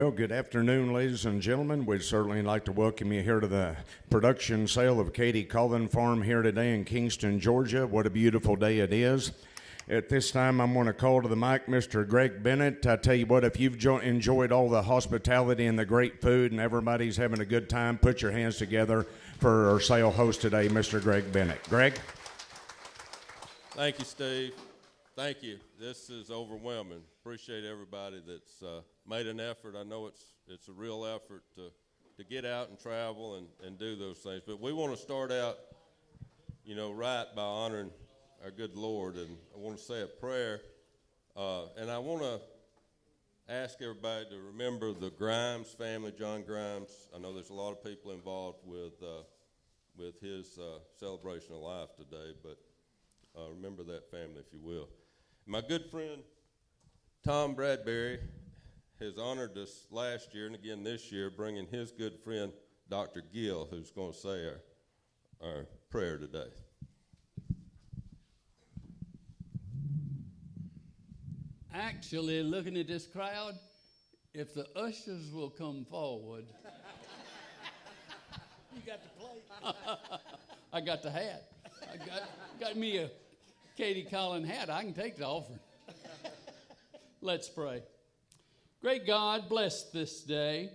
Well, good afternoon, ladies and gentlemen. We'd certainly like to welcome you here to the production sale of Colin Farm here today in Kingston, Georgia. What a beautiful day it is. At this time, I'm going to call to the mic Mr. Greg Bennett. I tell you what, if you've enjoyed all the hospitality and the great food and everybody's having a good time, put your hands together for our sale host today, Mr. Greg Bennett. Greg? Thank you, Steve. Thank you. This is overwhelming. Appreciate everybody that's made an effort. I know it's a real effort to get out and travel and do those things. But we want to start out, right by honoring our good Lord. And I want to say a prayer. And I want to ask everybody to remember the Grimes family, John Grimes. I know there's a lot of people involved with his celebration of life today, but remember that family if you will. My good friend Tom Bradbury has honored us last year and again this year, bringing his good friend Dr. Gill, who's going to say our prayer today. Actually, looking at this crowd, if the ushers will come forward. You got the plate. I got the hat. I got me a Katie Colin hat. I can take the offering. Let's pray. Great God, bless this day,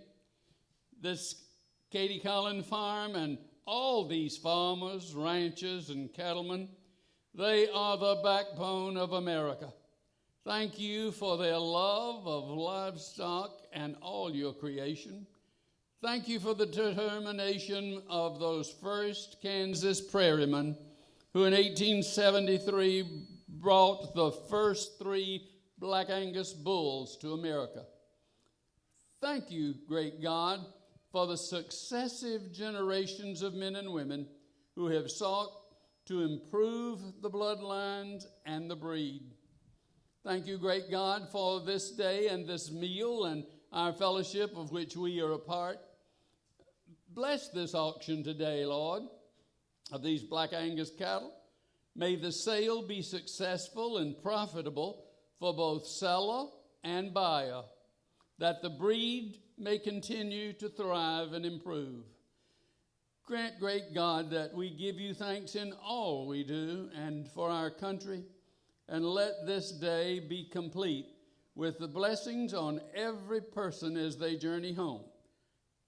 this Katie Colin farm and all these farmers, ranchers, and cattlemen. They are the backbone of America. Thank you for their love of livestock and all your creation. Thank you for the determination of those first Kansas prairiemen who in 1873 brought the first 3 Black Angus bulls to America. Thank you, great God, for the successive generations of men and women who have sought to improve the bloodlines and the breed. Thank you, great God, for this day and this meal and our fellowship of which we are a part. Bless this auction today, Lord, of these Black Angus cattle. May the sale be successful and profitable for both seller and buyer, that the breed may continue to thrive and improve. Grant, great God, that we give you thanks in all we do and for our country, and let this day be complete with the blessings on every person as they journey home.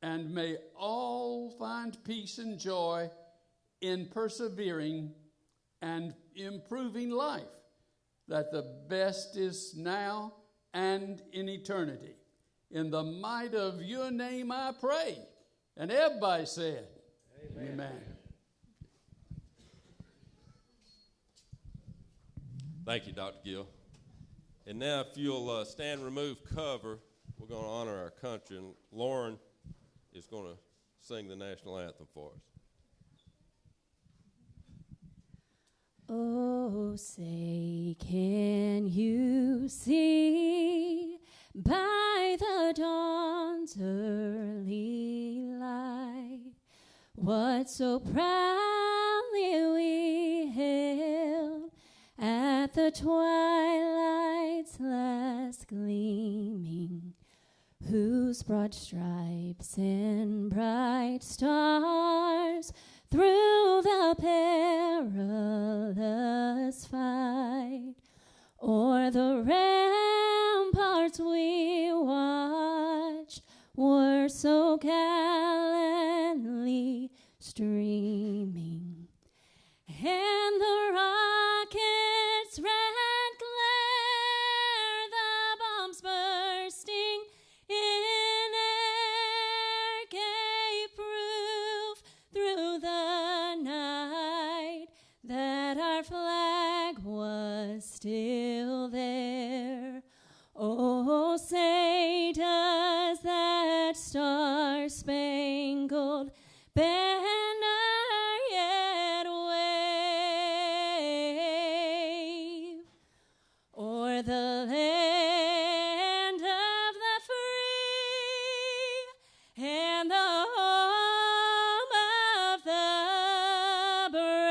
And may all find peace and joy in persevering and improving life, that the best is now and in eternity. In the might of your name I pray. And everybody said, Amen. Amen. Thank you, Dr. Gill. And now if you'll stand, remove cover, we're going to honor our country. And Lauren is going to sing the national anthem for us. Oh, say, can you see by the dawn's early light what so proudly we hailed at the twilight's last gleaming, whose broad stripes and bright stars through the perilous fight o'er the ramparts we watched were so gallantly streaming, and the rockets' red glare, the bombs bursting in air, gave proof through the night that our flag was still there. Oh, say does that star-spangled banner yet wave o'er the land of the free and the home of the brave?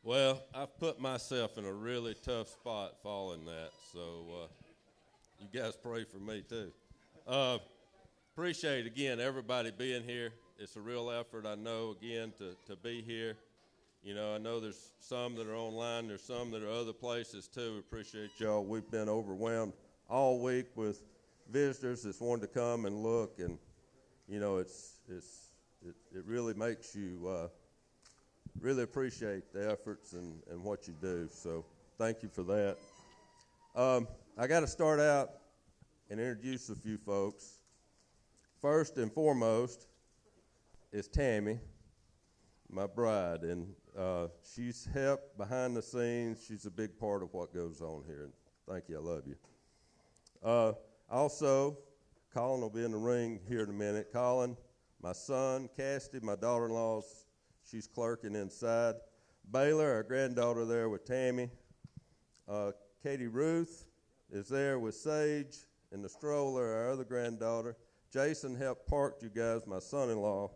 Well, I've put myself in a really tough spot following that, so you guys pray for me too. Appreciate, again, everybody being here. It's a real effort, I know, again, to be here. You know, I know there's some that are online. There's some that are other places too. We appreciate y'all. We've been overwhelmed all week with visitors that's wanted to come and look, and you know, it really makes you really appreciate the efforts and what you do. So thank you for that. I got to start out and introduce a few folks. First and foremost is Tammy, my bride, and she's helped behind the scenes. She's a big part of what goes on here. Thank you. I love you. Also, Colin will be in the ring here in a minute. Colin, my son, Cassidy, my daughter-in-law's, she's clerking inside. Baylor, our granddaughter, there with Tammy. Katie Ruth is there with Sage in the stroller, our other granddaughter. Jason helped park you guys, my son-in-law,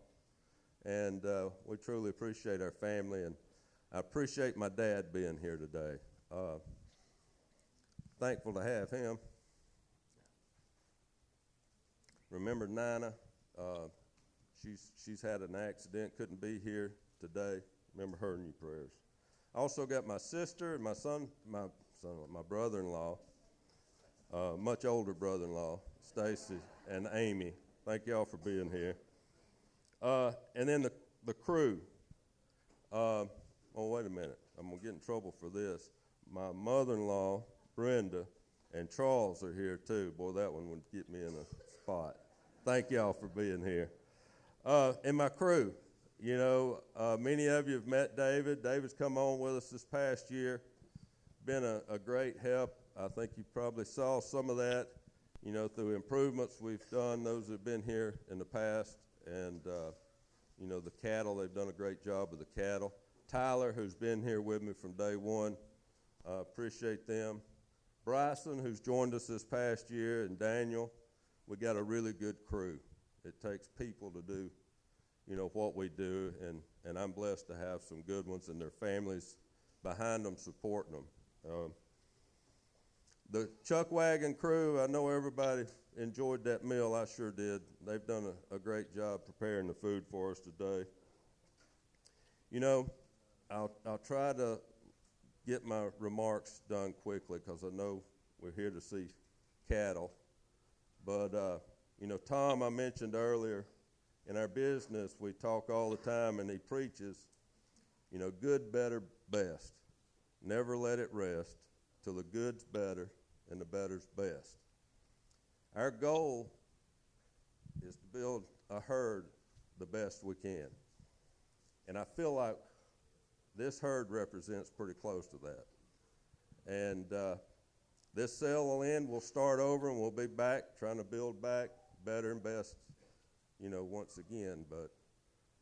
and we truly appreciate our family, and I appreciate my dad being here today. Thankful to have him. Remember Nina? She's had an accident, couldn't be here today. Remember her in your prayers. I also got my sister and my brother-in-law, much older brother-in-law, Stacy and Amy. Thank y'all for being here. And then the crew. Oh, wait a minute. I'm going to get in trouble for this. My mother-in-law, Brenda, and Charles are here too. Boy, that one would get me in a spot. Thank y'all for being here. And my crew. You know, many of you have met David. David's come on with us this past year. Been a great help. I think you probably saw some of that, you know, through improvements we've done, those who have been here in the past. And, you know, the cattle, they've done a great job with the cattle. Tyler, who's been here with me from day one, appreciate them. Bryson, who's joined us this past year, and Daniel, we got a really good crew. It takes people to do, you know, what we do, and I'm blessed to have some good ones and their families behind them supporting them. The Chuck Wagon crew, I know everybody enjoyed that meal. I sure did. They've done a great job preparing the food for us today. You know, I'll try to get my remarks done quickly because I know we're here to see cattle. But, you know, Tom, I mentioned earlier, in our business, we talk all the time, and he preaches, you know, good, better, best. Never let it rest till the good's better and the better's best. Our goal is to build a herd the best we can. And I feel like this herd represents pretty close to that. And this sale will end, we'll start over, and we'll be back trying to build back better and best, you know, once again. But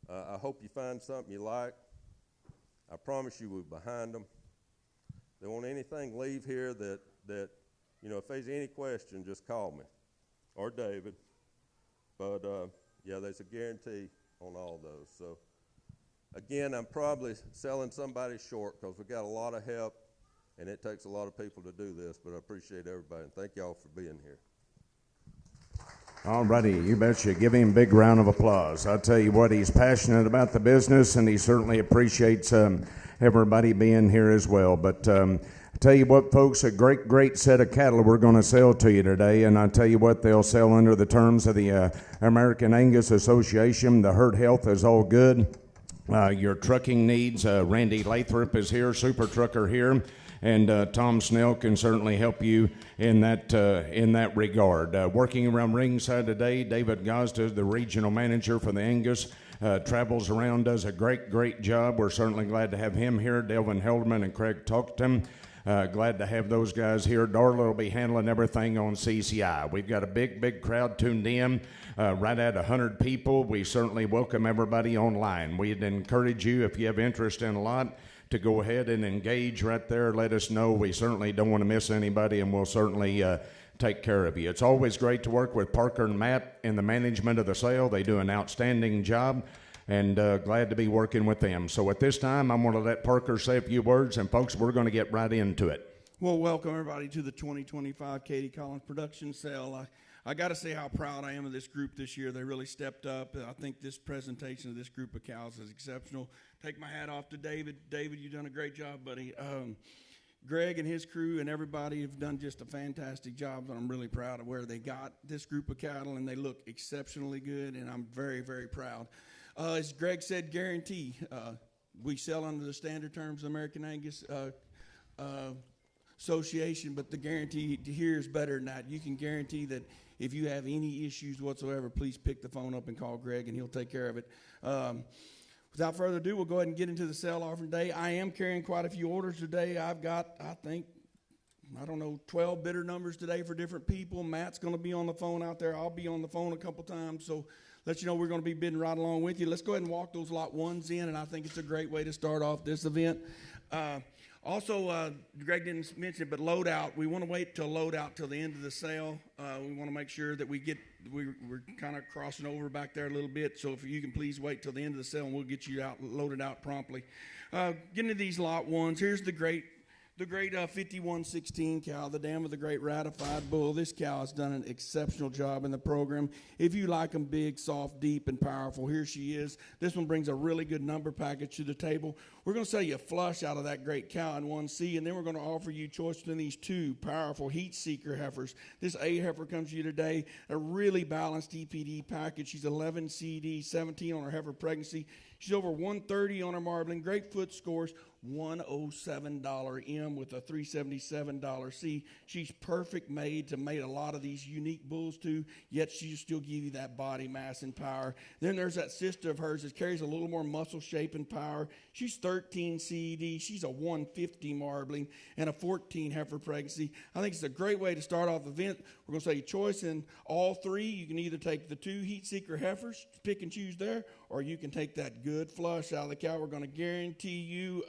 I hope you find something you like. I promise you we're behind them. If they want anything, leave here that you know, if there's any question, just call me or David. But, yeah, there's a guarantee on all those. So, again, I'm probably selling somebody short because we got a lot of help, and it takes a lot of people to do this. But I appreciate everybody, and thank y'all for being here. All righty, you betcha. Give him a big round of applause. I'll tell you what, he's passionate about the business, and he certainly appreciates everybody being here as well. But I tell you what, folks, a great set of cattle we're going to sell to you today, and I tell you what, they'll sell under the terms of the American Angus Association. The herd health is all good. Your trucking needs, Randy Lathrop is here, super trucker here. And Tom Snell can certainly help you in that regard. Working around ringside today, David Gazda, the regional manager for the Angus, travels around, does a great job. We're certainly glad to have him here. Delvin Helderman and Craig Talkton. Glad to have those guys here. Darla will be handling everything on CCI. We've got a big crowd tuned in, right at 100 people. We certainly welcome everybody online. We'd encourage you, if you have interest in a lot, to go ahead and engage right there. Let us know. We certainly don't want to miss anybody, and we'll certainly take care of you. It's always great to work with Parker and Matt in the management of the sale. They do an outstanding job. and glad to be working with them. So at this time, I'm going to let Parker say a few words, and folks, we're going to get right into it. Well, welcome everybody to the 2025 Katie Collins production sale. I got to say how proud I am of this group this year. They really stepped up. I think this presentation of this group of cows is exceptional. Take my hat off to David. David, you've done a great job, buddy. Greg and his crew and everybody have done just a fantastic job, and I'm really proud of where they got this group of cattle, and they look exceptionally good, and I'm very, very proud. As Greg said, guarantee. We sell under the standard terms of American Angus Association, but the guarantee here is better than that. You can guarantee that if you have any issues whatsoever, please pick the phone up and call Greg, and he'll take care of it. Without further ado, we'll go ahead and get into the sale offering day. I am carrying quite a few orders today. I've got, I think, 12 bidder numbers today for different people. Matt's going to be on the phone out there. I'll be on the phone a couple times, so let you know we're going to be bidding right along with you. Let's go ahead and walk those lot ones in, and I think it's a great way to start off this event. Also, Greg didn't mention it, but loadout. We want to wait till loadout till the end of the sale. We want to make sure that we're kind of crossing over back there a little bit. So if you can please wait till the end of the sale, and we'll get you loaded out promptly. Getting to these lot ones. Here's the great 5116 cow, the dam of the great ratified bull. This cow has done an exceptional job in the program. If you like them big, soft, deep, and powerful, here she is. This one brings a really good number package to the table. We're going to sell you a flush out of that great cow in 1C, and then we're going to offer you choice between these two powerful heat seeker heifers. This A heifer comes to you today, a really balanced EPD package. She's 11 CD, 17 on her heifer pregnancy. She's over 130 on her marbling. Great foot scores, $107 M with a $377 C. She's perfect made to mate a lot of these unique bulls to, yet she'll still give you that body mass and power. Then there's that sister of hers that carries a little more muscle shape and power. She's 13 CED. She's a 150 marbling and a 14 heifer pregnancy. I think it's a great way to start off the event. We're going to say your choice in all three. You can either take the two heat seeker heifers, pick and choose there, or you can take that good flush out of the cow. We're going to guarantee you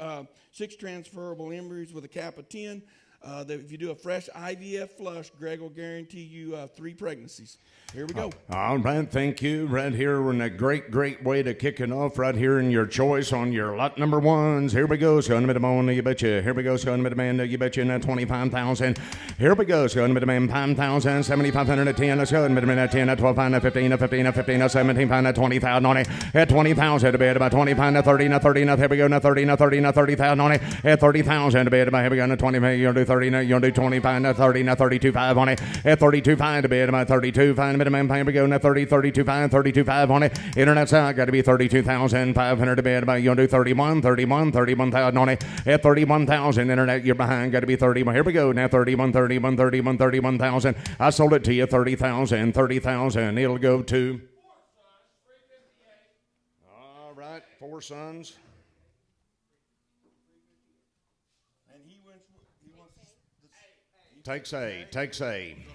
6 transferable embryos with a cap of 10. That if you do a fresh IVF flush, Greg will guarantee you 3 pregnancies. Here we go. All right, thank you. Right here, we're in a great way to kick it off. Right here in your choice on your lot number ones. Here we go. Going to the bone, you betcha. Here we go. Going to the man, you betcha. 25,000. Here we go. Going to the man, 5,000, 7,510. Let's go. 10, 12, 15, 15, 17, 20,000 on it. At 20,000 to bed about 20, 30, 30. Here we go. 30, 30,000 on it. At 30,000 to bed about. Here we go. 20. You'll do 30. You'll do 25. 30, 32.5 on it. At 32.5 to bed about 32.5. Here we go. 30, 32.5, 32.5 on it. Internet side got to be 32,500 to bed about. You'll do 31,000 on it. At 31,000 internet, you're behind. Got to be 31. Here we go. Now 31,000. I sold it to you 30,000. It'll go to. All right, 4 sons. Takes A. So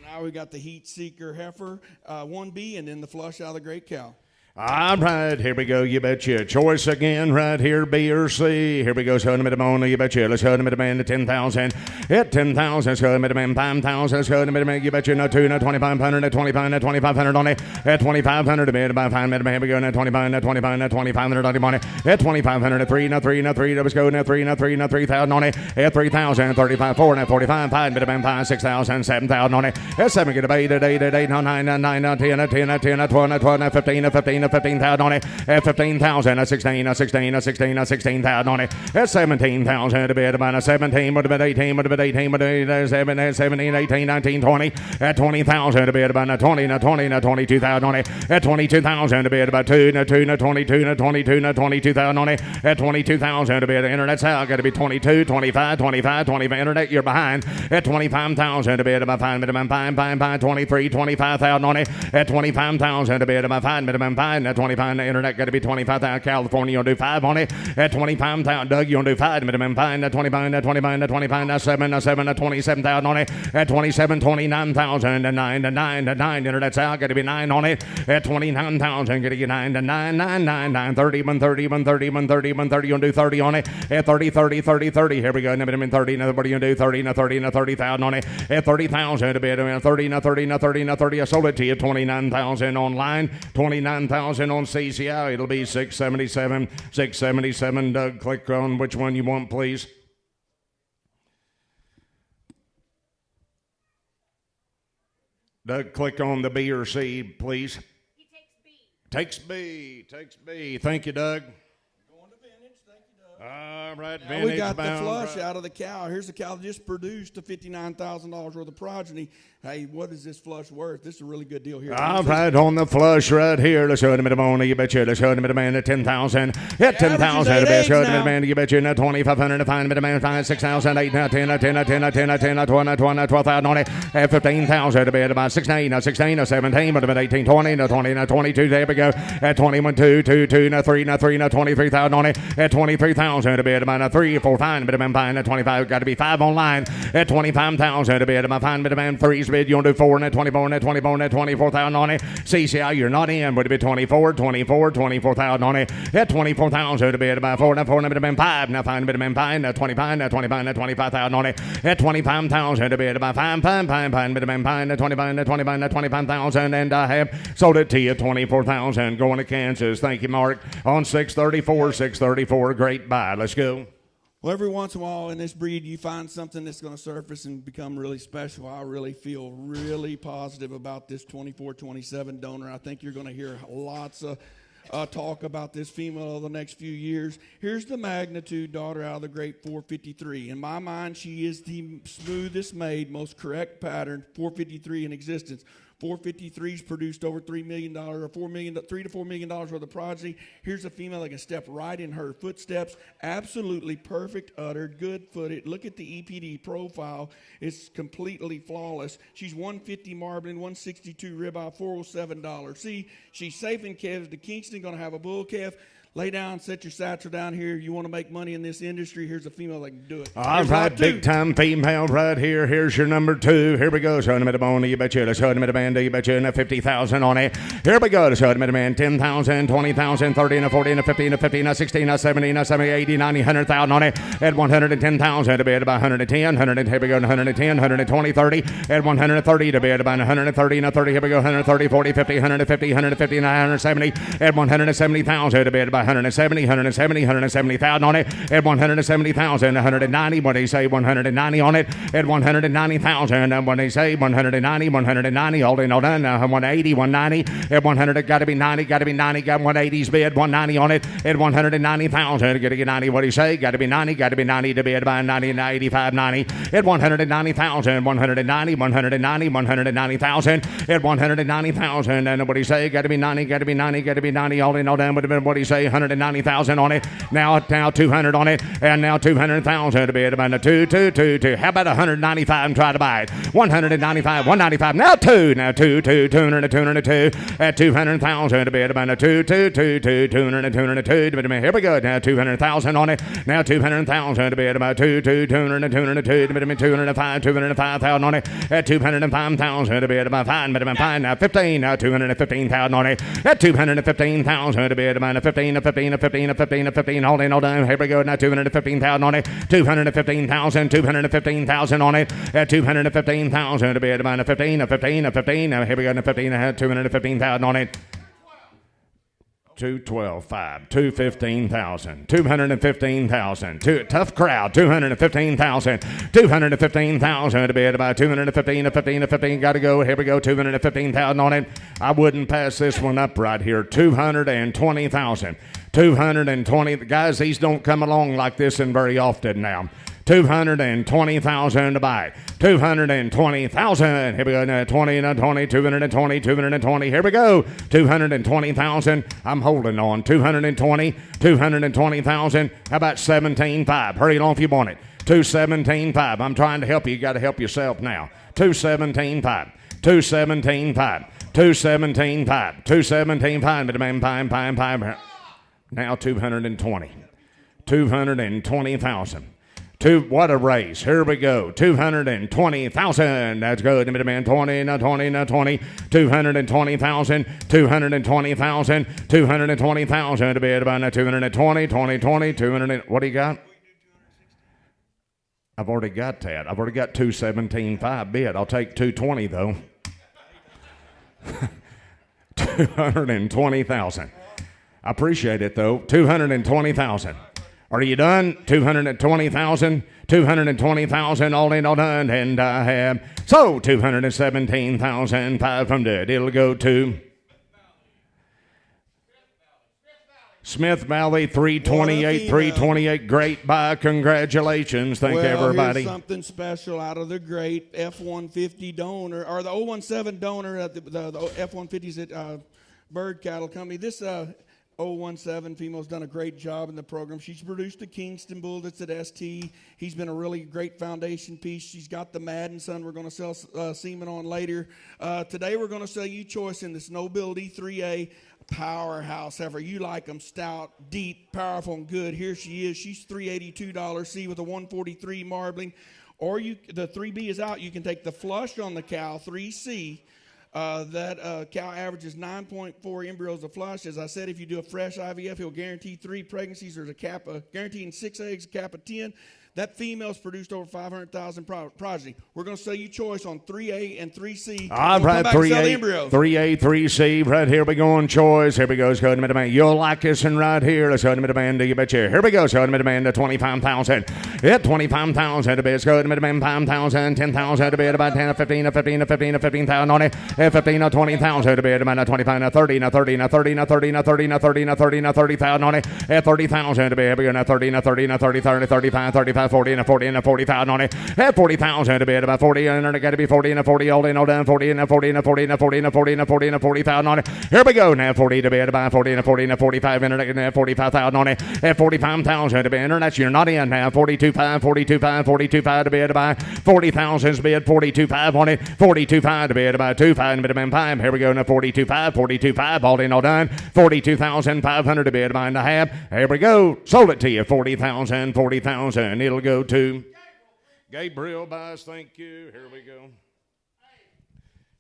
now we got the heat seeker heifer, 1B, and then the flush out of the great cow. All right, here we go. You betcha. Choice again, right here, B or C. Here we go. Show them at the bone. You betcha. Let's show them at the man to 10,000. At 10,000, show them at the man 5,000. Show them at the man. You betcha. No 2, no 2,500, no 25, no 2,500 on it. At 2,500, a bit about 5 minutes. Here we go. No 25, no 25, no 2,500 on it. At 2,500, no 3, no 3, no 3. Let's go. No 3, no 3, no 3,000 on it. At 3,000, 35, 4, no 45, 5 minutes. 5, 6,000, 7,000 on it. At 7, get a 8, 8, no 9, no 9, no 10, no 10, no 10, no 12, no 12, no 15, no 15. 15,000 on it. At 15,000, 16,000 on it. At 17,000, a bit about a 17, would have been 18, would have been 18, would have been 17, 18, 19, 20. At 20,000, a bit about a 20, 22,000 on it. At 22,000, a bit about 2, 22, 22,000 on it. At 22,000, a bit of internet's out. Got to be 22, 25, 25 internet. You're behind. At 25,000, a bit about 5, 23, 25,000 on it. At 25,000, a bit about 5, 25, internet got to be 25,000. California, you'll do 5 on it. At 25,000, Doug, you'll do 5. 25, 25, 7, 27,000 on it. At 27, 29,000, 9, internet's out. Got to be 9 on it. At 29,000, got to get 9, 30, 30, you'll do 30 on it. At 30, here we go. Never been 30, nobody you'll do 30,000 on it. At 30,000, a bit, 30, 30, I sold it to you. 29,000 online, 29,000. 20,000 on CCI. It'll be 677. 677. Doug, click on which one you want, please. Doug, click on the B or C, please. He takes B. Takes B. Takes B. Thank you, Doug. Going to vintage. Thank you, Doug. All right, Now vintage we got bound, the flush right. out of the cow. Here's the cow that just produced a $59,000 worth of progeny. Hey, what is this flush worth? This is a really good deal here. All right, on the flush right here. Let's show them the money. You betcha. Let's show them the man at 10,000. At 10,000, Averages let's show 8 them the eggs man. You betcha. At 2,500 to find the man. 5, 6,000, 8, 10, 10, 10, 10, 10, 10, 20, 12,000 on it. At 15,000 to be at about 16, 16, 17, but about 18, 20, 20, 22. There we go. At 21, 2, 2, 2, 3, 3, 23,000 on it. At 23,000 to be at about 3, 4, 5, but about 5, 25. Got to be 5 online. At 25,000 to be at about 5, but about 3's bid. You want to do 4 and 24 and 24 and 24,000 on it. CCI, you're not in. Would it be 24, 24, 24,000 on it? At 24,000 to be at about 4 and 4 and about 5. Now 5 and 5, now 25, now 25, now 25,000 on it. At 25,000 to be at about 5, 5, 5, 5, but about 5, now 25, now 25, now 25,000, and I have sold it to you 24,000 going to Kansas. Thank you, Mark. On 634, 634. Great buy. Let's go. Well, every once in a while in this breed, you find something that's going to surface and become really special. I really feel really positive about this 24-27 donor. I think you're going to hear lots of talk about this female over the next few years. Here's the magnitude daughter out of the great 453. In my mind, she is the smoothest made, most correct pattern 453 in existence. 453's produced over $3 million or $3 to $4 million worth of progeny. Here's a female that can step right in her footsteps. Absolutely perfect uddered, good footed. Look at the EPD profile. It's completely flawless. She's 150 marbling, 162 ribeye, $407. See, she's safe in calves. The Kingston going to have a bull calf. Lay down, set your satchel down here. You want to make money in this industry, here's a female that can do it. All right, big time female right here. Here's your number 2. Here we go. Show them at the bone. You bet you. Let's show them at the band. You bet you. 50,000 on it. Here we go. Let's show them at the man. 10,000, 20,000, 30, 40, 50, 50, 60, 70, 70, 80, 90, 100,000 on it. At 110,000 to be at about 110. 100. Here we go. 110, 120, 30. At 130 to be at about 130, 30. Here we go. 130, 40, 50, 150, 150, 170. At 170,000 to be at about 170,000 on it. At 170,000, 190. What they say, 190 on it. At 190,000, and when they say 190, 190, all in, all done. 180, 190. At 100, got to be 90, got to be 90. Got 180's bid, 190 on it. At 190,000, got to get 90. What do you say? Got to be 90, got to be 90 to bid by 90, 85, 90. At 190,000, 190, 190, 190,000. At 190,000, and what do you say? Got to be 90, got to be 90, got to be 90, all in, all done. What do you say? 190,000 on it. Now 200 on it, and now 200,000 to be at about 2. How about 195 and try to buy it? 195, 195. Now 200, 202. At 200,000 to be at about 202. Here we go. Now 200,000 on it. Now 200,000 to be at about 202. 205,000 on it. At 205,000 to be at about 5. Now 15. Now 215,000 on it. At 215,000 to be at about 15, 15, all in, all done. Here we go. Now 215,000 on it. 215,000 on it. At 215,000 to be at about 15. Here we go. Now 215,000 on it. 212,500, 215,000, 215,000. Tough crowd. 215,000, 215,000 to be at about 215. Got to go. Here we go. 215,000 on it. I wouldn't pass this one up right here. 220,000, 220. Guys, these don't come along like this and very often now. 220,000 to buy. 220,000. Here we go. Now 220. Here we go. 220,000. I'm holding on. 220,000. How about 17,500? Hurry along if you want it. 217,500. I'm trying to help you. You got to help yourself now. 217,500. 217,500. 217,500. 217,500. Now 220. 220,000. What a race. Here we go. 220,000. That's good. Man, 20. 220,000. 220,000. 220,000 to be at about 220. 200. What do you got? I've already got that. I've already got 217,500 bid. I'll take 220 though. 220,000. I appreciate it though. 220,000. Are you done? 220,000. 220,000. All in, all done, and I have sold 217,500. It'll go to Smith Valley, 328, 328. Great buy. Congratulations. Thank everybody. Here's something special out of the great F-150 donor, or the 017 donor at the F-150s at Bird Cattle Company. This 017 female's done a great job in the program. She's produced a Kingston bull that's at ST. He's been a really great foundation piece. She's got the Madden son we're going to sell semen on later. Today we're going to sell you choice in this Nobility 3A powerhouse. However you like them, stout, deep, powerful, and good. Here she is. She's $382 C with a 143 marbling. Or the 3B is out. You can take the flush on the cow, 3C. That cow averages 9.4 embryos a flush. As I said, if you do a fresh IVF, he'll guarantee 3 pregnancies. There's a cap of guaranteeing 6 eggs, a cap of 10. That female's produced over 500,000 progeny. We're going to sell you choice on 3A and 3C. All right, 3A, 3C. Right here we go on choice. Here we go. Let's go to the man. You'll like this one right here. Let's go to the man. You betcha. Here we go. Let's go to the man to 25,000. Yeah, 25,000 to be. Let's go to the man. 5,000, 10,000 to be. About 10, 15, 15, 15, 15,000 on it. 15, 20,000 to be. About 25, 30, 30, 30, 30, 30, 30, 30, 30,000 on it. 30,000 to be. Here we go. 30, 30, 30, 30, 35, 35. 40 and a 40 and a 40,000 on it. At 40,000 to be at about 40, and then it got to be 40 and a 40, all in, all done. 40 and a 40 and a 40 and a 40 and a 40 and a 40 and a 40,000 on it. Here we go. Now 40 to be at about 40 and a 40 and a 45, and at 45,000 on it. At 45,000 to be in. That's you're not in now. 42.5, 42.5, 42.5 to be at about 40,000 to be at 42.5 on it. 42.5 to be at about 2.5 to be at 5. Here we go. Now 42.5, 42.5, all in, all done. 42,500 to be at about and a half. Here we go. Sold it to you. 40,000, 40,000. It'll go to Gabriel buys. Thank you. Here we go.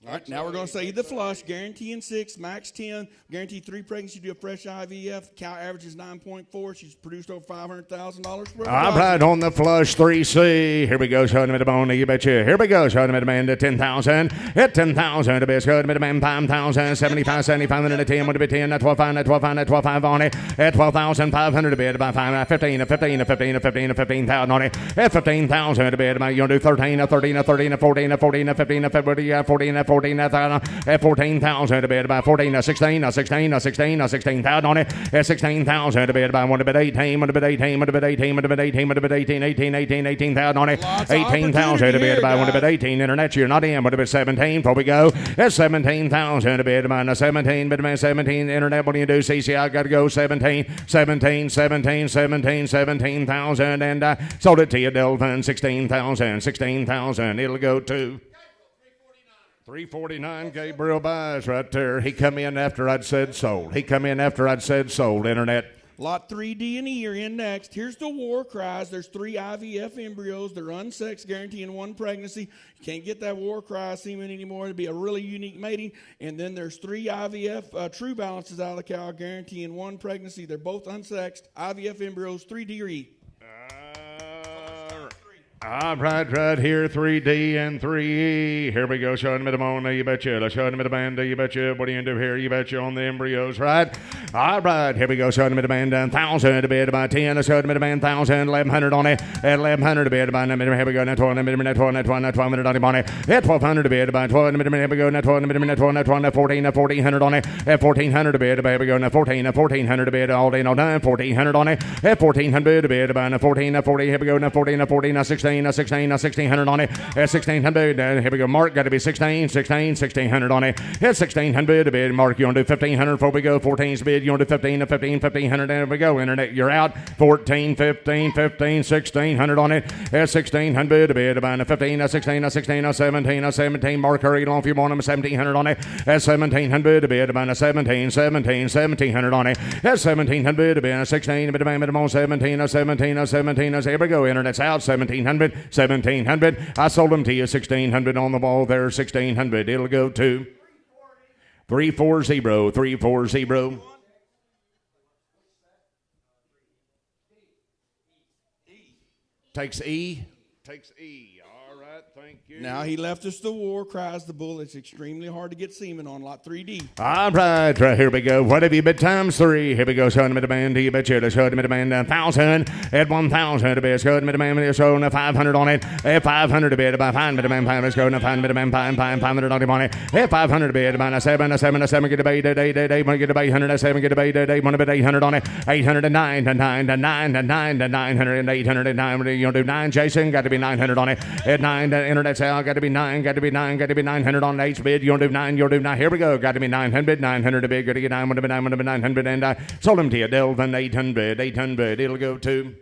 All right, now we're going to sell you the flush, guaranteeing 6, max 10, guarantee 3 pregnancies. You do a fresh IVF. Cow averages 9.4. She's produced over $500,000 worth. All right, on the flush 3C. Here we go. Showing him at the bone. You betcha. Here we go. Showing him at the man to 10,000. At 10,000 to be. Showing him at the man 5,000. 75, 75, and a 10. Would it be 10? At 12,500. At 12,500. At 12,500 on it. At 12,500 to be. At about 5. 15. At 15. At 15. At 15. At 15,000 on it. At 15,000 to be. At about you're going to do 13. At 13. At 13. At 14. At 14. At 15. At 15. At 14. At 14. At 14,000 to be at about 14, 16, 16, 16, 16,000 on it. At 16,000 to be at about 1 to bit 18, 1 to bit 18, 1 to bit 18, 1 to bit 18, 1 to bit 18, 18, 18, 18,000 on it. 18,000 to be at about 1 to bit 18. Internet, you're not in. 1 to bit 17. Before we go, at 17,000 to be at about 17, but 17. Internet, what do you do? CCI got to go 17, 17, 17, 17, 17,000, and sold it to you, Delvin. 16,000, 16,000. It'll go to 349. Gabriel buys right there. He come in after I'd said sold. He come in after I'd said sold. Internet. Lot 3D and E are in next. Here's the war cries. There's 3 IVF embryos. They're unsexed, guaranteeing 1 pregnancy. You can't get that war cry semen anymore. It'd be a really unique mating. And then there's 3 IVF true balances out of the cow, guaranteeing 1 pregnancy. They're both unsexed. IVF embryos, 3D or E. Right here, 3D and 3E. Here we go, showing them at the bone, you betcha. Let's show them at the band, you betcha. What do you do here? You betcha on the embryos, right? All right, here we go, showing them at the band, 1,000 to be at about 10. Let's show them at the band, 1,000, 1,100 on it. At 1,100 to be at about, here we go, now 12, 1,200 on it. At 1,200 to be at about 12, here we go, now 12, 14, 1,400 on it. At 1,400 to be at about, here we go, now 14, 1,400 to be at all day, no done, 1,400 on it. At 1,400 to be at about 14, 40, here we go, now 14, 14, 16. 1,600 on it. At 1,600, here we go. Mark got to be 1,600 on it. At 1,600 to bid. Mark, you want to do 1,500 before we go. 14's bid. You want to do 15, 1,500. There we go. Internet, you're out. 14, 15, 1,600 on it. At 1,600 to bid. About 15, 16, 17. Mark, hurry along if you want them. 1,700 on it. At 1,700 to bid. About 1,700 on it. At 1,700 to bid. 16, but on 17. Here we go. Internet's out. 1,700. I sold them to you. 1,600 on the ball there. 1,600. It'll go to 340. 340. Takes E. All right. thank you. Now he left us the war cries, the bull. It's extremely hard to get semen on lot 3D. All right, here we go. What have you bet times 3? Here we go. Showing me the band. You bet you. Showing me the band. 1,000 at 1,000 to be. Showing me the band. Showing 500 on it. At 500 to be. About 500 to be. Let's go. 500 to be. 500 on the money. At 500 to be. About 7 get a bay. Day. Want to get a bay. 107 get a bay. Day. Want to bet 800 on it. 809 to 9 to 9 to 9 to 900 and 809. You do 9, Jason. Got to be 900 on it. At 9 to internet sale. Got to be 9. Got to be 9. Got to be 900 on H bid. You'll do 9. You'll do 9. Here we go. Got to be 900. 900 to be. Got to get 9. Want to be 9. Want to be 900. And I sold them to you. Delvin 800. 800. It'll go to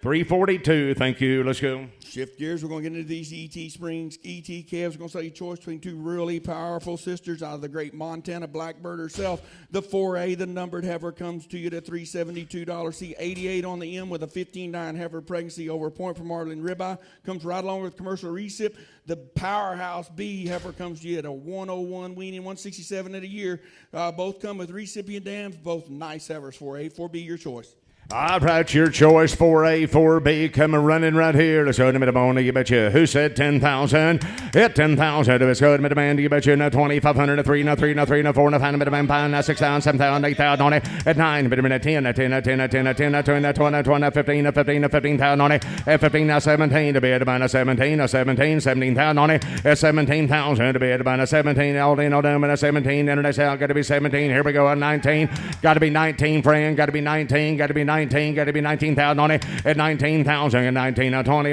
342. Thank you. Let's go. Shift gears. We're going to get into these ET Springs, ET calves. We're going to sell you choice between two really powerful sisters out of the great Montana Blackbird herself. The 4A, the numbered heifer, comes to you to $372. See, 88 on the M with a 15-9 heifer pregnancy over a point from Marlin ribeye. Comes right along with commercial recip. The powerhouse B heifer comes to you at a 101 weaning, 167 at a year. Both come with recipient dams. Both nice heifers. 4A, 4B, your choice. All right, your choice, 4A, 4B, coming running right here. Let's go to Midamona, you betcha. Who said 10,000? Hit 10,000. Let's go to Midamanda, you betcha. Now 2,500, 3, now 3, now 3, now 4, now 5, now Midamanda, now 6,000, 7,000, 8,000 on it. At 9, Midamanda, 10, now 10, now 10, now 10, now 10, now 20, now 20, now 20, now 15, now 15, now 15,000 on it. At 15, now 17, to be at about 17, now 17, 17,000 on it. At 17,000, to be at about 17, all in, all down, but 17, internet sale, got to be 17. Here we go, at 19, got to be 19, friend, got to be 19, got to be 19. Got to be 19,000 on it. At 19,000 and 19, now 20,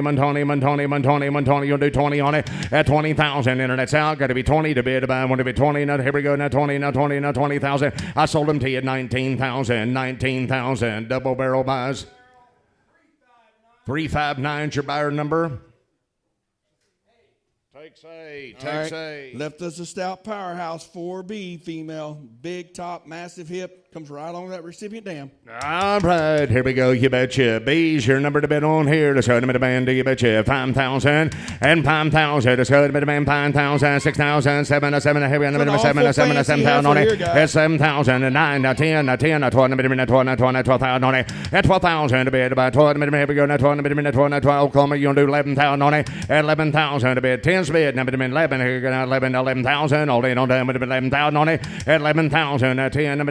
you'll do 20 on it. At 20,000, internet's out. Got to be 20 to bid. I want to be 20. Now here we go. Now 20, now 20, now 20,000. I sold them to you at 19,000. 19,000. Double barrel buys. 359's your buyer number. Takes eight. Left us a stout powerhouse, 4B, female, big top, massive hip, comes right along that recipient dam. All right, here we go, you betcha. B's your number to bet on here. Let's go to the band, you betcha. 5,000 and 5,000. Let's go to the band, 5,000, 6,000, 7, 7, here we go, number 7, 7,000 on it. At 7,000 and 9, now 10, now 10, now 12, now 12,000 on it. At 12,000 to bid, about 12, here we go, now 12, now 12, Oklahoma, you'll do 11,000 on it. At 11,000 to bid, 10's bid, now 11, here we go, now 11,000, all in on down, 11,000 on it. At 11,000, now 10, now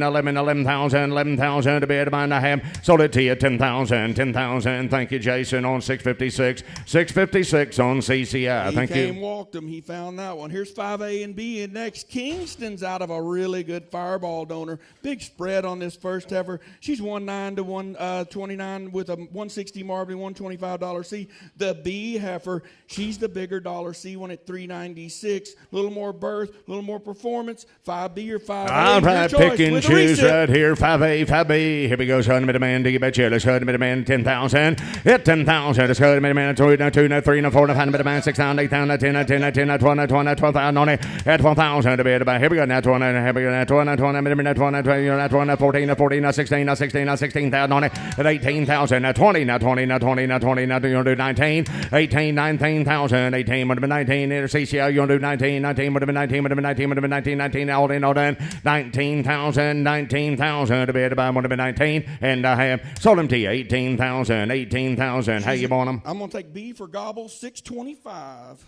11,000 to bid, about I have sold it to you, 10,000, 10,000. Thank you, Jason, on 656, 656 on CCI. Thank you. He came, walked them. He found that one. Here's 5A and B. And next, Kingston's out of a really good fireball donor. Big spread on this first heifer. She's 1.9 to 129 with a 160 marbling, $125 C. The B heifer, she's the bigger dollar C one at 396. A little more birth, a little more performance. 5B or 5A. All right, pick and choose right here. 5A, 5B. Here we go. Showing me the man. Do you bet you? Let's show me the man. 10,000. Hit 10,000. Let's show me the man. 2, now 2, now 3, now 4, now 5, now 6, 6,000, 8,000, 10, 10, 10, 12, 12,000 on it. At 12,000 to be about. Here we go. Now 20, here we go. Now 20, now 20, now 20, now 20, now 20, now 14, now 14, now 16, now 16, now 16,000 on it. At 18,000. Now 20, now 20, now 20, now 20, now you'll do 19, 18, 19,000, 18 would have been 19. CCI, you'll do 19, 19 would have been 19, would have been 19, would have been 19, 19, all in, all done. 19,000, 19,000 to be at about would have been 19, and I have sold them to you 18,000, 18,000. How you want them? I'm gonna take B for gobble, 625.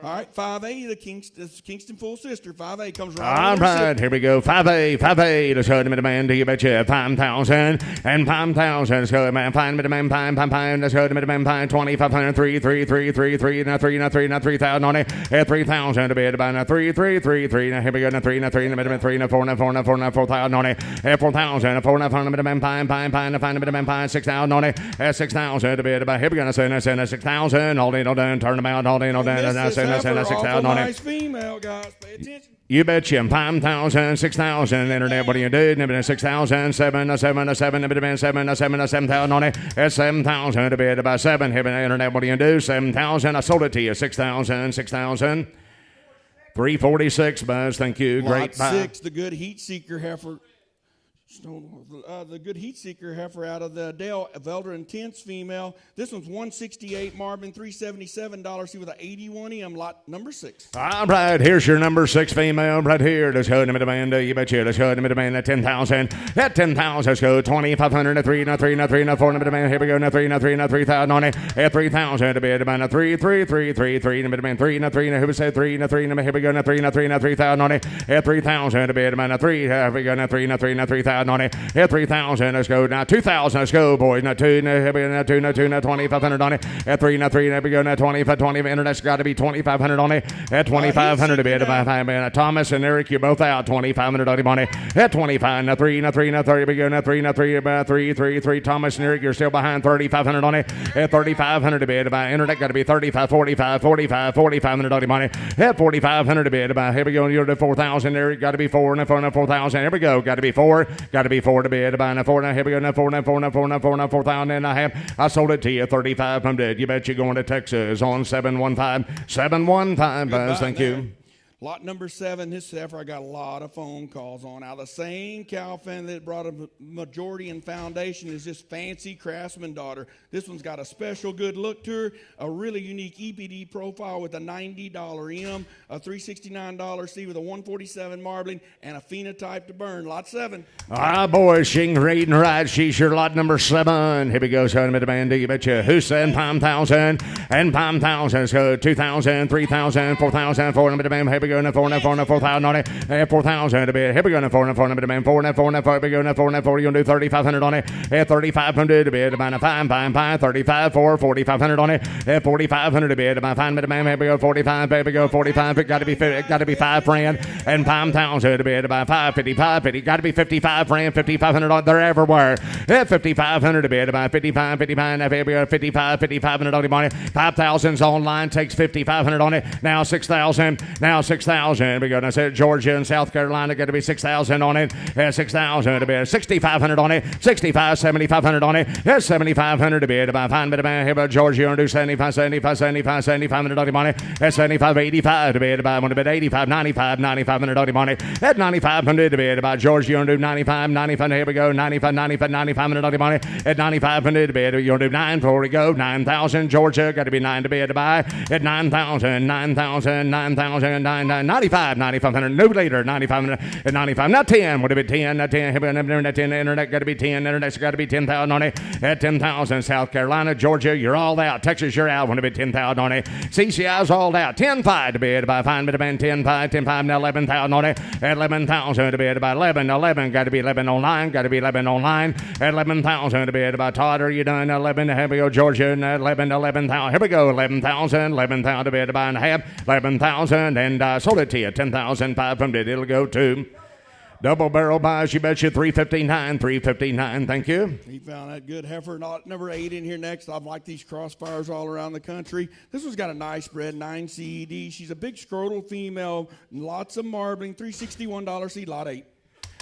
All right, 5A, the Kingston full sister. 5A comes right. All right, here we go. 5A. Let's go to the man. Do you betcha? 5,000 and 5,000. Let's go, man. Find me the man. Pine. Let's go to the man. Pine. 2,500. 3. Now 3,000 on it. At 3,000 to be about now 3. Now here we go. Now 3. Now 3. Now 3. Now 4. Now 4. Now 4. Now 4,000 on it. At 4,000. 4. Now 4. Now man. Pine. Now find the man. Pine. 6,000 on it. At 6,000 to be about. Here we go. Now 6,000. All in, all down. Turn them out. All in, all down. Now 6,000 on nice it. female, guys. Pay attention. You betcha. 5,000, 6,000. Internet, what do you do? 6,000, 7, 7, 7, 7,000 on it. At 7,000 to be at about 7. Here, internet, what do you do? 7,000. I sold it to you. 6,000, 6,000. 346, Buzz. Thank you. Great Lot 6, the good heat seeker heifer. The good heat seeker heifer out of the Dale Velder Intense female. This one's 168 Marvin, $377. See with an 81M, lot number 6. All right, here's your number 6 female right here. Let's go to the demand. You betcha. Let's go to the demand at 10,000. At 10,000, let's go 2,500. 3, 4 demand. Here we go. 3,000 on it. At 3,000 to be at demand. 3, 3 demand. 3, who said 3, here we go. 3,000 on it. At 3,000 to be at demand. 3, here we go. 3,000 on it. At 3,000, let's go. Now 2,000, let's go, boys. Now 2, here we go. 2, 2,500 on it. At 3, here we go. Now 20, internet's got to be 2,500 on it. At 2,500 to be at demand. Thomas and Eric, you're both out. 2,500 on him on it. At 25, now 3, here we go. Now 3, Thomas and Eric, you're still behind. 3,500 on it. At 3,500 to be at demand. Internet got to be 35, 4,500 on him on it. At 4,500 to be at demand. Here we go. You're to 4,000. Eric got to be 4, and 4,000. Here we go. Got to be 4 to be at demand. 4, now here we go. 4,000 and a half. I sold it to you. 3,500. You bet you're going to Texas on 715. Buzz. Thank you. Lot number 7, this heifer I got a lot of phone calls on. Now, the same cow family that brought a majority in foundation is this fancy Craftsman daughter. This one's got a special good look to her, a really unique EPD profile with a $90 M, a $369 C with a 147 marbling, and a phenotype to burn. Lot 7. Ah, boys, she can read and write. She's your lot number 7. Here we go, son of a demand. You betcha. Who said Palm 1,000? And Palm 1,000. So 2,000, 3,000, 4,000, 4 demand. Here we go. 4,000 on it. 4,000 to be. Here we go. 4 demand. 4, here we go. 4, you're going to do 3,500 on it. 3,500 to be at about 5, 35, 4, 4,500 on it. 4,500 to be at about 5 demand. Here we go. 45, here we go. 45. It got to be 5 friend. And 5,000 to be at about 5, 55, 50. Got to be 55 friend. 5,500. They're everywhere. 5,500 to be at about 55, 59. Here we go. 55, 5,500 on the money. 5,000's online. Takes 5,500 on it. Now 6,000. Now 6,000. We go. Now say Georgia and South Carolina got to be 6,000 on it. 6,000 to be 6,500 on it. 65, 7,500 on it. 7,500 to be about 5 demand. Here about Georgia, you're going to do 75, 7,500 on the money. 75, 85 to be about 85, 95, 9,500 on the money. 9,500 to be about Georgia, you're going to do 95, 95. Here we go. 95, 9,500 on the money. 9,500 to be you're going to do 9. Before we go. 9,000 Georgia got to be 9 to be at 9,000, 95, 9,500, new leader, 9,500, 95, not 10, would it be 10, not 10, internet got to be 10, internet's got to be 10,000 on it, at 10,000, South Carolina, Georgia, you're all out, Texas, you're out, would it be 10,000 on it, CCI's all out, 10,500 to be at about 5, 10,500, now 11,000 on it, at 11,000 to be at about 11, got to be 11 online, at 11,000 to be at about Todd, are you done, 11, here we go, Georgia, 11,000, here we go, 11,000 to be at about a half, 11,000, and sold it to you, 10,500. It'll go to double barrel buys. You betcha. 359. Thank you. He found that good heifer. Number 8 in here next. I like these crossfires all around the country. This one's got a nice spread, 9 CED. She's a big scrotal female, lots of marbling. $361 seed, lot 8.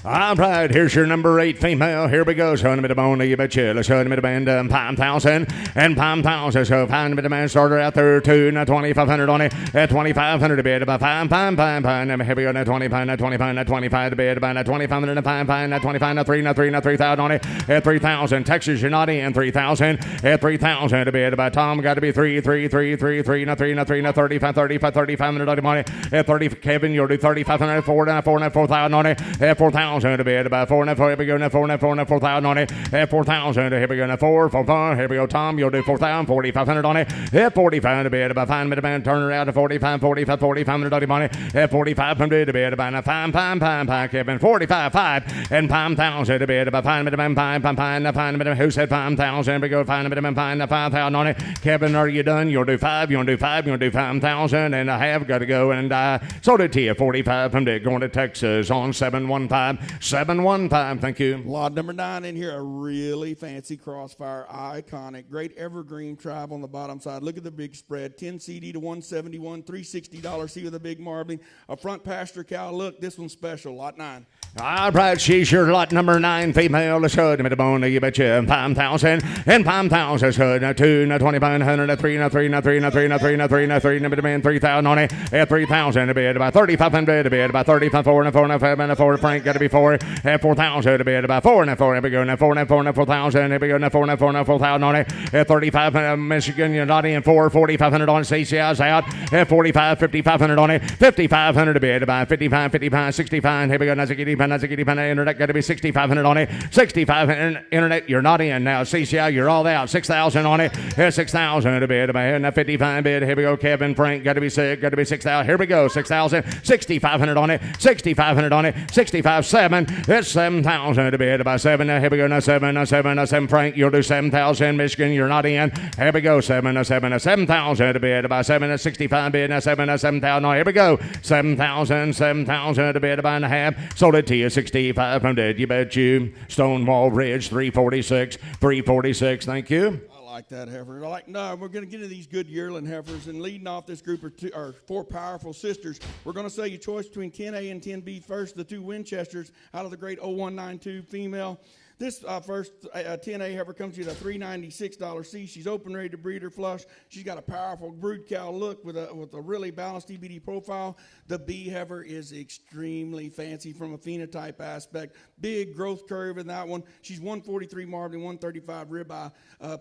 All right, here's your number 8 female. Here we go. So in the middle, you betcha. Let's go in the band, 5,000 and 5,000. So find the man starter out there, 2,500 on it. At 2,500 to be at about 5. Here we go. Now 25, 25 to be at about 2,500 and 5, 25, 3,000 on it. At 3,000, Texas, you're not in. 3,000 at 3,000 to be at about Tom. Got to be 3, 35, 3,500 on the money. At 30, Kevin, you'll do 3,500, 4,000 on it. At 4,000 to be at about 4, here we go. Now 4,000 on it. At 4,000, here we go. Now 4, here we go. Tom, you'll do 4,000, 4,500 on it. At 45 to be at about 5 man, turn her out to 4,500 on the money. At 4,500 to be at about 5, Kevin, 45, and 5,000 to be at about 5 minute, who said 5,000? We go 5 minute, 5,000 on it. Kevin, are you done? You'll do 5, you'll do 5,000, and I have got to go, and sold it to you, 4,500, going to Texas on 715, thank you. Lot number 9 in here, a really fancy crossfire, iconic, great evergreen tribe on the bottom side. Look at the big spread, 10 CD to 171, $360 C with a big marbling, a front pasture cow. Look, this one's special, lot 9. All right, she's your lot number 9 female. Let's go to the bone. You betcha 5,000 and 5,000. So 2, 2,500, 3, 3, 3, 3, 3, 3, 3, 3,000 on it. At 3,000 to be at about 3,500 to be at about 35, 4 and 4 and 5 and 4. Frank got to be 4 at 4,000 to be at about 4 and 4. Here we go now 4 and 4 and 4,000. Here we go now 4 and 4 and 4,000 on it. At 35, Michigan, you're not in 4, 4,500 on CCI's out. At 45, 5,500 on it. 5,500 to be at about 55, 55, 65. Here we go now 65. Internet got to be 6,500 on it. 6,500 internet, you're not in now. CCI, you're all out. 6,000 on it. 6,000 a bit. Now 55 bid. Here we go. Kevin Frank got to be 6,000. Here we go. 6,000. 6,500 on it. 6,500 on it. 65 7. It's 7,000 a bit. About 7. Here we go. Now 7. Frank, you'll do 7,000. Michigan, you're not in. Here we go. 7,000 a bit. About 7. 65 bid. Now 7,000. Here we go. 7,000 a bit. About and a half. Sold it to you. 6,500. You bet you. Stonewall Ridge 346. Thank you. I like that heifer. No, we're going to get into these good yearling heifers, and leading off this group are 4 powerful sisters. We're going to say your choice between 10A and 10B first. The 2 Winchesters out of the great 0192 female. This first 10A heifer comes to you at a $396 C. She's open, ready to breed her flush. She's got a powerful brood cow look with a really balanced EBD profile. The B heifer is extremely fancy from a phenotype aspect. Big growth curve in that one. She's 143 marbling, 135 ribeye.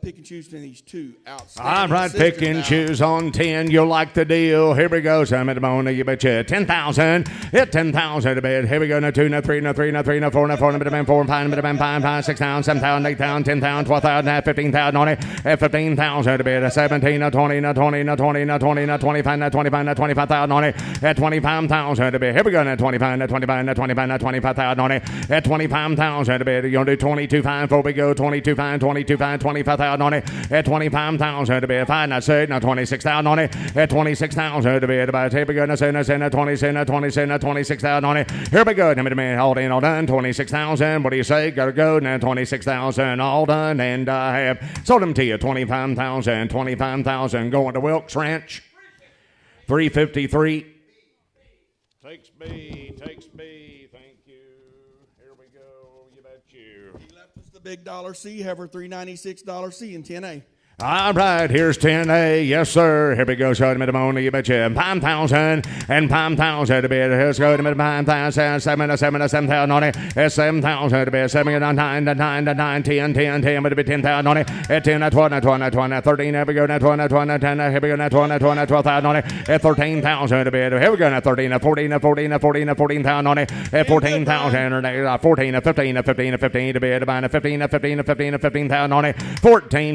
Pick and choose between these 2 outstanding. All right, pick and choose on 10. You'll like the deal. Here we go. Some at the moment. You betcha 10,000. Hit 10,000 a bit. Here we go. Now 2, now 3, now 3, now 3, now 4, now 4, now 4, and 5, now 5, 6,000, 7,000, 8,000, 10,000, 12,000, 15,000 on it. At 15,000 a bit. 17, now 20, now 20, now 20, now 20, now 25, now 25, now 25,000 on it. At 25,000 a bit. Here we go. Now 25, now 25, now 25, now 25,000 on it. At 25,000 a bit. You're going to do 22,500 before we go. 22,500, 22,500, 25,000 on it. At 25,000 a bit. 5, now 6, now 26,000 on it. At 26,000 a bit. About here we go. Now 26,000 on it. Here we go. Now all in, all done. 26,000. What do you say? Gotta go. Now 26,000 all done, and I have sold them to you. 25,000. Going to Wilkes Ranch. 353. Takes B. Thank you. Here we go. You bet you. He left us the big dollar C heifer, $396 C and 10A. All right, here's 10A. Yes, sir. Here we go. Show them at the moment. You betcha. 5,000 and 5,000 a bit. Here's go to 5,000, 7,000 on it. 7,000 a bit. 7, 9, 10 but a bit 10,000 on it. At 10, 12, 13. Here we go. 12, 10. Here we go. 12,000 on it. At 13,000 a bit. Here we go. 13, 14, 14,000 on it. At 14,000, 14, 15 to bit. About 15,000 on it.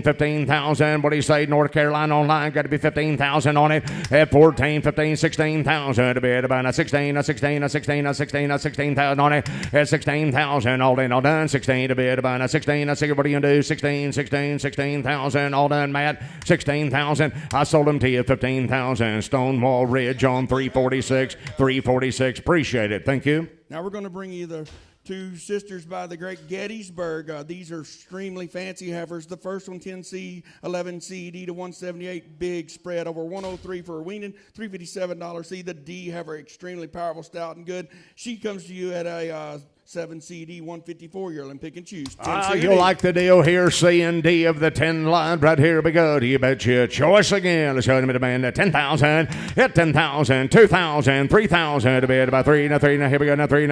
15,000. What do you say? North Carolina online got to be 15,000 on it. At 14, 15, 16,000 to be at about 16,000 on it. At 16,000 all in, all done. 16 to be at about 16. What are you gonna do? 16,000 all done, Matt. 16,000. I sold them to you 15,000. Stonewall Ridge on 346. Appreciate it. Thank you. Now we're going to bring you the 2 sisters by the great Gettysburg. These are extremely fancy heifers. The first one, 10C, 11C, D to 178, big spread over 103 for a weaning, $357 C. The D heifer, extremely powerful, stout, and good. She comes to you at a 7CD 154 yearling. Pick and choose. You'll like the deal here. C and D of the 10 line. Right here we go. Do you bet your choice again? Let's show them at band 10,000. Hit 10,000, 2,000, 3,000 to be at about 3. Now here we go. Now 3,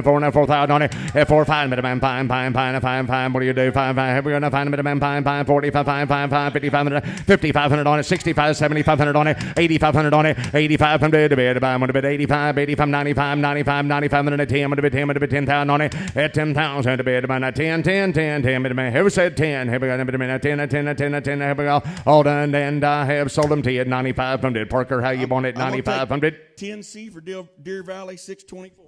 4,000 on it. At 4, 5, fine. 5. What do you do? 5. Here we go. Now 5, 45, 5, 5,500 on it. 65, 7,500 on it. 8,500 on it. 8,500 to be at about 85, 95, 10. 10,000 on it. At 10,000 to be at about 10. Who said 10? Here we go. 10. Here we go. All done, and I have sold them to you at 9,500. Parker, how you want it? 9,500. 10C for Deer Valley, 624.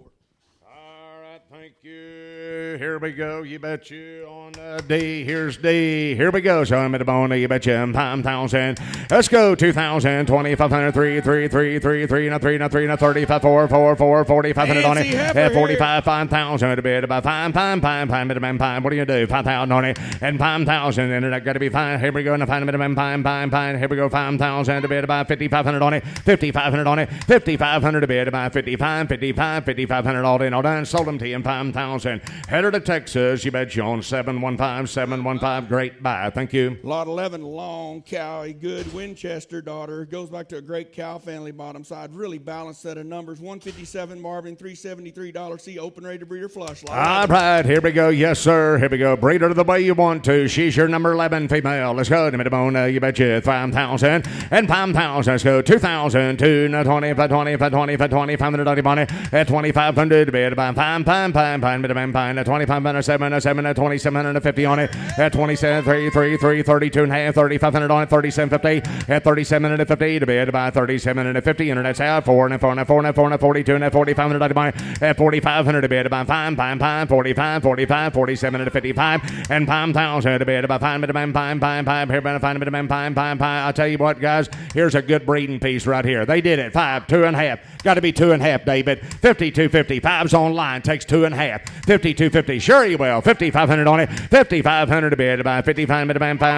All right, thank you. Here we go. You bet you on D. Here's D. Here we go. Show him at the bone. You bet you 5,000. Let's go. 2,000. 2,500. 3, 3, 3, 3, 3, 3, 3, 35, 4, 4, 4, 4,500 on it. At 45, 5,000 to bid about 5, 5, 5, 5, minimum 5. What do you do? 5,000 on it. And 5,000. Internet got to be 5. Here we go. And 5 minimum 5, 5, 5. Here we go. 5,000 to bid about 5,500 on it. 5,500 on it. 5,500 to bid about 55, 55, 5,500 all in, all done. Sold them to you in 5,000. Headed to Texas. You bet you on 715, 715. Great buy. Thank you. Lot 11, long cow, a good Winchester daughter. Goes back to a great cow family bottom side. Really balanced set of numbers. 157 Marvin, $373 C. Open ready to breeder flush. All right, here we go. Yes, sir. Here we go. Breed her the way you want to. She's your number 11 female. Let's go. Give me the bone. You bet you 5,000 and 5,000. Let's go. 2,000, 2, 20, 20, 20, 20, 500 money at 2,500. Bid about 5, 5, 5, 5, 2,500, 7, 7, 2,750 on it at 27, 3, 3, 3, 32 and a half, 3,500 on it, 37.50 at 37.50 to bid about 37.50. Internet's out 4 and 4 and 4 and 4 and 42 and 4,500 money at 4,500 to bid about 5, 5, 5, 45, 45, 47.55 and 5,000 to bid about 5, 5, 5, 5, 5. Here about 5, 5, 5, 5. I'll tell you what, guys. Here's a good breeding piece right here. They did it. 5, 2 and a half. Got to be 2 and a half, David. 52.50. 5's online. Takes 2 and a half. 52.50. Sure you will. 5,500 on it. 5,500 to bid about 55.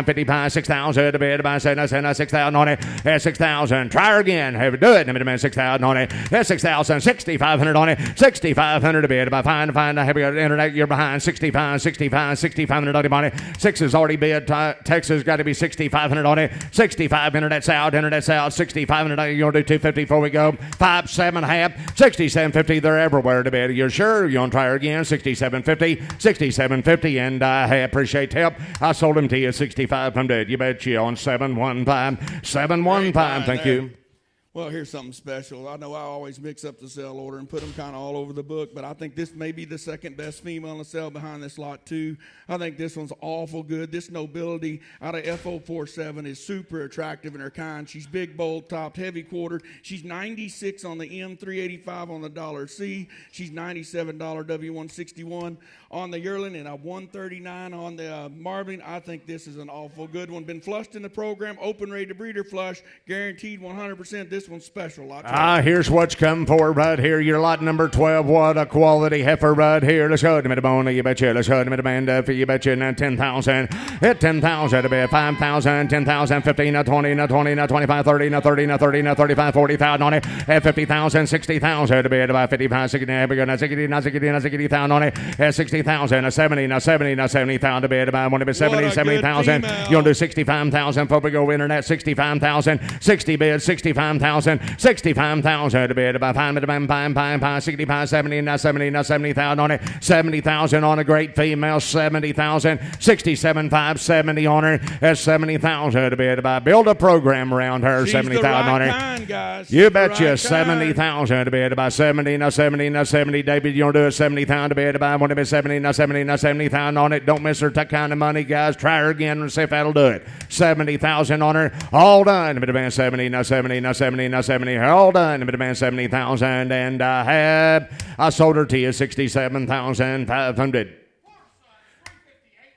55. 6,000 to bid about 6,000 on it. At 6,000. Try her again. Have it do it. 6,000 on it. At 6,000. 6,500 on it. 6,500 to bid about 5. Have you got internet? You're behind. 65. 6,500 on it. 6 is already bid. Texas got to be 6,500 on it. 65. Internet's out. 6,500. You're going to do 250 before we go. 5, 7 half. 67.50. They're everywhere to bid. You're sure? You want to try her again? 67.50. 67.50. And I appreciate help. I sold them to you 6,500. You bet you on 715. 715. Thank you. Well, here's something special. I know I always mix up the sell order and put them kind of all over the book, but I think this may be the second best female in the sale behind this lot, too. I think this one's awful good. This nobility out of F047 is super attractive in her kind. She's big, bold, topped, heavy quartered. She's 96 on the M, 385 on the dollar C. She's $97 W161 on the yearling and a 139 on the Marvin. I think this is an awful good one. Been flushed in the program, open, ready to breeder flush, guaranteed 100%. This one's special. Here's what's come for right here. Your lot number 12. What a quality heifer right here. Let's go to me the bone. You betcha. Let's go to me the band. You betcha. Now 10,000. Hit 10,000 to be 5,000. 10,000. 15. 20. 20. 25. 30. 30. 30. 35. 40,000 on it. At 50,000. 60,000 to be about 55. 60. Here we go. 60,000 on it. At 60,000. 70. 70,000 to be about 70,000. You'll do 65,000 before we go internet. 65,000. 60 bid. 65,000. 65,000 to bid about 5, 65, 70,000 on it. 70,000 on a great female. 70,000. 67.5, 70 on her. At 70,000 to bid about. Build a program around her. 70,000 on her. Kind, guys. You betcha. 70,000 to bid about 70. David, you want to do it 70,000 to bid about. Want to be 70,000 on it. Don't miss her that kind of money, guys. Try her again and see if that'll do it. 70,000 on her. All done. Bid about 70. All done. Bid about 70,000. And I sold her to you 67,500.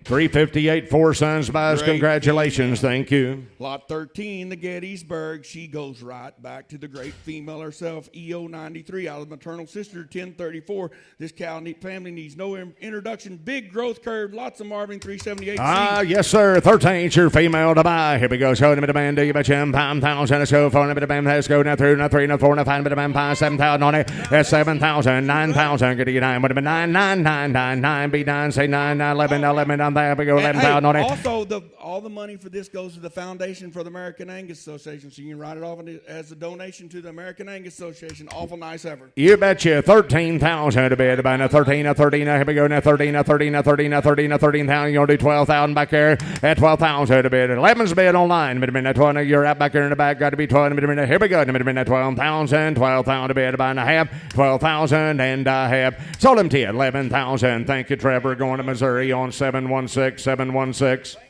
358, 4 sons buys. Great Congratulations. female. Thank you. Lot 13, the Gettysburg. She goes right back to the great female herself, EO93, out of the maternal sister, 1034. This cow family needs no introduction. Big growth curve, lots of Marvin 378. Yes, sir. 13's your female to buy. Here we go. Show them a demand. Do you bet you 5,000? Let's go. 4 demand. Let's go. Now 3, now 3, now 4, now 5, demand 7,000 on it. That's 7,000. 9,000. Get you 9. Would have been 9, 9, 9, 9, 9. Be 9. Say 9, 9, 11, 11 on there. We go 11,000 on it. Also, all the money for this goes to the Foundation for the American Angus Association, so you can write it off as a donation to the American Angus Association. Awful nice effort. You betcha. 13,000 to bid about 13, 13. Here we go. Now 13, 13, 13, 13, 13,000. You're going to do 12,000 back there. At 12,000 to bid. 11's bid online. Midminute 20. You're out back there in the back. Got to be 12. Midminute. Here we go. Midminute 12,000. 12,000 to bid about and a half. 12,000 and a half. Sold him to you. 11,000. Thank you, Trevor. Going to Missouri on 716. 716.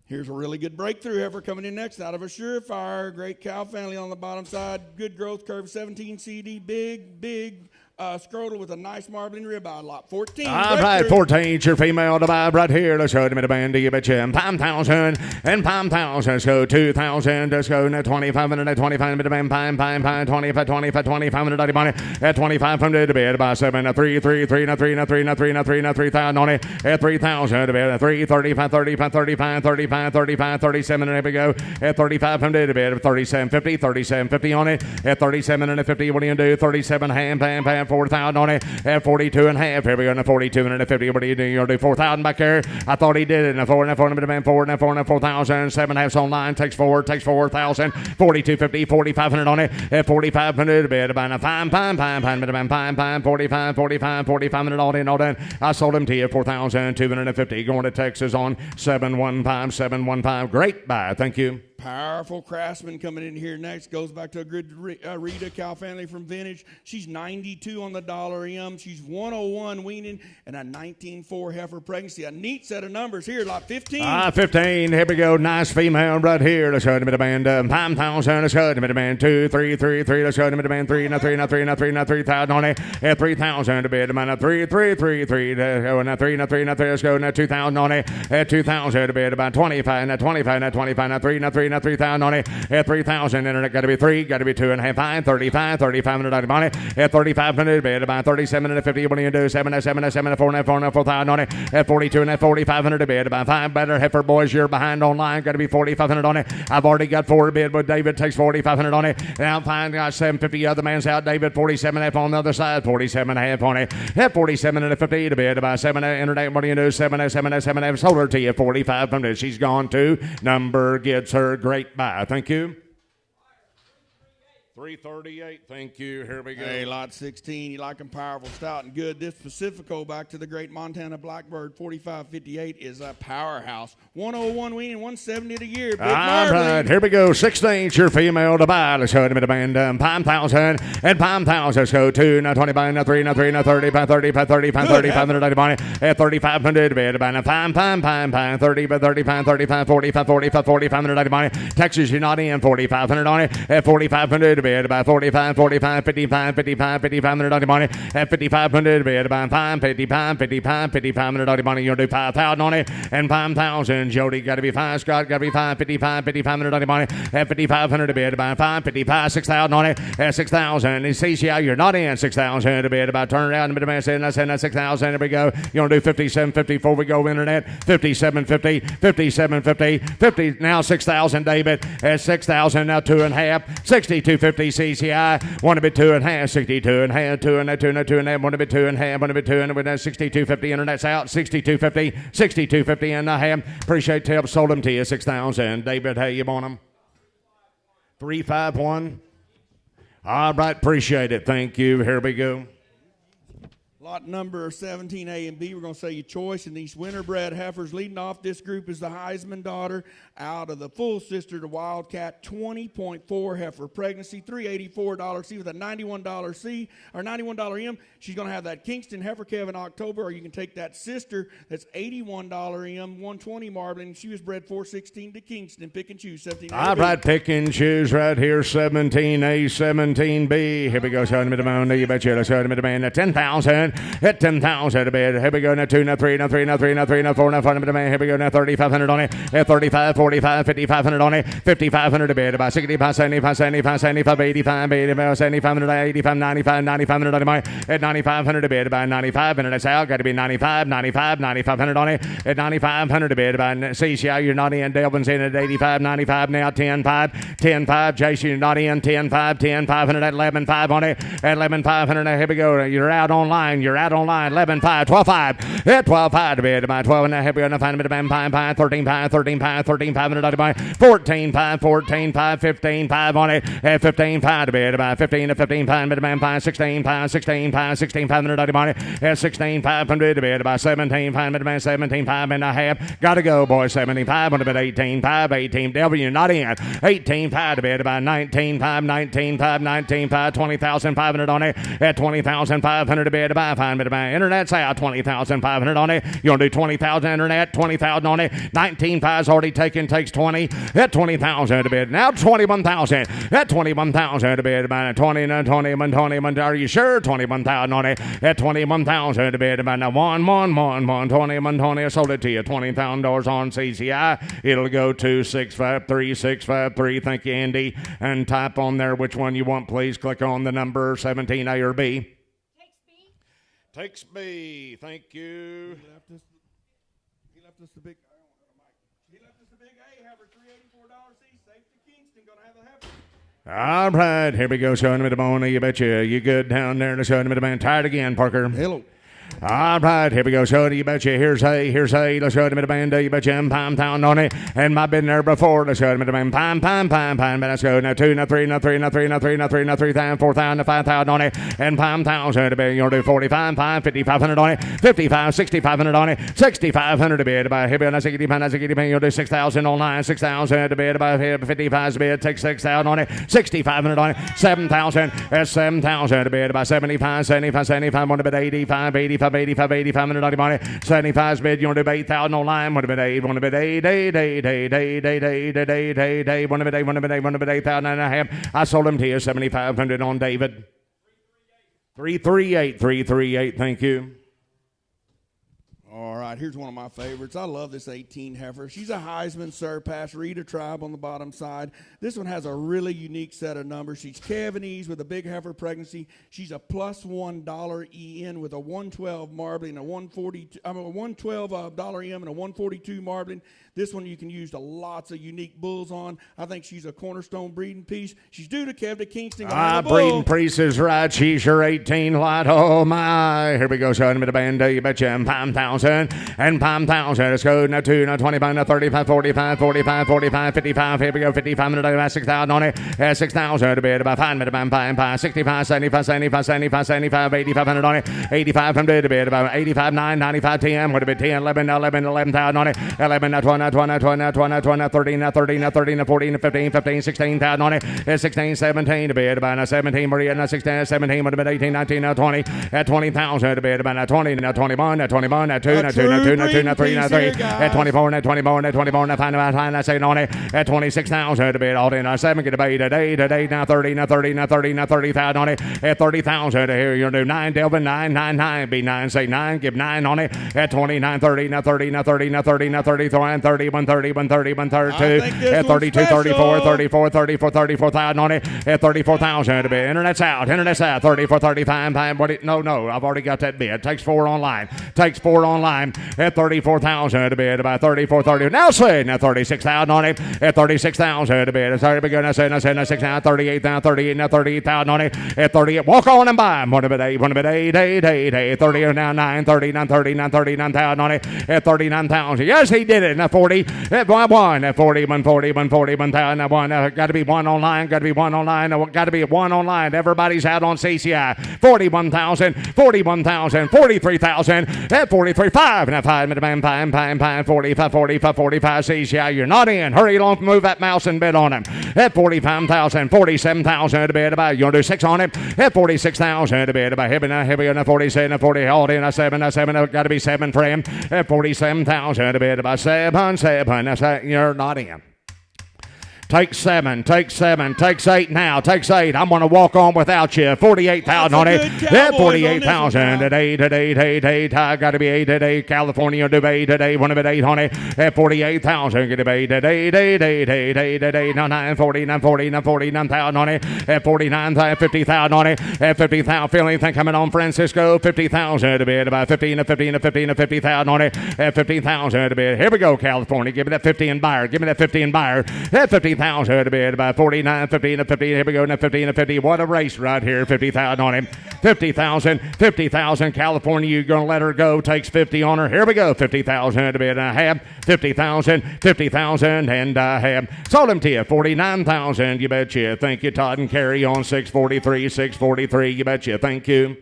Here's a really good breakthrough heifer coming in next out of a Surefire. Great cow family on the bottom side. Good growth curve. 17 CD. Big scrotal with a nice marbling ribeye lot. 14. All right, 14, your female to buy right here. Let's go to the band, do you betcha? And 5,000, and 5,000. Let's go 2,000. Let's go now 2,500, 25 to band, pine, 25, 2,500 money. At 2,500 to bed by 7, 3, 3, 3, 3, 3, 3, 3, 3,000 on it. At 3,000 to bed, 3, 35, 35, 35, 35, 35, 37, and there we go. At 3,500 to bed, 3750, 3750 on it. At 37 and a 50, what do you do? 37, ham, 4,000 on it. At 42 and a half, here we go. And 42 and a 50, what do you do? You're going to do 4,000 back there. I thought he did it. And a 4 and a 4 and a band, 4 and a 4 and a 4,000. 7 halves online, takes 4,000. 4250, 4,500 on it. At 4,500 to bed, about a pine, 45, 4,500 all in, all done. I sold him to you 4,250. Going to Texas on 715. Great buy. Thank you. Powerful Craftsman coming in here next. Goes back to a good Rita cow family from Vintage. She's 92 on the dollar M. She's 101 weaning and a 19.4 heifer pregnancy. A neat set of numbers here, like 15. 15. Here we go. Nice female right here. Let's go to the band. 5,000. Let's go to the band. 2, 3, 3, 3. Let's go to the band. 3, 3,000 on it. At 3,000 to bed. 3, 3, 3, 3. Let's go now 3, 3. Let's go now 2,000 on it. At 2,000 to bed. About 25. 3, 3,000 on it. At 3,000, internet got to be 3, got to be 2.5, 5, 35, 3,500 on it. At 3,500, bid about 37 and a 50. What do you do? 7, 4,000 on it. At 42 and a 4,500 a bid about 5. Better heifer boys, you're behind online. Got to be 4,500 on it. I've already got 4 bid, but David takes 4,500 on it. Now fine, got 750. Other man's out. David 47.5 on the other side. 47.5 on it. At 47 and a 50 to bid about 7. Internet. What do you do? 7. Sold her to you 4,500. She's gone to number gets her. Great buy. Thank you. 338. Thank you. Here we go. Hey, lot 16. You like them powerful, stout, and good. This Pacifico back to the great Montana Blackbird 4558 is a powerhouse. 101 weaning, 170 a year. Big all right, here we go. 16. Your female to buy. Let's go to the band. 5,000 and 5,000. Let's go 2, now 25, now 3, now 3, now 35, 3,500 money. At 3,500 bid about 5, 30, 35, 4,500 money. Texas, you're not in 4,500 on it. At 4,500 bid about 45, 5,500 money. At 5,500 bid about 5,500 money. You're going to do 5,000 on it. And 5,000. Jody got to be 5. Scott got to be 5,500 money. At 5,500 bid about 5,55, 6,000 on it. At 6,000. And CCI, you're not in 6,000 to bid about turn around and bid saying that's 6,000. There we go. You're going to do 57.50 before we go internet. 57.50. 50. Now 6,000, David. At 6,000, now 2.5. 62.50 CCI. Want to be 2.5. 62.5. 2.5. Want to be 2.5. Want to be 2. And with that 62.50 internet's out. 62.50. 62.50 and a half. Appreciate tips. Sold them to you 6,000. David, how you want them? 351. All right. Appreciate it. Thank you. Here we go. Lot number 17, A and B. We're going to say your choice. And these winterbred heifers leading off this group is the Heisman daughter out of the full sister to Wildcat. 20.4 heifer pregnancy, $384 C with a $91 C or $91 M. She's going to have that Kingston heifer calf in October, or you can take that sister that's $81 M, 120 marbling. She was bred 416 to Kingston. Pick and choose 17. All right, pick and choose right here. 17A, 17B. Here we go. Show them the moon. You betcha. Let's show them the man at 10,000. At 10,000 a bid. Here we go. Now 2, now 3, now 3, now 3, now 3, now 4, now 5. Here we go. Now 3,500 on it. At 35, 45, 5,500 on it. 5,500 a bid. About 65, 75, 75, 75, 85, 85, 7,500, 85, 95, 9,500 on it. At 9,500 a bid. About 95, and it's out. Got to be 95, 9,500 on it. At 9,500 a bid. About CCI, you're not in. Delvin's in at 85, 95 now. 10,5. Jason, you're not in. 10,500 at 11,500 on it. At 11,500. Here we go. You're out online. You're out online. 11.5, 12.5. At 12.5 to bid. About 12 and a half. We're going to find a bit of 13.5, 13,500 on it. 14.5, 15.5 on it. At 15.5 to bid. About 15 to 15.5, bit of 16,500 on it. At 16,500 to bid. About 17.5, bit of 17.5 and a half. Got to go, boys. 75 on a bit. 18.5. Delvin, you're not in. 18.5 to bid. About 19.5, 20,500 on it. At 20,500 to bid. About 25, fine, internet's out, 20,500 on it. You want to do 20,000 internet, 20,000 on it. 19.5's already taken, takes 20. At 20,000 a bit. Now 21,000. At 21,000 a bit. About 20, are you sure? 21,000 on it. At 21,000 a bit. About now 20. I sold it to you. $20,000 on CCI. It'll go to 653. Thank you, Andy. And type on there which one you want, please. Click on the number 17A or B. Takes B. Thank you. He left us the big. He left us the big A heifer, $384 safety Kingston. Gonna have the heifer. All right, here we go. Showing me the bone. You betcha. You good down there? Showing me the man. Tired again, Parker. Hello. All right, here we go. Show it, you betcha. Here's A. Let's show it to the band. You betcha. Pound on it. And I've been there before. Let's show it to the band. Pine. But let's go. Now 2, now 3, now 3,000, 4,000, 5,000 on it. And pound to be. You'll do 45, 5,500 on it. 55, 6,500 on it. 6,500 to bid. About here, now 60 pound. You'll do 6,000 online. 6,000 to bid. About here, 55 to bid. Take 6,000 on it. 6,500 on it. 7,000. That's 7,000 to bid. About 75, 1 bid 85, 8,500 on it. 75's bid. You want to do 8,000 online. 1 bid 8. 1 bid 8. 1 bid 8,000 and a half. I sold them to you. 7,500 on David. 338. Thank you. All right, here's one of my favorites. I love this 18 heifer. She's a Heisman surpass, Rita tribe on the bottom side. This one has a really unique set of numbers. She's Cavanese with a big heifer pregnancy. She's a plus $1 EN with a 112 marbling, a $112 EM and a 142 marbling. This one you can use to lots of unique bulls on. I think she's a cornerstone breeding piece. She's due to Kev to Kingston. Breeding piece is right. She's your 18 lot. Oh, my. Here we go. Showing me the band. You betcha. And Palm 1,000. Let's go. Now 2, now 25, now 35, 45, 55. Here we go. 5,500. About 6,000 on it. 6,000 to bid. About 5 minutes. 65, 75, 8,500 on it. 8,500 to bid. About 85, 9, 95, 10. Would have been 10, 11,000 on it. 11, 12, 13, 14, 15, 16,000 on it. 16, 17 to bid. About 17, Maria. 16, 17 would have been 18, 19, 20. At 20,000 to bid. About 20, now 21, now 21, now 2, now 2, now 2, now 3, now 3, now 3. At 24, now 24, now 24, now 5, now 6 on it. At 26,000 to bid. All in. Now 7 get a bait today. Now 30, now 30, now 30, now 30,000 on it. At 30,000 to here. You'll do 9, Delvin, 9. Be 9, say 9. Give 9 on it. At 29, 30, now 30, now 30, now 30, now 30, 30, 132. At 32, 34, 34,000 on it. At 34,000 to bid. Internet's out. 34, 35. No. I've already got that bid. Takes 4 online. At 34,000 to bid. About 34, 30. Now say now 36,000 on it. At 36,000 to bid. It's already begun. I say 6 now 38 now 38 now 38,000 on it. At 38. Walk on and buy. 1 bid 8. 30 now 9 39,000 on it. At 39,000. Yes, he did it. Now 40. At 1. At 40. 1,000. Now 1. Got to be 1 online. Got to be 1 online. Everybody's out on CCI. 41,000. 43,000. At 43. 5. Now 5. 45. CCI. You're not in. Hurry along. Move that mouse and bid on him. At 45,000. 47,000 to bid about. You want to do 6 on it? At 46,000 to bid about. Here we go. Now 47. 40. All in. 7. Got to be 7 for him. At 47,000 to bid about 7. That's you're not in. Take 7, takes 8 now, takes 8. I'm going to walk on without you. 48,000 on it. At 48,000 today. I got to be 8 today. California do 8 today. 1 of it 8 on it. At 48,000, get to be 8 today. Now 49,000 on it. At 49,000, 50,000 on it. At 50,000, feel anything coming on Francisco? 50,000 to bid. About 50,000 on it. At 50,000 to bid. Here we go, California. Give me that 50 and buyer. At 50,000 to bid. About 49, 15 to 50. Here we go. Now 15 to 50. What a race right here. 50,000 on him. 50,000. California, you're going to let her go. Takes 50 on her. Here we go. 50,000 to bid. And I have 50,000 and I have sold him to you. 49,000. You betcha. Thank you, Todd and Carrie on 643. You betcha. Thank you.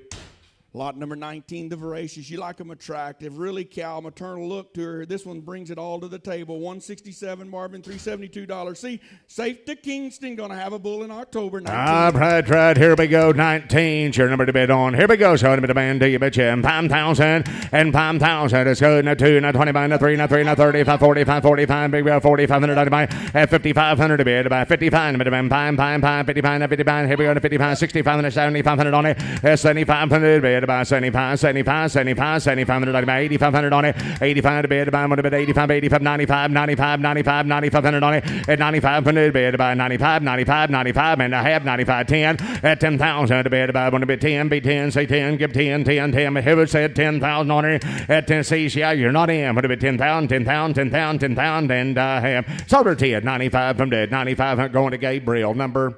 Lot number 19, the Voracious. You like them attractive, really cow, maternal look to her. This one brings it all to the table. $167 Marvin, $372 C. Safe to Kingston. Going to have a bull in October. 19. Right. Here we go. 19. Your number to bid on. Here we go. So to bid do you betcha? And Palm Thousand. It's good. Now 2, now 20, now 3, now 3, now 35, 45, 45. Big Bill 4,500. At 5,500 to bid. About 55. Pine, 55, 55. Here we go to 55, 65, 7,500 on it. 7,500 bid. About 75, 7,500 about 8,500 on it. 85 to bid. About 85, 95, 9,500 on it. At 9,500 bid. About 95, and I have 95, 10. At 10,000 to bid. About 10, be 10, say 10, give 10. Whoever said 10,000 on it. At 10 CCI, you're not in. Would have been 10,000, and I have sold her to you at 95 from dead. 95 going to Gabriel, number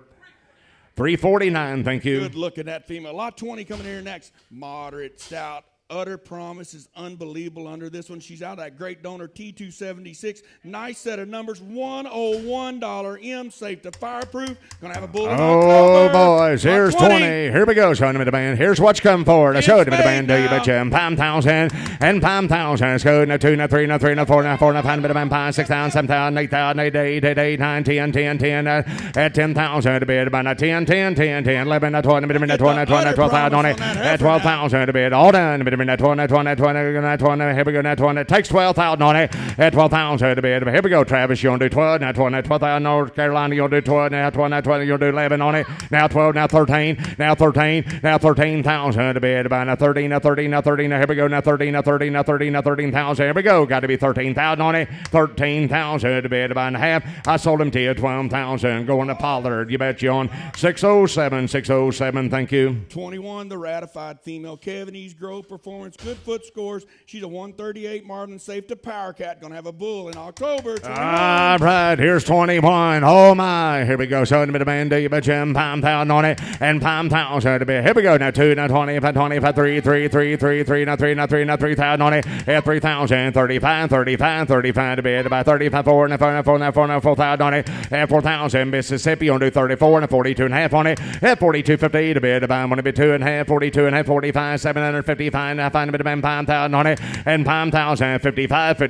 349, thank you. Good look at that female. Lot 20 coming here next. Moderate, stout, utter promise is unbelievable under this one. She's out that great donor T276. Nice set of numbers. $101 M, safe to fireproof. Gonna have a bull in Oh, October. boys, here's 20. Here we go, showing him the band. Here's what's come for it. I showed him the band, do you betcha? And Palm Thousand. It's good. Now 2, now 3, now 3, now 4, now 4, now 5, now 5, 6,000, 7,000, 8,000, 8, 9, 10. At 10,000 to bid. About 10, 11, 12, 12,000 on it. At 12,000 to bid. All done. That 20. Here we go, that 20. It takes 12,000 on it. At 12,000 to bid. Here we go, Travis. You're going to do 12. Now 20. 12,000 North Carolina. You'll do 12. Now 20. You'll do 11 on it. Now 12. Now 13. Now 13,000 to bid. About now 13. Now 13. Now 13. Now here we go. Now 13. Now 13. Now 13. Now 13,000. Here we go. Got to be 13,000 on it. 13,000 to bid. About half. I sold him to you. 12,000. Going to Pollard. You bet you on 607. Thank you. 21, the ratified female Kevin E's Grove performance. Good foot scores. She's a 138 Marvin, safe to Power Cat. Gonna have a bull in October. 21. All right, here's 21. Oh my, here we go. So in the band, do you betcha? And Palm Thousand on it. And Palm Thousand to be. Here we go. Now 2, now 20, if 20, if 3, 3, now 3,000 on it. At 3,000, 35 to be. About 35, 4, now 4,000 on it. At 4,000, Mississippi, you'll do 34 and 42.5 on it. At 42.50 to be. About want to be 2.5, 42.5, 45, 755. I find a bit of Palm Thousand on it. And Palm Thousand, 55. Here,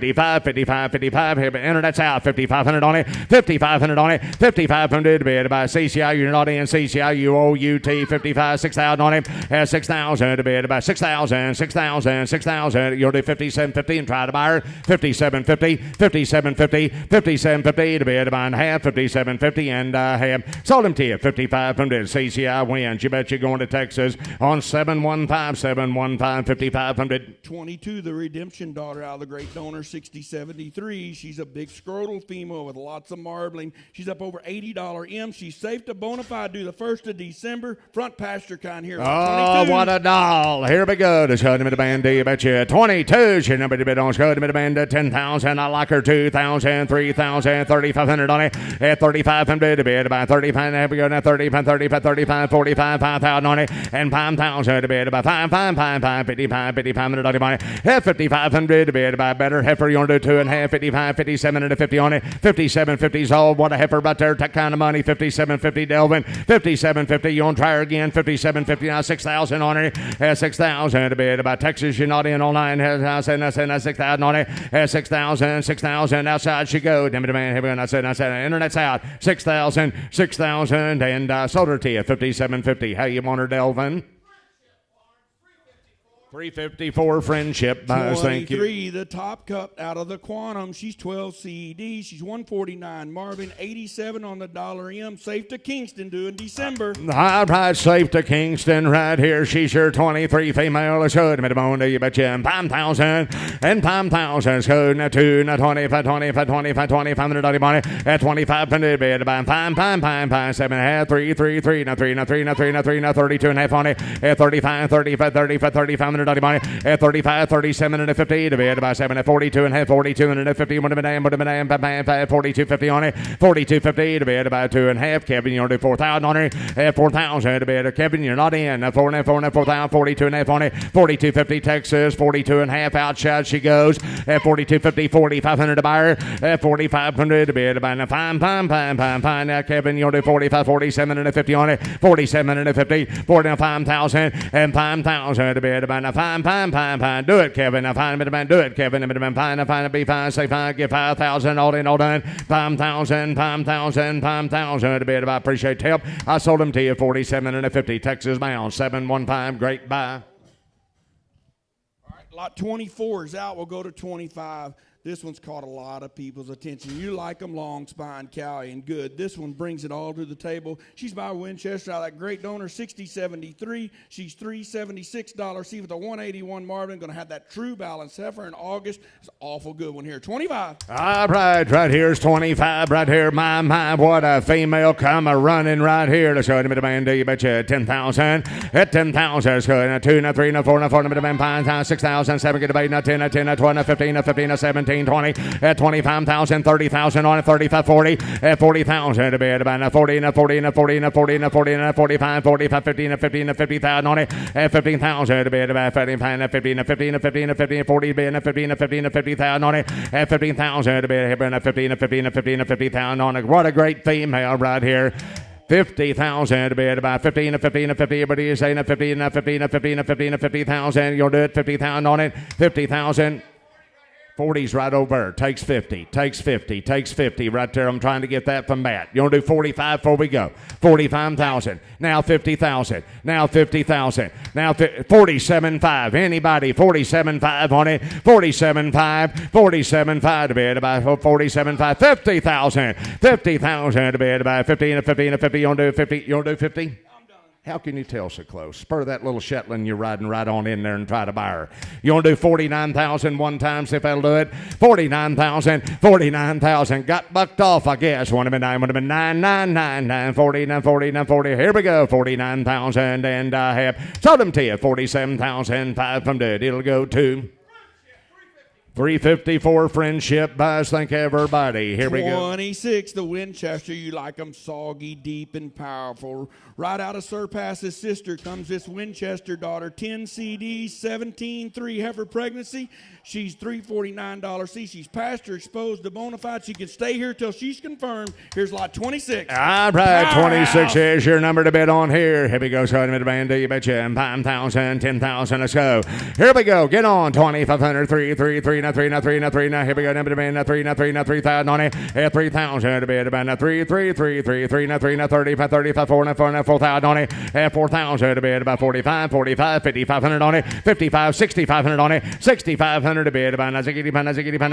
but internet's out. 5,500 on it. 5,500 on it. 5,500 to be. About CCI, you're not in. CCI, you OUT. 55, 6,000 on it. At 6,000 to be. About 6,000. You'll do 57.50 and try to buy her. 57.50 to be. About half. 57.50 and half. Sold him to you. 5500. CCI wins. You bet you're going to Texas on 715. 5,500. 22, the redemption daughter out of the great donor 6073. She's a big scrotal female with lots of marbling. She's up over $80 M. She's safe to bona fide due the 1st of December. Front pasture kind here. Oh, 22. what a doll. Here we go. To show him the band, do you betcha? 22. She number to bid on. Show him the band at 10,000. I like her 2,000, 3,000, 3,500 on it. At 3,500 to bid. About 35. Here we go. Now 35, 45, 5,000 on it. And 5,000 to bid. About 5,500 money. At 5,500 to bid. About better heifer. You want to do 2.5, 55, 57 and a 50 on it. 57.50's all. What a heifer about there. That kind of money. 57.50 Delvin. 57.50. You want to try her again. 57.50 now. 6,000 on it. At 6,000 to bid. About Texas. You're not in all nine. I said 6,000 on it. At 6,000. Outside she go. Damn it, man. Here we go. I said internet's out. 6,000 and sold her to you. 57.50. How you want her, Delvin? 354 friendship buys, thank you. 23, the top cup out of the Quantum. She's 12 CED. She's 149 Marvin, 87 on the dollar M. Safe to Kingston due in December. All right, safe to Kingston right here. She's your 23 female. Let's go to Midmond. You betcha. And 5,000. And 5,000. So now 2, now 20, 500 money. At 2,500 bid. About 5, 7.5, 3, now 32.5 on it. At 35, 35, 37 and money at 35, 37 and 50 divided by 7 at 42 and a half, 42 and a 50, 42.50 on it, 42.50 divided by 2 and a half. Kevin, you want to do 4,000 on it at 4,000 divided. Kevin, you're not in. 4 and a half, 4,000, 42 and a half on it, 42.50 Texas, 42 and a half outside she goes at 42.50, 4,500 to buy her at 4,500 divided by fine. Now Kevin, you want to do 45, 47 and a 50 on it, 47 and a 50, 45,000 and 5,000 divided by fine. Do it, Kevin. Fine, do it, Kevin. Fine, be fine, say fine, give 5,000, all in, all done. 5,000 divided by, appreciate help. I sold them to you 47 and a 50, Texas bound, 715, great buy. All right, lot 24 is out. We'll go to 25. This one's caught a lot of people's attention. You like them, long spine, Cowie, and good. This one brings it all to the table. She's by Winchester out of that great donor, 6073. She's $376. See with a 181 Marvin. Going to have that true balance heifer in August. It's an awful good one here. 25. All right here's 25 right here. My, what a female come a running right here. Let's go to the man. Do you bet you 10,000? At 10,000, let's go. Now 2, now 3, now 4, now 4, now 5, 6,000, 7, get a bait, now 10, now 10, now 12, now 15, now 15, now 17. 20 at 25,000, 30,000 on it, 35, 40 at 40,000 to bid about 40 and 40 and 40 and 40 and 40 and 45, 45, 15 and 15 and 50,000 on it at 15,000 to bid about 15 and 15 and 15 and 15 and 15 and 40 bid and 15 and 15 and 50,000 on it at 15,000 to bid and 15 and 15 and 15 and 50,000 on it. What a great female right here. 50,000 to bid about 15 and 15 and 50. Everybody is saying 15 and 15 and 15 and 15 and 50,000. You'll do it 50,000 on it. 50,000. 40's right over. Takes 50 right there. I'm trying to get that from Matt. You want to do 45 before we go? 45,000. Now 50,000. Now 50,000. Now 47.5. Anybody? 47.5 on it. 47.5 to bid about 47.5. 50,000. 50,000 to bid about 15 and 15 and 50. You want to do 50? You want to do 50? How can you tell so close? Spur that little Shetland you're riding right on in there and try to buy her. You want to do 49,000 one time, see if that'll do it? 49,000. Got bucked off, I guess. Would have been 9, 40. Here we go, 49,000 and I have sold them to you. 47,005 from Dud. It'll go to 350 for friendship buys. Thank everybody. Here we go. 26, the Winchester. You like them soggy, deep, and powerful. Right out of Surpass's sister comes this Winchester daughter. 10 CDs, 17.3 heifer pregnancy. She's $349. See, she's pasture exposed to bona fide. She can stay here till she's confirmed. Here's lot 26. All right, 26 is your number to bet on here. Here we go. So to band, do you bet you 5,000, 10,000. Let's go. Here we go. Get on. 2,500, 3. Now here we go. Number to band, 3,000 on it. At 3,000 to bet about 3. Now 35, 4,000 on it. At 4,000 to bet about 45, 5,500 on it. 55, 6,500 on it. 6,500 to bid about 75, 75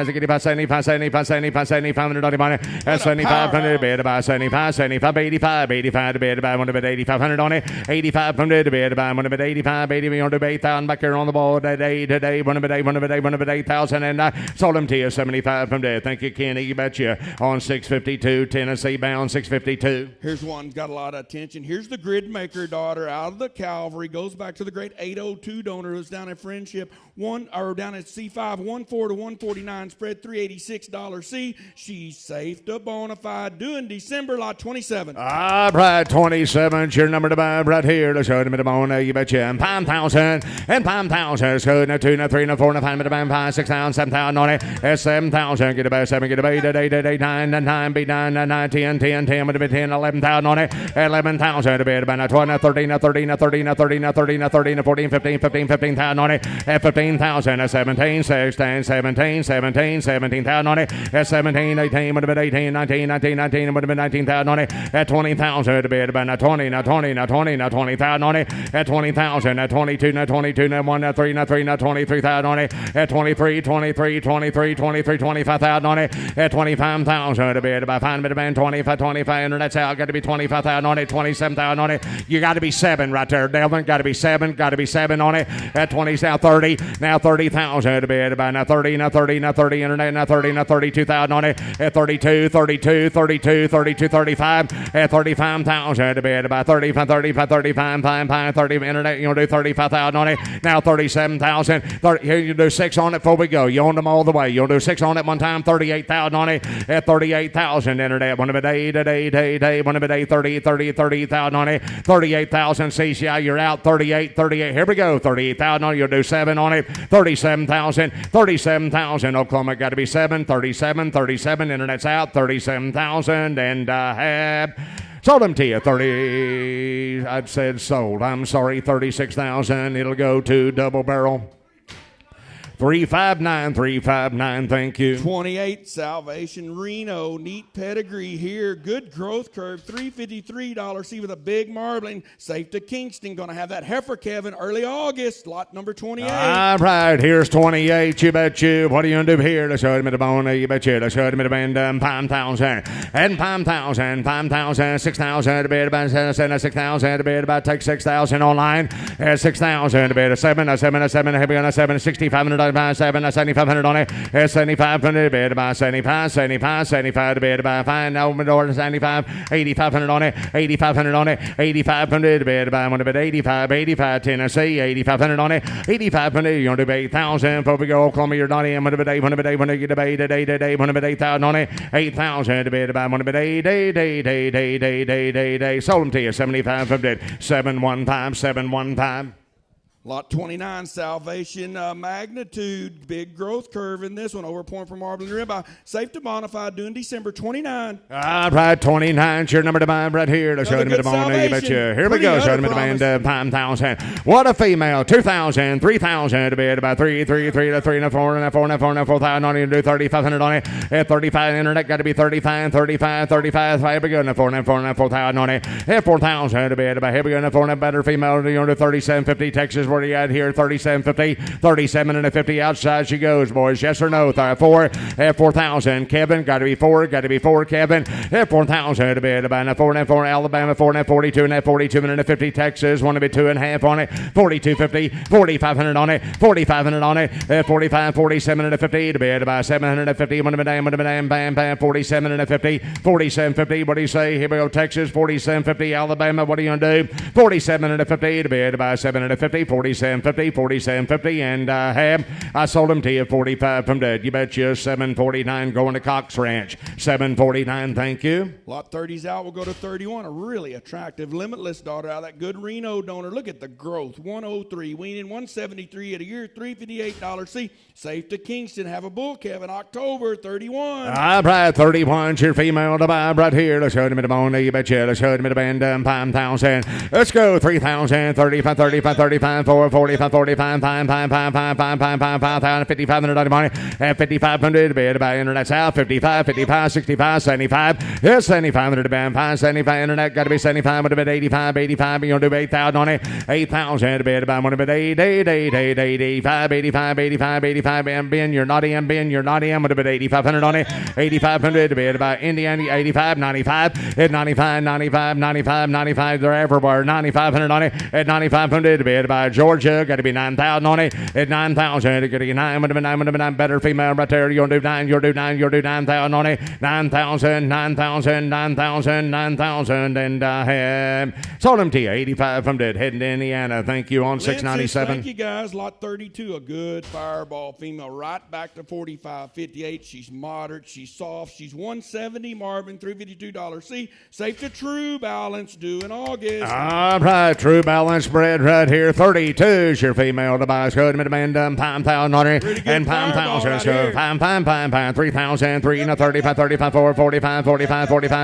on it. At 7,500 to bid about 75, 85 to bid about 8,500 on it. 8,500 to bid about 85, 80 on to 8,000 back here on the ball today. 8,000 and I sold them to you 75 from there. Thank you, Kenny. You betcha on 652 Tennessee bound 652. Here's one got a lot of attention. Here's the grid maker daughter out of the Calvary. Goes back to the great 802 donor who's down at Friendship. Down at C5, 1.4 to 149 spread, $386 C. She's safe to bona fide. Doing December lot 27. All right, 27. Your number to buy right here. Let's go to the bone. You betcha 5,000 and 5,000. Let's go now 2, now 3, now 4, now 5, now 5, 6,000, 7,000 on it. At 7,000. Get about 7, get about 8, 9, 9, be 9, 9, 10, 10, 10, would have been 10, 11,000 on it. 11,000 to bid about 12, 13, 13, 13, 13, 13, 13, 14, 15, 15,000 on it. At 15,000, at 17, 16, 17,000 on it. At 17, 18, would have been 18, 19, 19, would have been 19,000 on it. At 20,000 to bid about 20, 20,000 on it. At 20,000, at 22, 22, 1, 3, 3, 23,000 on it. At 23, 23, 25,000 on it. At 25,000 to bid by fine bid of band 25, and that's out. Got to be 25,000 on it. 27,000 on it. You got to be 7 right there, Delvin. Got to be 7 on it. At 20, now 30, now 30,000 to bid by now 30, internet, now 32,000 on it. At 32, 35. At 35,000 to bid by 35, 30 internet. You want to do 35,000 on it. Now 37,000. Here you do 6 on it before we go. You own them all the way. You'll do 6 on it one time. 38,000 on it. At 38,000 internet. One of a day. One of a day. 30,000 on it. 38,000 CCI. You're out. 38. Here we go. 38,000 on it. You'll do 7 on it. 37,000. Oklahoma got to be 7. 37. Internet's out. 37,000 and have. Sold them to you, 30, I've said sold. I'm sorry, 36,000. It'll go to Double Barrel. 359, thank you. 28, Salvation Reno, neat pedigree here, good growth curve, $353. See with a big marbling. Safe to Kingston, going to have that heifer, Kevin, early August, lot number 28. All right, here's 28. You bet you. What are you going to do here? Let's show him the bone. You bet you. Let's show him the band. 5,000 and 5,000, 6,000 to bid about 6,000 to bid about take 6,000 online. 6,000 to bid 7, heavy on 7, 6,500. 7,500 on it. 7,500 bid about 75 to bid about 5. Now door 75, 8,500 on it. 8,500 on it. 8,500 bid about 1 bid 85 Tennessee. 8,500 on it. 8,500. You're going to do 8,000 before we go. Oklahoma, you're not in. 1 bid 8. 1 bid 8. 1 bid 8. 1 bid 8,000 on it. 8,000 to bid about 1 bid 8. Sold them to you. 7,500. 715. Lot 29, Salvation Magnitude, big growth curve in this one. Over point for Marbling Ribeye. Safe to Bonafide, due in December 29. All right, 29. Your number to buy right here. Let's show them the bone. Here we go. Show them the band. 5,000. What a female. 2,000, 3,000 to bid about 3, 4, 4,000 on it. Do 3,500 on it. At 35, internet got to be 35. Here we go. 4,000 on it. At 4,000 to bid about. Here we go. 4 better female. You do 37.50 Texas. What do you got here? 37.50, 37.50. Outside she goes, boys. Yes or no? 4 at 4,000. Kevin, got to be 4. Kevin at 4,000 to bid about 4 Alabama, 4 and 42 and 42 minute 50 Texas. Want to be 2.5 on it. 42.50, 4,500 on it. 4,500 on it. At 45, 47 and 50 to bid about 750. One of a damn, bam, 47 and 50, 47.50. What do you say? Here we go, Texas. 47.50, Alabama. What are you gonna do? 47 and 50 to bid about 750. 47.50, and I sold them to you 45 from dead. You bet you 749 going to Cox Ranch. 749, thank you. Lot 30's out. We'll go to 31. A really attractive limitless daughter out of that good Reno donor. Look at the growth. 103, weaning 173 at a year, $358. See, safe to Kingston. Have a bull, Kevin. October 31. All right, 31's your female to buy right here. Let's show them the bone. You bet you. Let's show them the band. 5,000. Let's go. 3,000, 35, 4, 45, 5,500 on money. At 5,500 bid by internet's out. 55, 65, 75. Yes, 7,500 to bid. 75 internet got to be 75. Would have been 85. You're going to do 8,000 on it. 8,000 to bid by 1 of it 85. Ben, you're not in. Would have been 8,500 on it. 8,500 to bid by Indiana. 85, 95. At 95. They're everywhere. 9,500 on it. At 9,500 to bid by Georgia, got to be 9,000 on it. At 9,000, it got to be 9. Would have been 9. Better female right there. You're going to do 9. You'll do 9,000 on it. 9,000, and sold them to you. 85 from dead. Heading to Indiana. Thank you on 697. Thank you guys. Lot 32, a good fireball female. Right back to 45.58. She's moderate. She's soft. She's 170 Marvin, $352. See, safe to True Balance, due in August. All right, True Balance bred right here. 32 is your female to buy. Good demand. 5,000 on it. And 5,000. So 5, 3,000, 3, 35, 4, 45,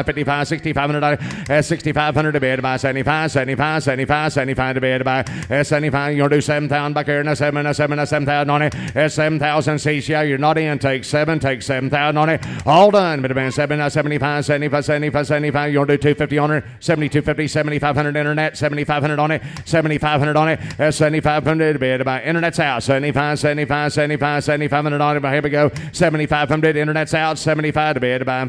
55, 6,500. 6,500 to bid by 75 to bid by 75. You're going to do 7,000 back here. 7,000 on it. 7,000 CCI. You're not in. Take 7,000 on it. All done. Bid about 75. You're going to do 250 on it. 7,250, 7,500 internet. 7,500 on it. 7,500 on it. 7,500 divided by internet's out. 7,500 on it. Here we go. 7,500 internet's out. 75 divided by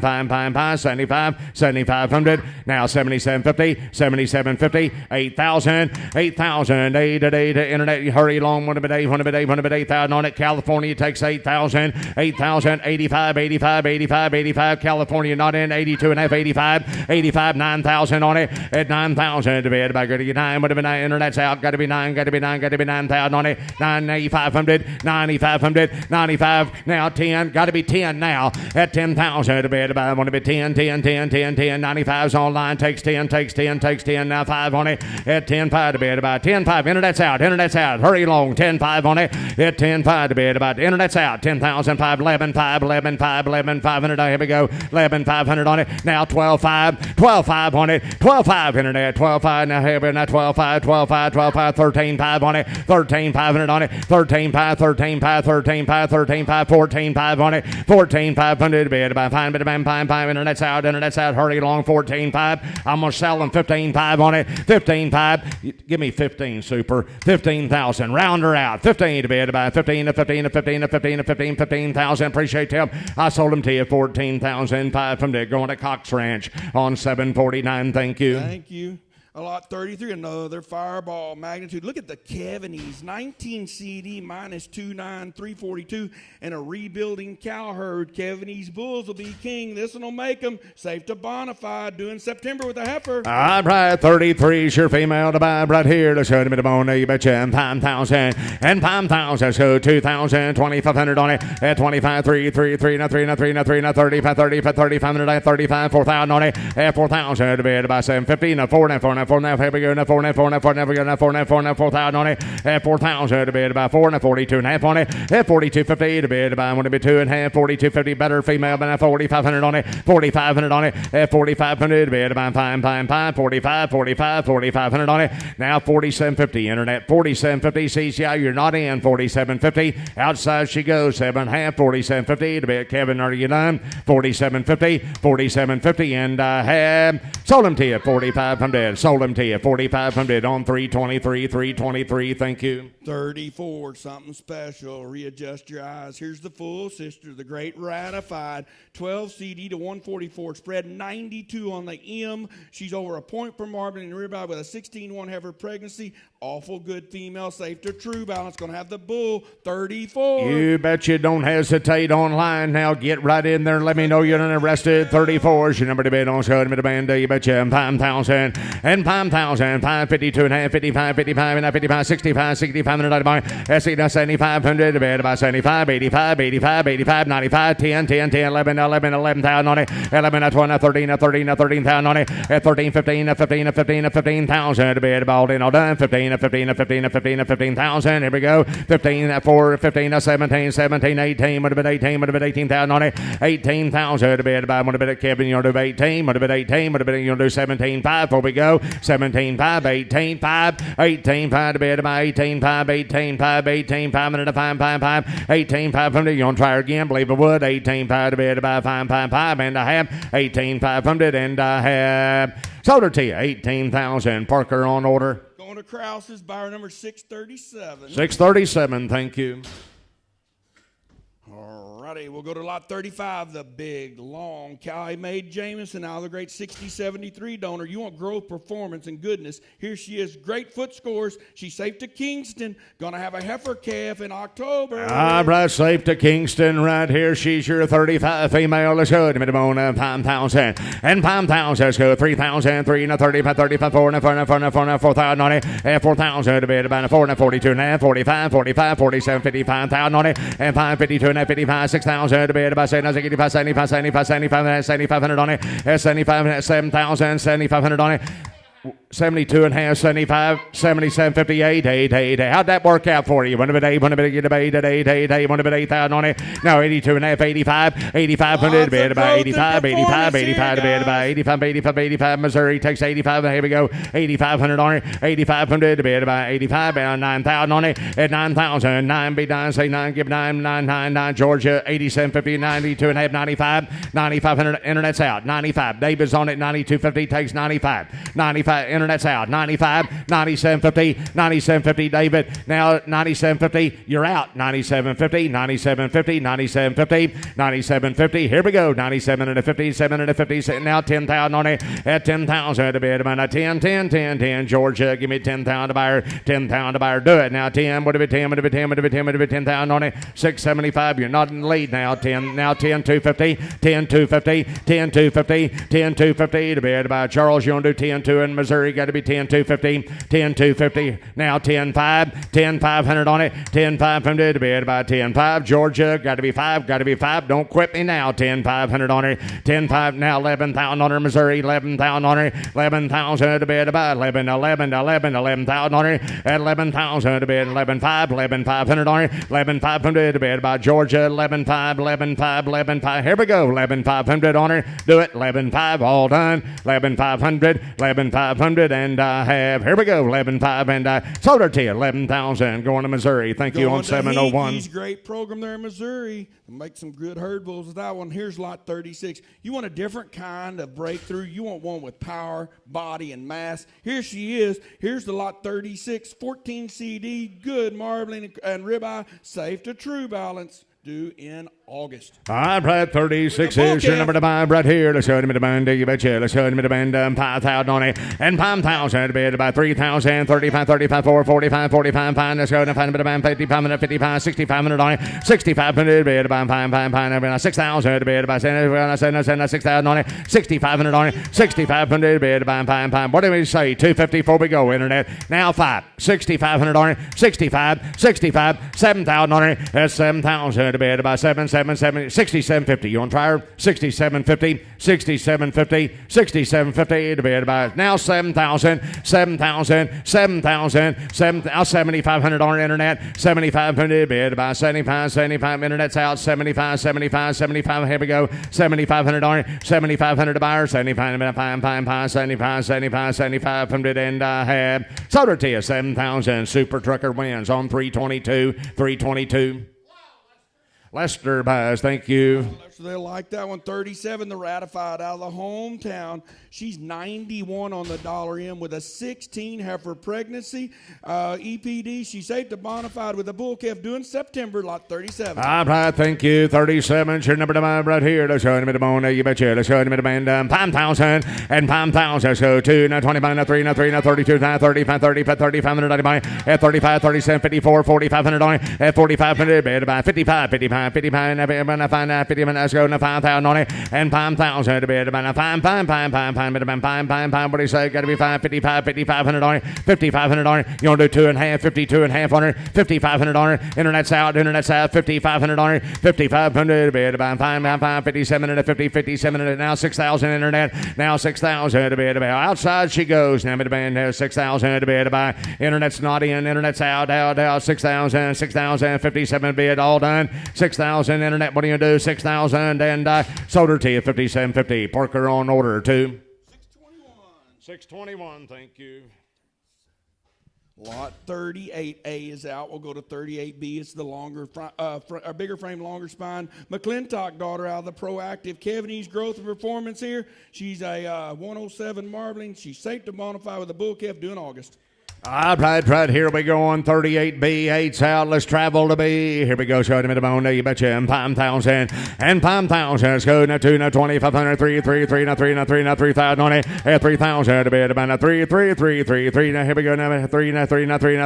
7,500. Now 7,750. 7,750. 8,000. 8,000. A to internet. Hurry along. 1,800 on it. California takes 8,000. 8,000. 85. 85. California not in. 82.5. 85. 85. 9,000 on it. At 9,000 divided by 9. Would have been 9. Internet's out. Got to be 9. 9,000 on it. 9,500. 9,500. 95. Now 10. Got to be 10 now. At 10,000 divided by. Want to be 10. 95's online. Takes 10. Now 5 on it. At 10.5 divided by 10.5. Internet's out. Hurry along. 10.5 on it. At 10.5 divided by. Internet's out. 10,005. 11,500. Here we go. 11,500 on it. Now 12.5. 12.5 on it. 12.5 internet. 12.5 now. Here we go. Now 12.5. 13.5 on it. 13,500 on it. 13.5. 14.5 on it. 14,500 divided by 5. Internet's out. Hurry along. 14.5. I'm gonna sell them 15.5 on it. 15.5. Give me 15, super. 15,000. Round her out. 15 divided by 15,000. Appreciate them. I sold them to you 14,005 from there. Going to Cox Ranch on 749. Thank you. Thank you. A lot 33, another fireball magnitude. Look at the Kevinese, 19 CD minus 2,9,342, and a rebuilding cow herd. Kevinese bulls will be king. This one will make them safe to bonafide. Doing September with a heifer. All right, 33 is your female to buy right here. Let's show them the bone. You betcha. And 5,000. And 5,000. So 2,000. 2,500 on it. At 25, 3, 35, 3,500. 35, 4,000 on it. At 4,000 divided by 750. Now 4 now. Here we go. Now 4 now. 4,000 on it. At 4,000 divided by 4 now. 42.5 on it. At 42.50 divided by 2.5. 42.50 better female. But now 4,500 on it. 4,500 on it. At 4,500 divided by 5. 4,500 on it. Now 47.50 internet. 47.50 CCI. You're not in. 47.50 outside she goes. 7.5. 47.50 to be Kevin. Are you done? 47.50 and I have sold them to you 4,500. Sold them to you 4,500 on 323. Thank you. 34, something special. Readjust your eyes. Here's the full sister, the great ratified 12 CD to 144 spread, 92 on the M. She's over a point per marbling and ribeye with a 16-1 heifer pregnancy. Awful good female, safe to true balance. Going to have the bull 34. You bet you don't hesitate online. Now get right in there and let me know you're interested. 34 is your number to bid on. Show me the band. You bet you 5,000 and 5,000. 552 and a half, 55, and 55, 65, 6,500 buy. SC 7,500 divided by 75, 85, 95, 10, 11,000 on it. 11, 12, 13, 13,000 on it. At 13, 15, 15,000 divided by all in all done. 15,000. Here we go. 15, 4, 15, 17, 18. Would have been 18,000 on it. 18,000 divided by would have been Kevin. You'll do 18. Would have been 18. Would have been you'll do 17.5. Before we go. 17.5, 18.5, 18.5 divided by 18.5, 18.5. You want to try her again? Believe it would. 18.5 divided by 5.5 and I have 18,500 and I have sold her to you 18,000. Parker on order. Going to Krause's, buyer number 637. 637. Thank you. Alrighty, we'll go to lot 35, the big, long cow made Jameson, now the great 6073 donor. You want growth, performance, and goodness. Here she is, great foot scores. She's safe to Kingston. Gonna have a heifer calf in October. All right, safe to Kingston right here. She's your 35 female. Let's go to minimum 5,000. And 5,000. Let's go 3,000, 3, 35, 4, 4,000 on it. And 4,000 divided by 4, 42 and a half, 45, 47, 55,000 on it. And 552 and 55, 6,000 divided by 75, 7,500 on it. 75, 7,000, 7,500 on it. 72 and a half, 75, 77, 58, 8. How'd that work out for you? One of it 8, one of it get about 8, one of it 8,000 on it. No, 82 and a half, 85, 8,500 divided by 85 divided by 85. Missouri takes 85. Here we go. 8,500 on it. 8,500 divided by 85. 9,000 on it. At 9,000. 9 be 9. Say 9. Give 9. 9. Georgia 87.50. 92 and a half. 95. 9,500. Internet's out. 95. Davis on it. 92.50 takes 95. 95. Internet's out. 95, 97.50, 97.50, David. Now 97.50, you're out. 97.50, 97.50, 97.50, 97.50. Here we go. 97 and a 50, 7 and a 50. Now 10,000 on it. At 10,000 to bid about a 10, 10, 10, 10. Georgia, give me 10,000 to buy her. 10,000 to buy her. Do it. Now 10, would it be 10, would it be 10, would it be 10, would it be 10,000 on it. 675, you're not in the lead now. 10, now 10, 250, 10, 250, 10, 250, 10, 250 to bid about Charles. You want to do 10, 2 in Missouri. Got to be 10, 250, 10, 250. Now 10, 5, 10, 500 on it. 10, 500 to bid about 10, 5. Georgia, got to be 5, got to be 5. Don't quit me now. 10, 500 on her. 10, 5. Now 11,000 on her. Missouri, 11,000 on her. 11,000 to bid about 11, 11, 11, 11,000 on her. At 11,000 to bid 11, 5, 11, 500 on her. 11, 500 to bid about Georgia. 11, 5, 11, 5, 11, 5. Here we go. 11, 500 on her. Do it. 11, 5. All done. 11, 500. 11, 500. And I have. Here we go. 11, 5. And I sold her to you. 11,000 going to Missouri. Thank you on 701. He's great program there in Missouri. Make some good herd bulls with that one. Here's lot 36. You want a different kind of breakthrough. You want one with power, body, and mass. Here she is. Here's the lot 36, 14 CD, good marbling and ribeye, safe to true balance, due in August. All right, 36 is your number to buy right here. Let's show him the band, you betcha. Let's show him the band, 5,000 on it. And 5,000 to bid about 3,000, 35, 35, 4, 45, 45, fine. Let's go to find a band, 5,500, 55, 6,500 on it. 6,500 to bid about 5, 6,000 to bid about 6,000 on it. 6,500 on it. 6,500 to bid about 5. What do we say? 250 before we go, Internet. Now 5. 6,500 on it. 65, 7,000 on it. That's 7,000 to bid about 6750. You want to try her? 6750, 6750, 6750 to bid about now 7,000, 7,500 on Internet. 7,500 bid about 75, Internet's out. 75. Here we go. 7,500 on it. 7,500 to buy her. 7,500 and I have sold her to you. 7,000. Super Trucker wins on 322. Lester buys, thank you. They like that one. 37, the ratified out of the hometown. She's 91 on the dollar in with a 16 heifer pregnancy. EPD, she's safe to bonafide with a bull calf due in September, lot 37. All right, thank you. 37, your number to buy right here. Let's show him the bone, you betcha. Let's show him the band, 5,000 and 5,000. So 2, now 25, now 3, now 3, now 32, now 35, 3,500 on it. At 35, 37, 54, 4,500 on it. At 4,500, bid about 55, now 50, let's go to 5,000 on it. And 5,000 to bid about 5. What do you say? Got to be 5,500 on it. 5,500 on it. You want to do 2.5, 52.5 on it. 5,500 on it. Internet's out. 5,500 on it. 5,500 to bid about 5, 57 and a 50, 57 and now 6,000 Internet. Now 6,000 to bid about outside she goes. Now the band has 6,000 to bid about. Internet's not in. Internet's out. 6,000, 57 bid all done. 6,000 Internet. What do you do? 6,000 and sold her to you. 57.50. Parker on order too. 621. Thank you. Lot 38A is out. We'll go to 38B. It's the longer, bigger frame, longer spine. McClintock daughter out of the Proactive. Kevin's growth and performance here. She's a 107 marbling. She's safe to bonafide with a bull calf due in August. All right, here we go on 38B, 8's out, let's travel to B. Here we go, show them in the bone, you betcha, and 5,000, let's go, now 2, now 2,500, 3, now 3,000 on it, at 3,000 to bid, about now 3, now here we go, now 3, now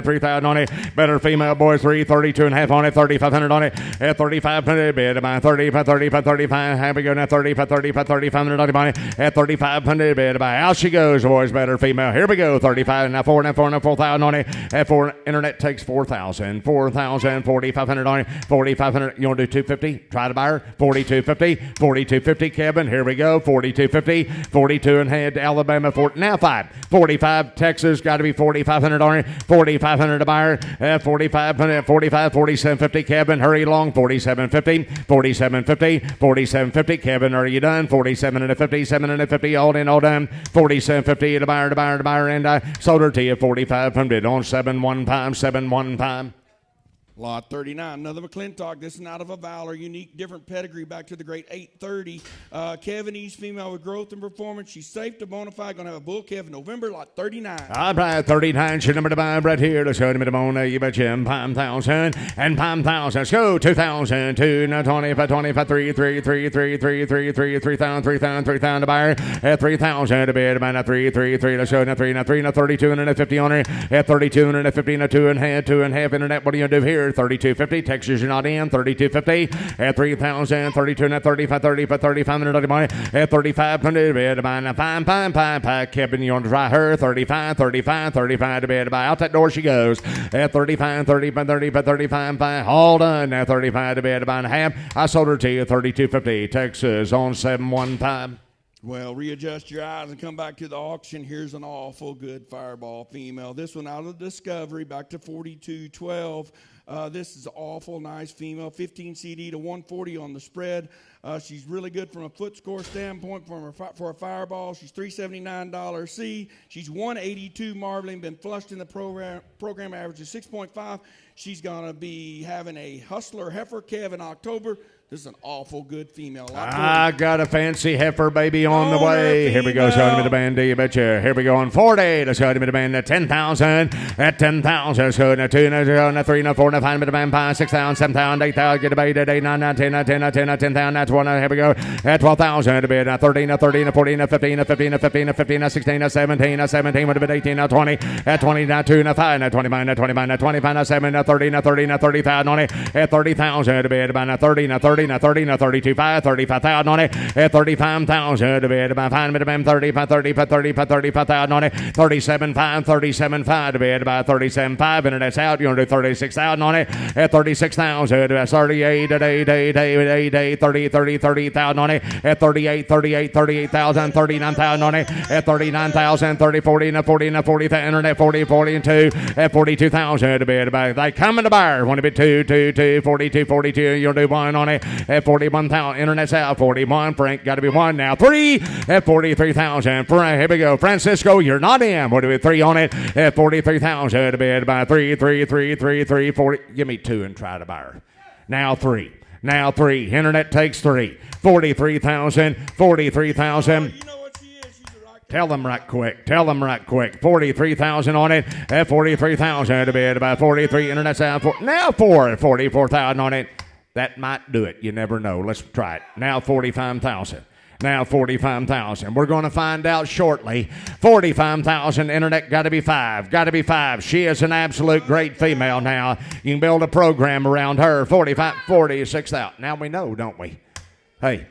3,000 on it, better female boys, 32.5 on it, 3,500 on it, at 3,500 bid, about 35, here we go, now 3,500 on it, at 3,500 bid, about out she goes, boys, better female, here we go, 35, now 4, 4,000 on it. At 4, Internet takes 4,000, 4,500 on it. 4,500. You want to do 250? Try to buy her. 42.50, Kevin. Here we go. 42.50, 42 and head to Alabama. Now 5, 45. Texas got to be 4,500 on it. 4,500 to buy her. At 4,500, 45, 47.50, Kevin. Hurry along. 47.50. Kevin, are you done? 47 and a 50, 7 and a 50, all in, all done. 47.50 to buy her, and I sold her to you. 4,500 on 715. Lot 39, another McClintock. This one out of a Valor. Unique, different pedigree back to the great 830. Kevin East, female with growth and performance. She's safe to bona fide. Going to have a bull Kevin November, lot 39. All right, 39, she number 5 right here. Let's show them the bone. You betcha. And 5,000. And 5,000. Let's go. 2,000. 2, 25, 25, 3, 3, 3, 3, 3, 3, 3, 3,000, 3,000, 3,000 to buyer. At 3,000 to bid. About 3, 3, 3. Let's show them 3, 3, 32, and 50 on her. At 32, and 50, and 2.5 internet. What are you going to do here? 32.50. Texas, you're not in. 32.50. At 3,000. 32, and 35, 35, 35 minute of money. At 3500 to bid. About 5. Kevin, you want to try her? 35, 35, 35 to bid. Out that door she goes. At 35, 35, 35, 35, 5. All done. At 35 to bid. About half. I sold her to you. 32.50. Texas on 715. Well, readjust your eyes and come back to the auction. Here's an awful good Fireball female. This one out of Discovery, back to 42.12. This is an awful nice female, 15 CD to 140 on the spread. She's really good from a foot score standpoint for a Fireball. She's $379 C. She's 182 marbling, been flushed in the program average is 6.5. She's going to be having a Hustler Heifer Kev in October. This is an awful good female. I got a fancy heifer baby on the way. Here we go, showing me the band, do you betcha? Here we go on 40. Let's show me the band at 10,000. At 10,000, show me 2, 3, 4, 5, the band 5, 6,000, 7,000, 8,000, get a bait at 8, 9, 10, 10, 10,000. That's one. Here we go. At 12,000 to bid. 13, 13, 14, 15, 15, 15, 15, 16, 17, 17 would have been 18, 20. At 20, 2, 5, 25, 25, 25, 7, 30, 30, 30,000 on it. At 30,000 to bid. About 30, 30, 32, 5, 35,000 on it. At 35,000 to bid. About 5 minute 35, 35, 35, 35,000 on it. 37,5, 37,5 to bid. About 37,5 and that's out. You're going to do 36,000 on it. At 36,000, that's 38, 30,000 on it. At 38, 38,000, 39,000 on it. At 39,000, 30, 40, 40, 40, internet 40, 40 and 2. At 42,000 to bid. About they coming to buyer. Want to be 2, 42, 42. You'll do 1 on it. At 41,000, internet's out. 41, Frank got to be 1 now. 3 at 43,000. Here we go, Francisco, you're not in. What do we 3 on it? At 43,000 to bid. By 3, 40. Give me 2 and try to buy her. Now 3. Now 3. Internet takes 3. 43,000. 43,000. Tell them right quick. 43,000 on it. At 43,000 to bid. About 43. Internet's out. Now 4 at 44,000 on it. That might do it. You never know. Let's try it. Now 45,000. Now 45,000. We're going to find out shortly. 45,000. Internet got to be 5. Got to be 5. She is an absolute great female now. You can build a program around her. 46,000. Now we know, don't we? Hey,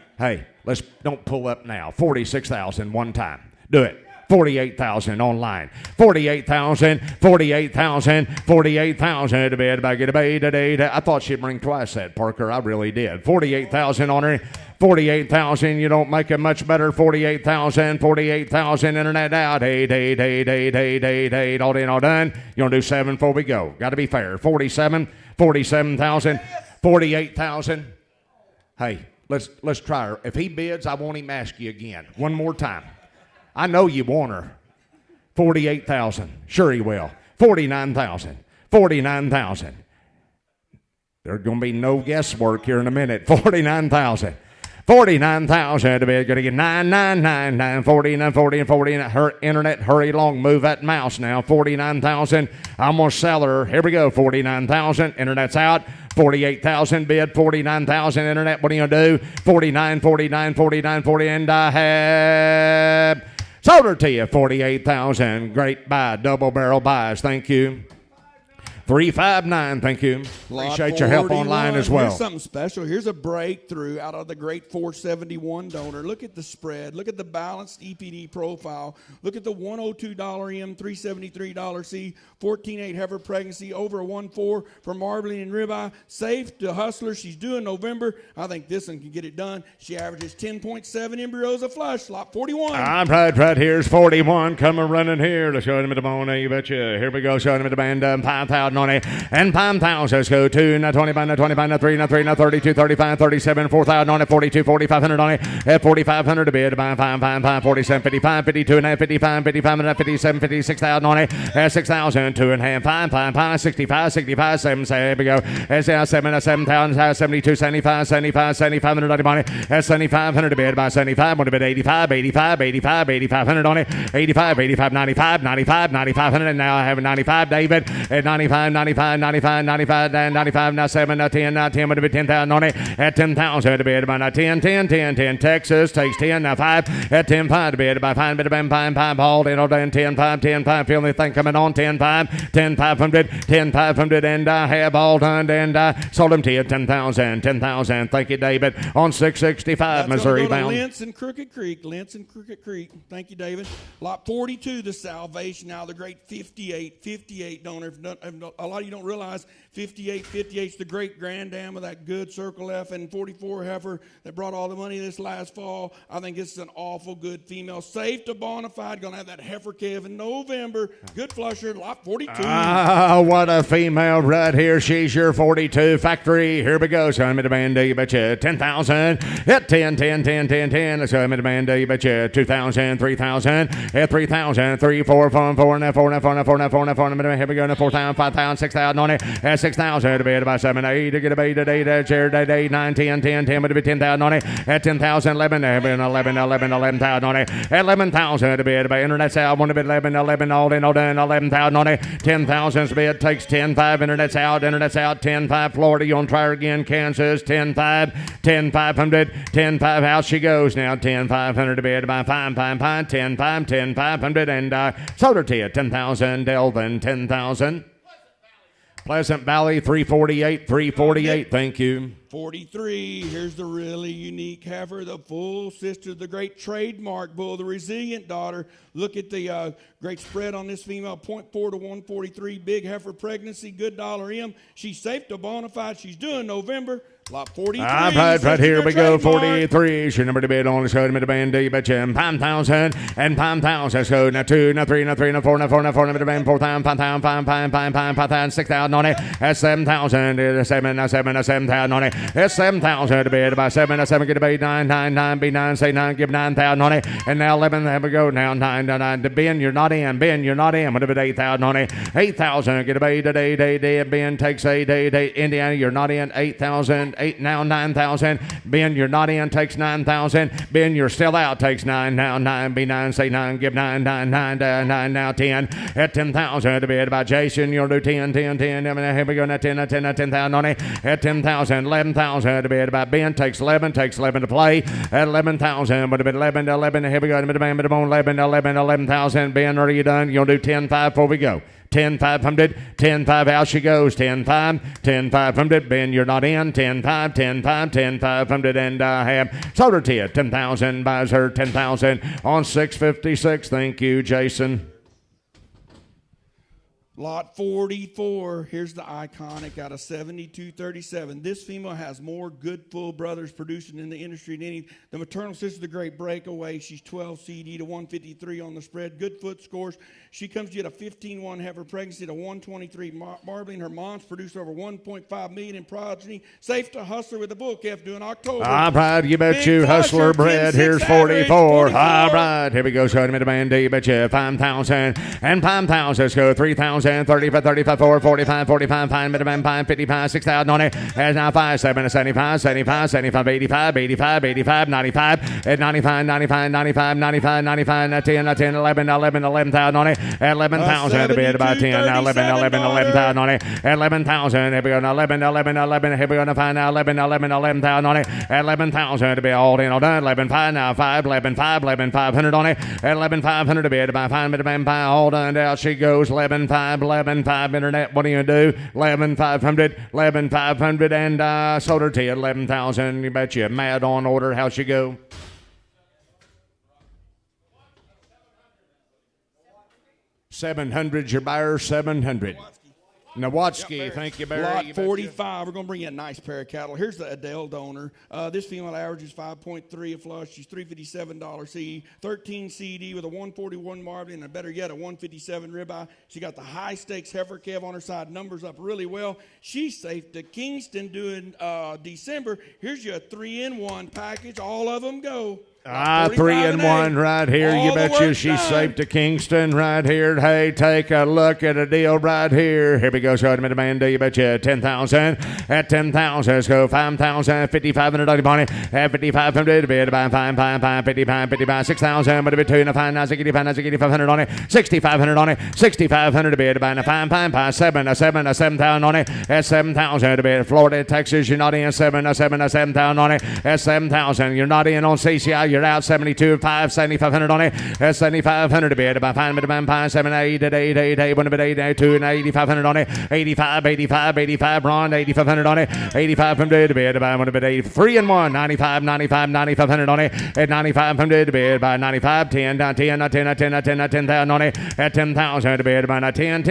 let's don't pull up now. 46,000 one time. Do it. 48,000 online. 48,000 to bid. About get a bait today. I thought she'd bring twice that, Parker. I really did. 48,000 on her. 48,000. You don't make it much better. 48,000. Internet out. 8. All in, all done. You want to do 7 before we go. Got to be fair. 47,000. 48,000. Hey, let's try her. If he bids, I want him to ask you again. One more time. I know you want her. 48,000. Sure he will. 49,000. There's going to be no guesswork here in a minute. 49,000. 49,000 to be going to get 9, 40, and 40. Her internet, hurry along, move that mouse now. 49,000. I'm going to sell her. Here we go. 49,000. Internet's out. 48,000 bid. 49,000 internet. What are you going to do? 49, 40, and I have sold her to you. 48,000. Great buy. Double barrel buys. Thank you. 359, thank you. Appreciate your help online as well. Here's something special. Here's a breakthrough out of the great 471 donor. Look at the spread. Look at the balanced EPD profile. Look at the $102 M, $373 C, 14.8 heifer pregnancy, over a 1.4 for marbling and ribeye. Safe to Hustler. She's due in November. I think this one can get it done. She averages 10.7 embryos a flush. Lot 41. I'm right. Here's 41. Coming running here. Let's show him at the bone. You betcha. Here we go. Showing him at the band. 5,000. 6,000 and 5,000. Let's go 2, now 20, now 20, now 3, now 3, now 32, 35, 37, 4,000 42, 4,500 at 4,500 to bid by 5, 47, 55, 52 and a half, 55, 55 and a half, 57, 56,000 at 6,000, 2 and a half, 5, 65, 65, 7, say, here we go. That's 7,000, 72, 75, 75, 7,500 at 7,500 to bid by 75, want to bid 85, 85, 85, 8,500 on it, 85, 85, 95, 95, 9,500, and now I have a 95, David, at 95, 95, 95, 95, 95, now 7, now 10, now 10, would have been 10,000 on it, at 10,000 to bid by now 10, 10, 10, 10, Texas takes 10, now 5, at 10, 5 to bid by 5, bid by 5, hauled in, all done, 10, 5, 10, 5, feel the thing coming on, 10, 5, 10, 500, 10, 500, and I have all done, and I sold him to you, 10,000, 10,000, thank you, David, on 665, Missouri bound. Lentz and Crooked Creek, Lentz and Crooked Creek, thank you, David. Lot 42, the Salvation, now the great 58 donor. A lot of you don't realize 58's the great granddam of that good Circle F and 44 heifer that brought all the money this last fall. I think this is an awful good female. Safe to Bonafide, going to have that heifer calve in November. Good flusher, lot 42. Ah, what a female right here. She's your 42 factory. Here we go. So I'm at the band, you betcha. 10,000. At 10, 10, 10, 10, 10. So I'm at the band, you betcha. 2,000, 3,000. At 3,000, 3, 4, 4, 4, now 4, now 4, now 4, now 4, now 4. Here we go. Now 4,000, 5,000, 6,000 on it. At 6,000 to be about 7, 8 to get a bait today. That's your day. 9, 10, 10, 10. Would be 10,000 on it. At 10,000, 11, 11,000 on it. At 11,000 to be about internet sale. Want to be 11, all in, all done. 11,000 on it. 10,000 bid takes 10, 5. Internet's out. 10, 5. Florida, you want to try her again. Kansas, 10, 5. 10, 500. 10, 5. Out she goes now. 10, 500 to bid by 5, 10, 5. 10, 500 and sold her to you. 10,000. Delvin, 10,000. Pleasant Valley, 348. Thank you. 43, here's the really unique heifer, the full sister, the great trademark bull, the resilient daughter. Look at the great spread on this female, 0.4 to 143, big heifer pregnancy, good dollar M. She's safe to Bonafide. She's doing November. Lot 43. Right here we go. 43. She number to bid on the show to the band. You betcha. 5,000 and 5,000. So now 2, now 3, now 3, now 4, now 4, now 4, now 4, 4,000, 5,000, 5,000, 6,000 on it. That's 7,000. 7, now 7, now 7,000 on it. That's 7,000 to bid by 7, now 7, get a bid 9, 9, 9, be 9, say 9, give 9,000 on it. And now 11, there we go. Now 9, 9, to Ben, you're not in. Ben, you're not in. What about 8,000 on it? 8,000, get a bid today. Ben takes 8, Indiana, you're not in. 8,000. 8, now 9,000. Ben, you're not in, takes 9,000. Ben, you're still out, takes 9. Now 9, be 9, say 9, give 9, 9, 9, 9, now 10. At 10,000 to bid by Jason, you'll do 10. Here we go, now 10,000 on it. At 10,000, 11,000 to bid by Ben, takes 11 to play. At 11,000, would have been 11 to 11. Here we go, 11,000. Ben, are you done? You'll do 10,5 before we go. 10,500, 10,5, out she goes, 10,5, 10,500, Ben, you're not in, 10,5, 10,5, 10,500, and I have sold her to you, 10,000, buys her 10,000 on 656, thank you, Jason. Lot 44, here's the iconic out of 7237. This female has more good full brothers producing in the industry than any. The maternal sister, the great breakaway. She's 12 CD to 153 on the spread. Good foot scores. She comes to you at a 15-1 heifer pregnancy to 123 marbling. Her mom's produced over 1.5 million in progeny. Safe to hustler with the bull calf doing October. All right, you bet Big you hustler bread. Here's 44. All right, here we go. Showing me the band. You bet you 5,000 and 5,000. Let's go 3,000. 35, 35, 4, 45, 45, 5, minimum 5, 55, 6,000 on it. Has now 5, 7, 75, 75, 75, 85, 85, 85, 95, at 95, 95, 95, 95, 95, 10, 11, 11,000 on it. At 11,000 to be at about 10, now 11,000 on it. At 11,000, here we go, now 11, here we go, now 5, now 11,000 on it. At 11,000 to be all in, all done. 11,500, now 5, 11,500 on it. At 11,500 to be at about 5, minimum 5, all done. Down she goes, 11,500 internet. What are you going to do? 11,500 and sold her to you 11,000. You bet you mad on order. How'd she go? $700, your buyer, $700. Nowatzki, thank you, Barry. Lot You betcha. 45. We're going to bring you a nice pair of cattle. Here's the Adele donor. This female averages 5.3 a flush. She's $357 C, 13 CD with a 141 Marvin, and better yet, a 157 ribeye. She got the high stakes heifer Kev on her side. Numbers up really well. She's safe to Kingston doing December. Here's your 3-in-1 package. All of them go. 3-in-1 right here. All You the bet you work she's done. safe to Kingston right here. Hey, take a look at a deal right here. Here we go. Show me the man. You bet you 10,000. At 10,000, let's go 5,000, 5,500 money. At 5,500 to bid about 55, 6,000. But a bit 2 and a 5,500 on it. 6,500 on it. 6,500 to bid about 7,000 on it. At 7,000 to bid. Florida, Texas, you're not in 7,000 on it. At 7,000, you're not in on CCI. You're out 72, 7,500 on it. That's 7,500 to bid. About 5, 7, 8, 1 bit 8, 2, and 8,500 on it. 85, Ron, 8,500 on it. 8,500 to bid. About 1 bit 8, 3-in-1, 95, 9,500 on it. At 9,500 to bid. By 95, 10 10,000 on it. At 10,000 to bid. About 10,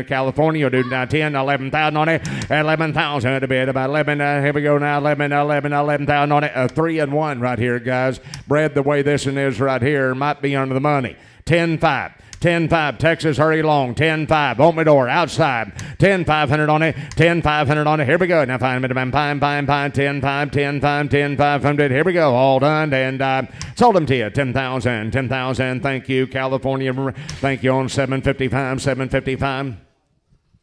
California, you'll do 10, 11,000 on it. At 11,000 to bid. About 11, here we go now, 11,000 on it. 3-in-1 right here, guys. Bred the way this one is right here might be under the money. 10-5. 10-5, Texas, hurry along. 10-5, Open outside. 10,500 on it. 10,500 on it. Here we go. Now, fine, 10,500. Here we go. All done. And sold them to you. 10,000. Thank you, California. Thank you on 755.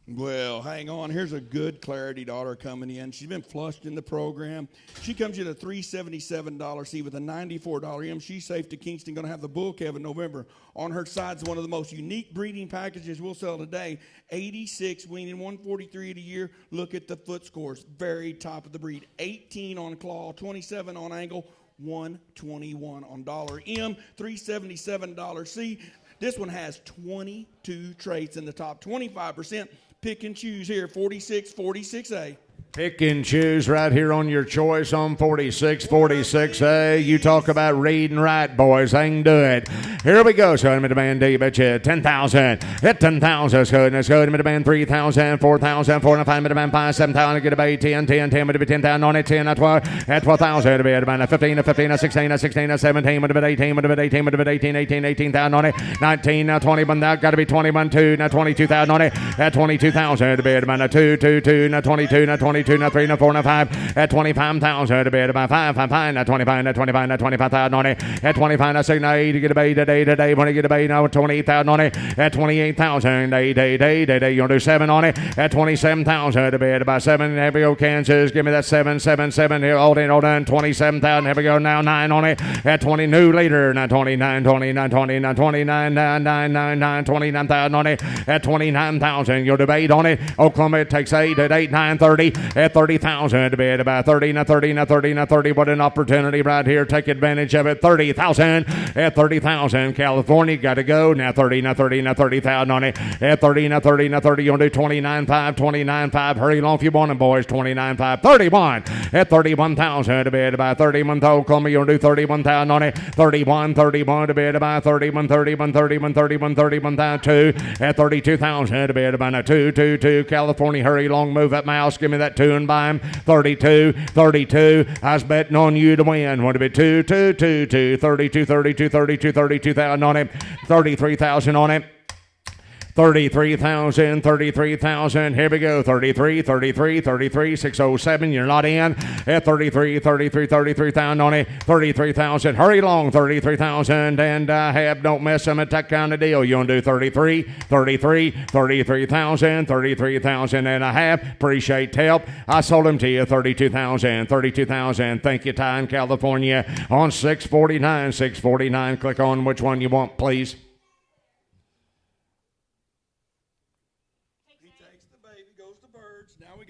Well, hang on. Here's a good Clarity daughter coming in. She's been flushed in the program. She comes in at $377 C with a $94 M. She's safe to Kingston. Going to have the bull calf in November. On her side's one of the most unique breeding packages we'll sell today. 86 weaning, 143 a year. Look at the foot scores. Very top of the breed. 18 on claw, 27 on angle, 121 on dollar M, $377 C. This one has 22 traits in the top, 25%. Pick and choose here, 46A. Pick and choose right here on your choice on 46A. You talk about reading right, boys. They can do it. Here we go. So, demand, you betcha 10,000. At 10,000. Let's go. Demand 3,000, 4,000, 4,500, demand 5, 7,000. Get about 10, but 10,000 on it. 10 at 12. At 12,000. Demand 15, 16, 17, but 18, 18,000 on it. 19, now 20, but now got to be 21, 2, now 22,000 on it. At 22,000. Demand 2, now 22, now 22. Now 3, now 4, now 5, at 25,000 to bid about 5, now 25, now 25,000 on it. At 25, now 6, now 8, to get a bait today, when you get a bait now 28,000 on it. At 28,000, day, you gonna do 7 on it. At 27,000 to bid about 7. Here we go, Kansas, give me that 7 here, all done, 27,000. Here we go, now 9 on it. At 20, new leader, now 29, 29,000 on it. At 29,000, you'll debate on it. Oklahoma, it takes 8 at 8, 9, 30. At 30,000 to bid about 30, now 30. What an opportunity right here. Take advantage of it. 30,000. At 30,000, California got to go. Now 30, now 30,000 on it. At 30, now 30. You're going to do 29,5. Hurry along if you want them, boys. 29,5. 31. At 31,000 to bid about 31. Oklahoma, you're going to do 31,000 on it. 31 to bid about 31,200. At 32,000 to bid about 2. California, hurry along. Move that mouse. Give me that 2 and buy him. 32. I was betting on you to win. Want to be 2. 32,000 on it. 33,000 on it. 33,000. Here we go. 33, 607. You're not in. At 33,000 on it. 33,000. Hurry along. 33,000. And don't miss them at that kind of deal. You want to do 33,000 and a half. Appreciate help. I sold them to you. 32,000. Thank you, Ty in California. On 649. Click on which one you want, please.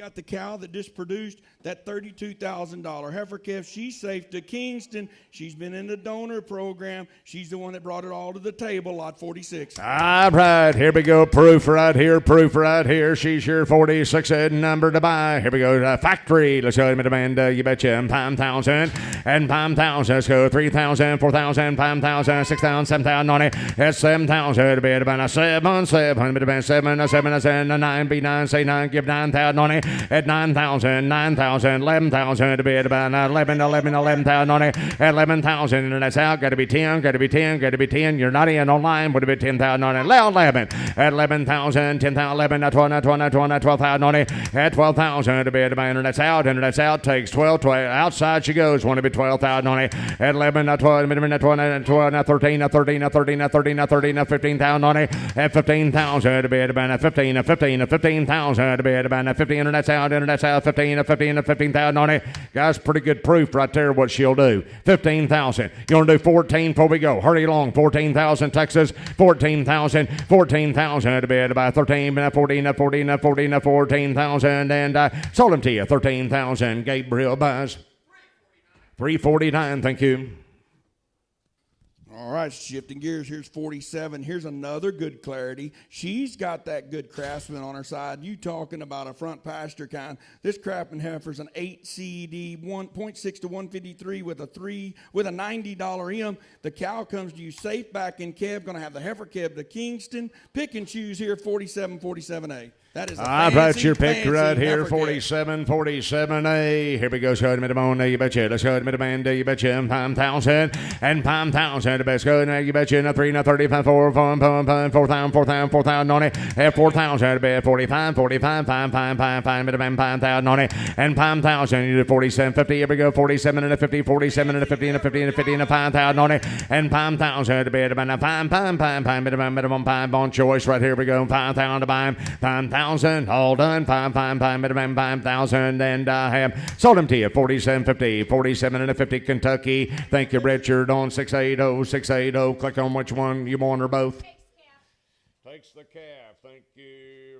got the cow that just produced that $32,000 heifer calf. She's safe to Kingston. She's been in the donor program. She's the one that brought it all to the table, lot 46. All right, here we go. Proof right here. She's your 46 number to buy. Here we go. Factory. Let's go. Demand. You betcha. 5,000 and 5,000. Let's go. 3,000, 4,000, 5,000, 6,000, 7,000, 90. That's 7,000 to be about a 7, 7, 9, be 9, say 9, give 9,000, 90. At 9,000, 9,000, 11,000 to be at about 11,000, 90. At 11,000, and that's out. Got to be 10, got to be 10, got to be 10. You're not in online. Would have been 10,000, 90. 11. At 11,000, 10,000, 11, 12,000, 90. At 12,000 to be at about, and that's out. And that's out. Takes 12, 12. Outside she goes. Want to be 12,000, 90. At 11, 12, 12, 13, 13, 13, 13, 13, 15,000, 90. At 15,000 to be at about 15, 15,000 to be at about 15, and that's out. And that's out. 15, 15,000, 90. Guys, pretty good proof right there what she'll do. 15,000. You want to do 14 before we go? Hurry along. 14,000 Texas. 14,000 to be at about 13, 14,000, and sold them to you. 13,000. Gabriel buys 349. Thank you. All right, shifting gears. Here's 47. Here's another good clarity. She's got that good craftsman on her side. You talking about a front pasture kind. This craftsman heifer's an 8 CD, 1.6 to 153 with a $90 M. The cow comes to you safe back in Kev. Going to have the heifer Kev to Kingston. Pick and choose here, 47, 47A. That is a I've fancy, got your pick right here, heifer 47, 47A. Here we go, show me the bone, you betcha. Let's go to the band, you betcha. 5,000 and 5,000. The best go, you betcha. 3, 35, 4, 4,000, 4,000, 90. 4,000 to be 45, 45, 5, 5, 5, 5, 5,000, 90. And 5,000, you do 47, 50. Here we go, 47 and a 50, 47 and a 50 and a 50 and a 50 and a 5,000, 90. And 5,000 to be at about 5, 5, 5, 5, minimum 5 on choice right here. We go, 5,000 to buy 5,000. All done. 5,000, and I have sold them to you. 47.50, 47 and a 50 Kentucky. Thank you, Richard, on 680, 680. Click on which one you want or both. Takes the calf. Thank you.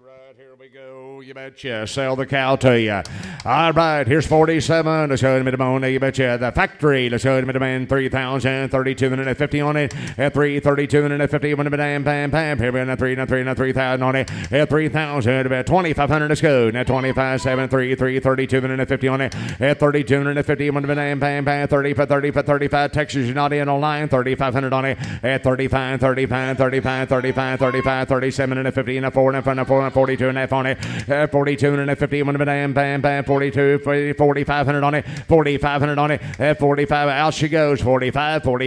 Right here we go. You betcha. Sell the cow to you. All right. Here's 47. Let's go to the bone. You betcha. The factory. Let's go to the man. 3,000. 32 and a 50 on it. At 332 and a 50. One of the damn pam. Here we go. 3,000 on it. At 3,000. About 2,500. Let's go. Now 25, 7, 3, 32 and a 50 on it. At 32 and a 50. One of the damn pam. 30 for 35. Texas, you're not in online. 3,500 on it. At 35, 37 and a 50 and a 4 and a 4 and 42 and a half on it. 42 and a 50. One of the damn pam. 42, 4,500 on it. 4,500 on it. At 45. Out she goes. 45 to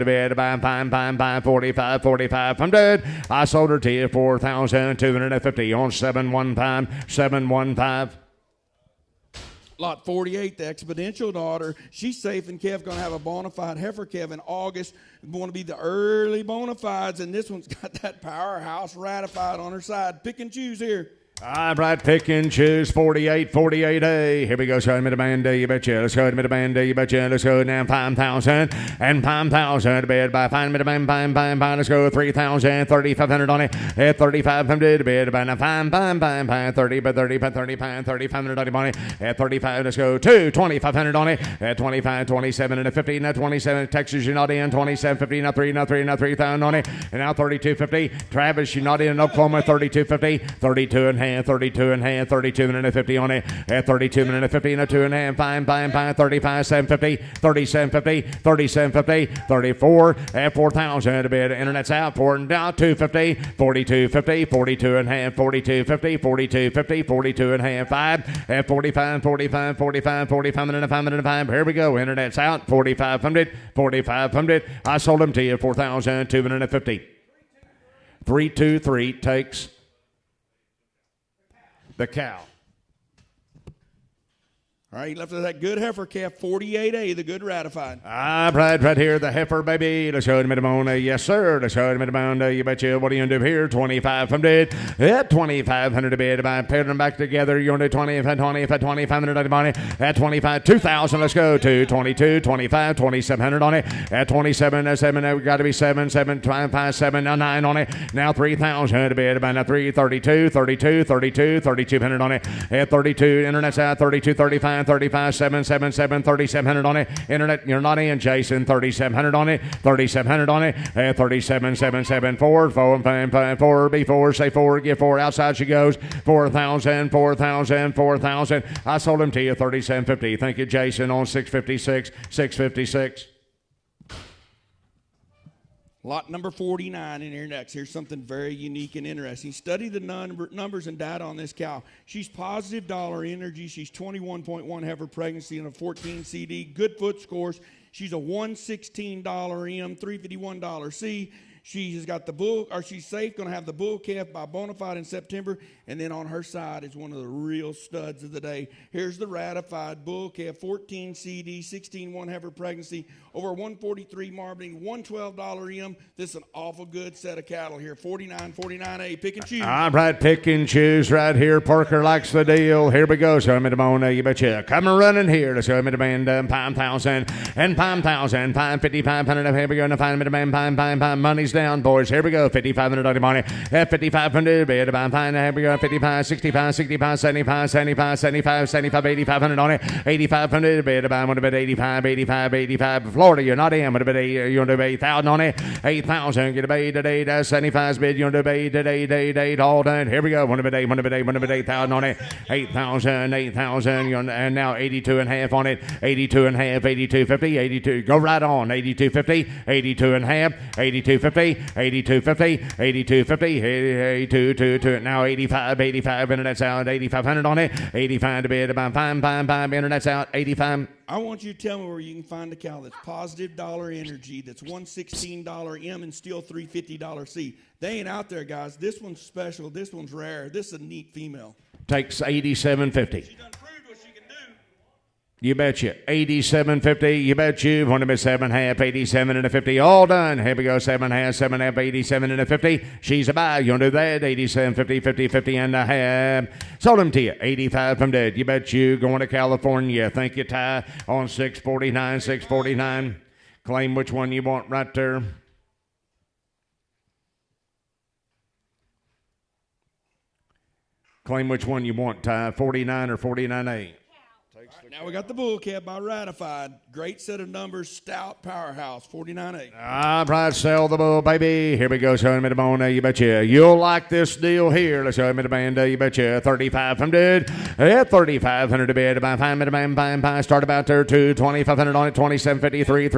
be at about 45. I'm dead. I sold her to you 4,250 on 715. Lot 48, the exponential daughter. She's safe, and Kev going to have a bona fide heifer Kev in August. Going to be the early bona fides, and this one's got that powerhouse ratified on her side. Pick and choose here. All right, pick and choose 48A. Here we go, show me the band, you betcha. Let's go to the band, you betcha. Let's go now 5,000 and 5,000 to bed by 5 minute bam. Let's go 3,000, 3,500 on it. At 3,500 to bed by 5, 30 by 3,500 on it. Money at 35. Let's go 2,500 on it. At 25, 27 and a 50. Now 27. Texas, you're not in. 27.50. Now 3,000 on it. And now 32.50. Travis, you're not in. Oklahoma 32.50. 32 and 32 and 50 on it. At 32 and 50 and a 2 and a half. 5, 35, 750, 37.50, 34 at 4,000 to bid. Internet's out for now 250, 42.50, 42 and a half, 42.50, 42.50, 42 and a half. 5 at 45, 45 and a 5. Here we go. Internet's out 4,500. I sold them to you 4,250. 323 takes the cow. All right, he left us that good heifer calf, 48A, the good ratified. Right here, the heifer, baby. Let's show him at the bone. Yes, sir. Let's show him at the bone. You betcha. What are you going to do here? 2,500. At 2,500 a bit. Paired them back together. You're going to do 2,500 on the money. At 25, 2,000. Let's go to 22, 25, 2,700 on it. At 27, 7, we got to be 7, 7, 5, 7, now 9 on it. Now 3,000 a bit. Now 3, 32, 32, 32, 3,200 on it. At 32, internet's out. 32, 35. 35, 777, 3,700 on it. Internet, you're not in, Jason. 3,700 on it. 3,700 on it. 37, 774, 4, 5, 4, B4, say 4, give 4. Outside she goes. 4,000, 4,000, 4,000. I sold them to you, 3,750. Thank you, Jason, on 656, 656. Lot number 49 in here next. Here's something very unique and interesting. Study the numbers and data on this cow. She's positive dollar energy. She's 21.1 heifer pregnancy and a 14 CD. Good foot scores. She's a $116 M, $351 C. She has got the bull, or she's safe, going to have the bull calf by Bonafide in September. And then on her side is one of the real studs of the day. Here's the ratified bull calf, 14 CD, 16-1 heifer pregnancy, over 143 marbling, $112 M. This is an awful good set of cattle here. 49, 49A, pick and choose. All right, pick and choose right here. Parker likes the deal. Here we go. Show me the bone. You betcha. Come running here to show me the band. 5,000 and 5,000, 550, 500. Here we go. Now find me the band. Pine. Money's down, boys. Here we go. 5,500 on the money. At 5,500. Bid about fine. Here we go. 55, 65, 65, 75, 75, 75, 75, 8,500 on it. 8,500. Bid about one bit. 85, 85, 85. Florida, you're not in. What a bit. You're going to do 8,000 on it. 8,000. Get a bait today. That's 75 bid. You're going to do today. All done. Here we go. One bit. 8,000 on it. 8,000. And now 82 and a half on it. 82 and a half. 82.50. 82. Go right on. 82.50. 82 and a half. 82.50. 82.50. 82.50. 82. Now 85. Internet's out. 8,500 on it. 85 to bid. About 5. Internet's out. 85. I want you to tell me where you can find a cow that's positive dollar energy, that's $116 M and still $350 C. They ain't out there, guys. This one's special. This one's rare. This is a neat female. Takes 87.50. She done proved what she can do. You betcha. 87.50. You bet you. Want to be 7.5. 87 and a 50. All done. Here we go. 7.5. 7.5. 87 and a 50. She's a buy. You want to do that? 87.50. 50 and a half. Sold them to you. 85 from dead. You bet you. Going to California. Thank you, Ty. On 649. 649. Claim which one you want right there. Claim which one you want, Ty. 49 or 49A. Now we got the bull calf by ratified. Great set of numbers. Stout powerhouse. 49A. All right, sell the bull, baby. Here we go. Show him at the bone. You betcha. You'll like this deal here. Let's show him at the band. You betcha. 3,500. At 3,500 a bid. About 5 minute band. Start about there. 2,500 on it. 27.50. 3,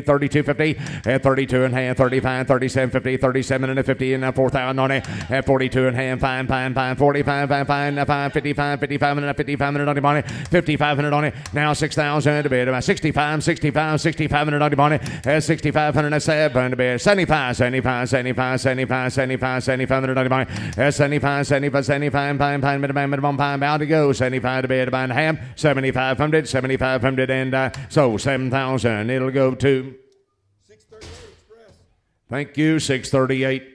32.50. At 32 and a half. 35. 37.50. 37 and a 50. And now 4,000 on it. At 42 and a half. Fine. 45. 5. 55. 55 and a 5,500 on the money. 5,500 on it. Now 6,000 a bid. About 65. 6,500 on the money. At 6,507 a bid. 75 on the money. At 75. Pine. Bound to go. 75 to bid. About half. 7,500 and so 7,000. It'll go to 638 Express. Thank you. 638.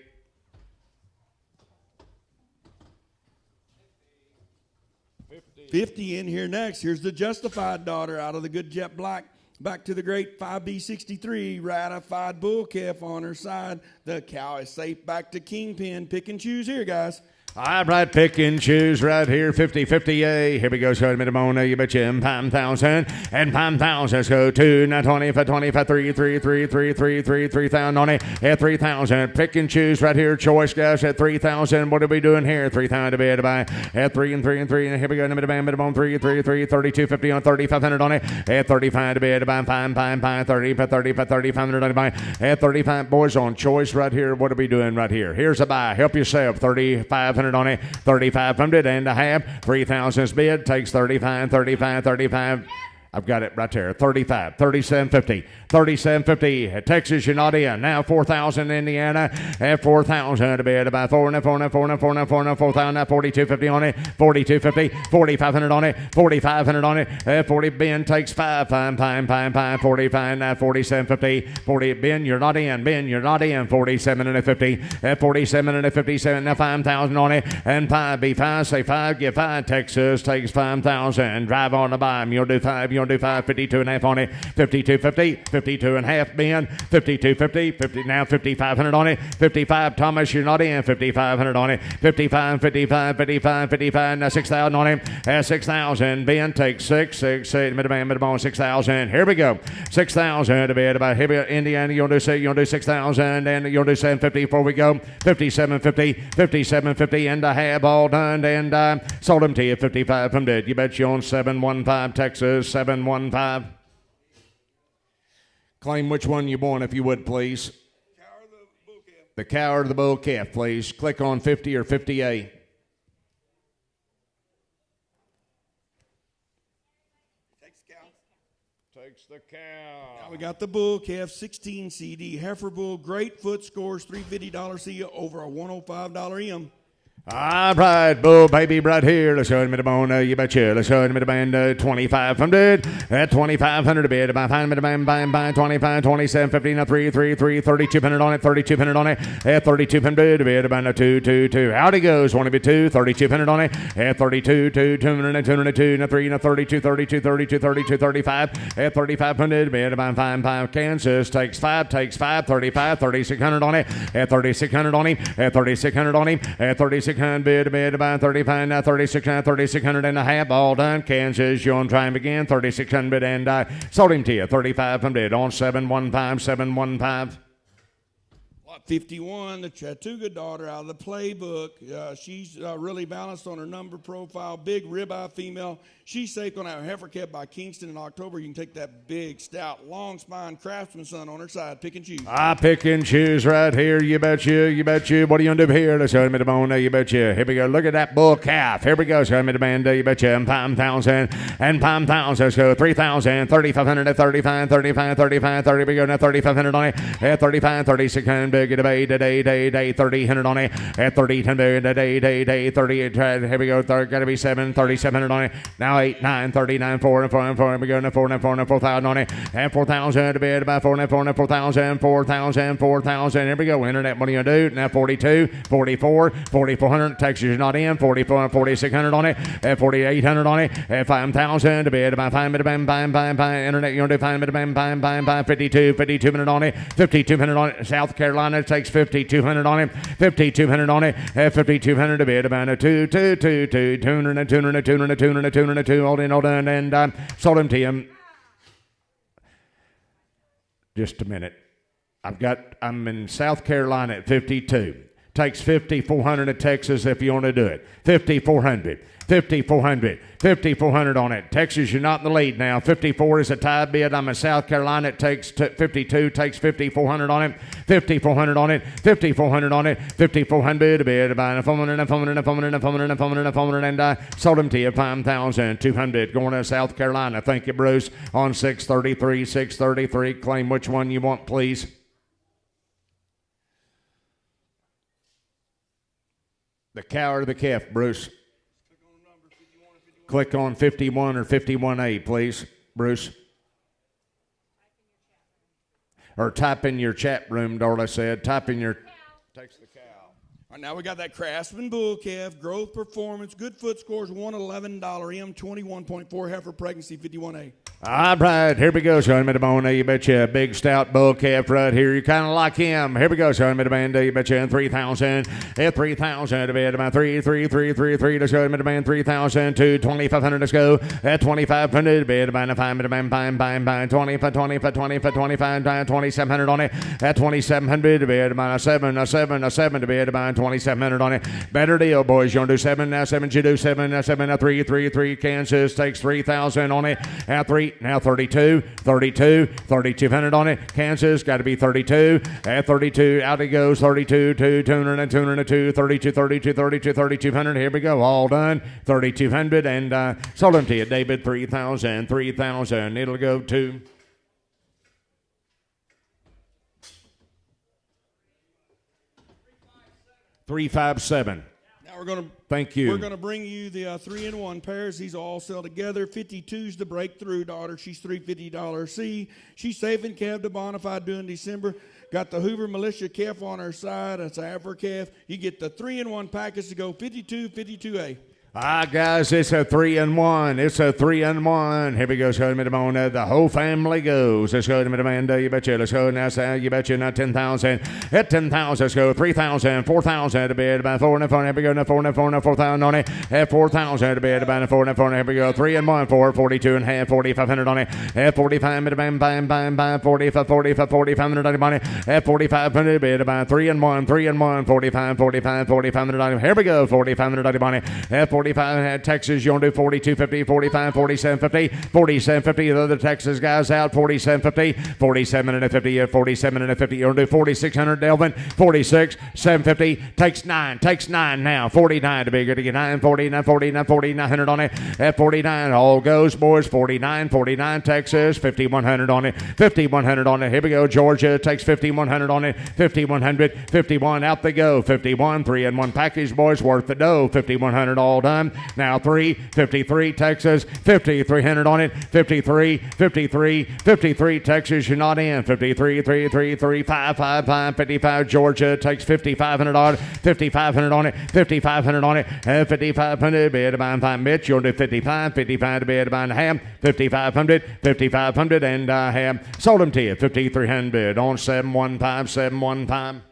$50 in here next. Here's the Justified daughter out of the good Jet Black. Back to the great 5B63, ratified bull calf on her side. The cow is safe back to Kingpin. Pick and choose here, guys. All right, pick and choose right here. 50-50A. Here we go. Show me the bone. You betcha. 5,000 and 5,000. Let's go 2. Now 25, 3,000 on it. At 3,000. Pick and choose right here. Choice, guys. At 3,000. What are we doing here? 3,000 to bid to buy. At 3 and 3 and 3. And here we go. Number the bone. 3, 32.50 on 3,500 on it. At 35 to bid to buy. 5, 30, 3,500 on it. Buy. At 35. Boys on choice right here. What are we doing right here? Here's a buy. Help yourself. 3,500 on it. 3,500 and a half. 3,000's bid. Takes 35. I've got it right there. 35, 37.50, 37.50. Texas, you're not in. Now 4,000 Indiana at 4,000 to bid about 4,000 now 42.50 on it. 42.50, 4,500 on it. 4,500 on it. 40 Ben takes 5. 45 now 47.50. 40 Ben, you're not in. Ben, you're not in. 47 and a 50. At 47 and a 57 now 5,000 on it. And 5 B5 say 5 give 5. Texas takes 5,000. Drive on the bottom. You'll do 5. You'll do 5. 52 and a half on it. 52.50. 52 and a half Ben. 52.50. 50 now 5,500 on it. 55 Thomas, you're not in. 5,500 on it. 55, 55, 55, 55. Now 6,000 on him. At 6,000 Ben takes 6. Mid-bone 6,000. Here we go. 6,000 to bid about here. Indiana, you'll do 6,000 and you'll do 750 before we go. 57.50. 57.50 and a half all done and sold them to you 55 from bid. You bet you on 715 Texas 715. Claim which one you want if you would please. The cow or the bull calf please. Click on 50 or 58. Takes the cow. Now we got the bull calf 16 CD heifer bull great foot scores $350 see you over a $105 M. All right, bull baby right here. Let's show him the bone. You betcha. Let's show him the band 2,500 at 2,500 a bid. By 25, 27, 15, 3, 3,200 on it. 3,200 on it at 3,200 a bid. About 2. Out he goes. Want to be 3,200 on it at 32, 202, 3, 32, 35 at 3,500 a bid. About 5. Kansas takes 5, 35, 3,600 on it at 3,600 on him at 3,600 on him at 3,600 bid about 35 now 3,600 and a half all done. Kansas, you're on time again 3,600 and sold him to you 35 from bid on 715. Lot 51, the Chattanooga daughter out of the playbook. She's really balanced on her number profile. Big ribeye female. She's safe on our heifer kept by Kingston in October. You can take that big, stout, long spine craftsman son on her side. Pick and choose. I pick and choose right here. You bet you. What are you going to do here? Let's show me the bone. You bet you. Here we go. Look at that bull calf. Here we go. Show me the band. You bet you. And 5,000. Let's go. 3,000. 3,500 at 35. 30. We go now 3,500 on it. At 35. 3,600. Big at a day. 3,000 on it. At 3,000 day. 30. Here we go. Got to be 3,700 on it. Now 8, 9, 39, 4. We go now 4,000 on it. And 4,000 to bid about 4,000. Here we go. Internet, what are you going to do? Now 42, 44, 4,400. Texas is not in. 44, 4,600 on it. At 4,800 on it. At 5,000 to bid about 5 minutes. Internet, you're going to do 5 minutes. 52 minutes on it. 5,200 on it. South Carolina takes 5,200 on it. 5,200 on it. At 5,200 to bid about a 200. All in, all done, and sold him to him. Just a minute. I'm in South Carolina at 52. Takes 5,400 at Texas if you want to do it. 5,400 on it. Texas, you're not in the lead now. 54 is a tie bid. I'm in South Carolina. It takes 52. Takes 5,400 on it. 5,400 on it. 5,400 on it. 5,400 bid. About 400 and sold them to you 5,200. Going to South Carolina. Thank you, Bruce. On 633. Claim which one you want, please. The cow or the calf, Bruce? Click on 51 or 51A, please, Bruce. Or type in your chat room, Darla said. Type in your... Takes the cow. All right, now we got that Craftsman bull calf, growth performance, good foot scores, $111 M, 21.4 heifer pregnancy, 51A. All right, here we go. Showing me the bone. You betcha. Big stout bull calf right here. You kind of like him. Here we go. Showing me the band. You betcha. 3,000. At 3,000 to bid about 3. To show me the band. 3,000 to 2,500. Let's go. At 2,500 to bid about 5. 20 for 25. 2,700 on it. At 2,700 to bid about 7 to bid about 2,700 on it. Better deal, boys. You want to do 7 now? 7, you do 7 now. 7 now. 3, 3, 3. Kansas takes 3,000 on it. Now 3, now 32, 32, 3,200 on it. Kansas got to be 32. At 32, out he goes. 32, 2, 200, 202, 32, 32, 32, 3,200. Here we go. All done. 3,200 and sold them to you, David. 3,000, 3,000. It'll go to 357. Now we're going to Thank you. We're going to bring you the 3-in-1 pairs. These all sell together. 52's the breakthrough daughter. She's $350 C. She's safe and calved a bona fide due in December. Got the Hoover Militia calf on her side. That's an Afro calf. You get the 3-in-1 package to go 52, 52A. Guys, it's a 3-in-1. It's a 3-in-1. Here we go. Let's go to the the whole family goes. Let's go to Amanda. You betcha. Let's go now. You betcha. Not 10,000. At 10,000. Let's go 3,000, 4,000 to bid about 4 and 4. Here we go. 4 and 4 and 4,000 on it. At 4,000 to bid about 4 and 4. Here we go. 3-in-1 for 42 and a half. 4,500 on it. At 45. Bam. 45. 4,500 on it. At 4,500 bid about 3-in-1. 3-in-1. 45. 4,500 on it. Here we go. 4,500 on it. At 45 Texas, you want to do 42.50, 45, 47.50, 47.50. The other Texas guys out 47.50, 47 and a 50, 47 and a 50. You want to do 4,600, Delvin, 46, 750. Takes nine now. 49 to be good to get 9, 49, 4,900 on it. At 49, all goes, boys. 49, Texas, 5,100 on it, 5,100 on it. Here we go. Georgia takes 5,100 on it, 5,100, 51 out they go. 51, 3-in-1 package, boys, worth the dough. 5,100 all done. Now 53 Texas, 5,300 on it. 53 Texas, you're not in. 53 55 Georgia takes 5,500 on it. 5,500 on it. 5,500 on it. 5,500 bid about 5 Mitch. You'll do 55 to bid about ham. 5,500 and ham. Sold them to you. 5,300 on 715.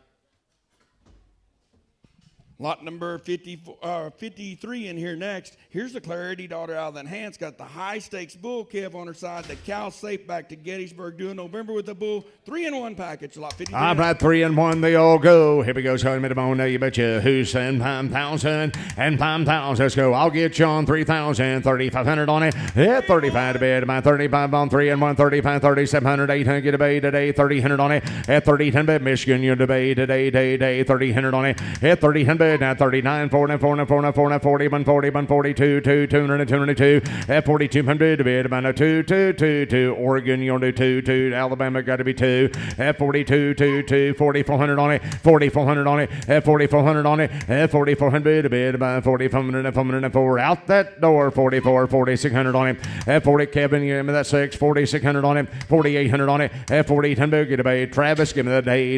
Lot number 53 in here next. Here's the Clarity daughter out of the Enhance. Got the high stakes bull calf on her side. The cow safe back to Gettysburg due in November with the bull. 3-in-1 package. Lot 53. All right, 3-in-1. They all go. Here we go. Show me the bone. You betcha. Who's saying 5,000 and 5,000? Let's go. I'll get you on 3,000. 3,500 on it. Yeah, 35 to bed. About 35 on 3-in-1. 35, 3,700. 800 get a bay today. 3,000 on it. At 3,000 Michigan, you're debate today. 3,000 on it. At 3,000. Now 39, 40, 41, 42, 202. At 4,200 to bid about a 2. Oregon, you're going to do 2. Alabama got to be 2. At 42, 4,400 on it. 4,400 on it. At 4,400 on it. At 4,400 to bid about 4,404 out that door. 4,600 on it. At 40, Kevin, give me that 6. 4,600 on it. 4,800 on it. At 4,800 get a bay. Travis, give me that day.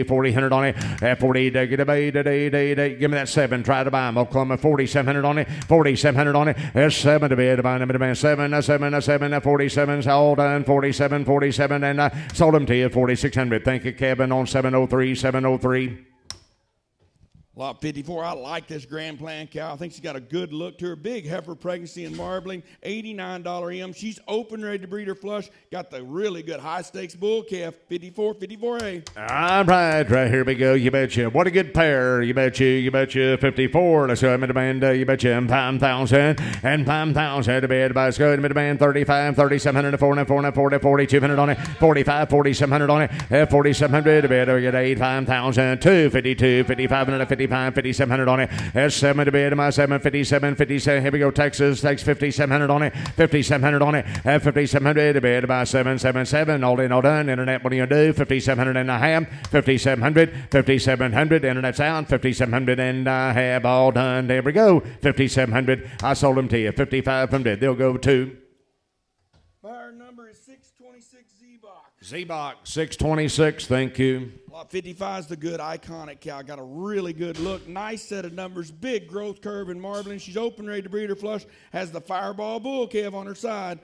4,800 on it. At 40, get a bay today. Give me that 7. Try to buy them. Oklahoma, 4,700 on it. 4,700 on it. There's 7 to bid. Buy them at 7. 47's all done. 47, and sold them to you. 4,600. Thank you, Kevin, on 703. Lot 54, I like this Grand Plan cow. I think she's got a good look to her. Big heifer pregnancy and marbling. $89 M. She's open, ready to breed her flush. Got the really good high stakes bull calf. 54A. All right, here we go. You betcha. What a good pair. You betcha. 54. Let's go in demand. You betcha. 5,000 and 5,000 to bid. Let's go in demand. 35, 3,700 400, 4,200 on it. 45, 4,700 on it. 4,700 to bid. We get 8, 5,000. 252, 5,500, 5,700 on it. There's 7 to bid. My 757. Here we go. Texas takes 5,700 on it. 5,700 on it. At 5,700 to bid. By 777. All in, all done. Internet, what do you do? 5,700 and a half. 5,700. Internet's out. 5,700 and a half. All done. There we go. 5,700. I sold them to you. 5,500. They'll go to. Our number is 626 Z-Box. Z-Box 626. Thank you. Lot 55 is the good iconic cow. Got a really good look. Nice set of numbers. Big growth curve and marbling. She's open, ready to breed her flush. Has the Fireball bull calf on her side.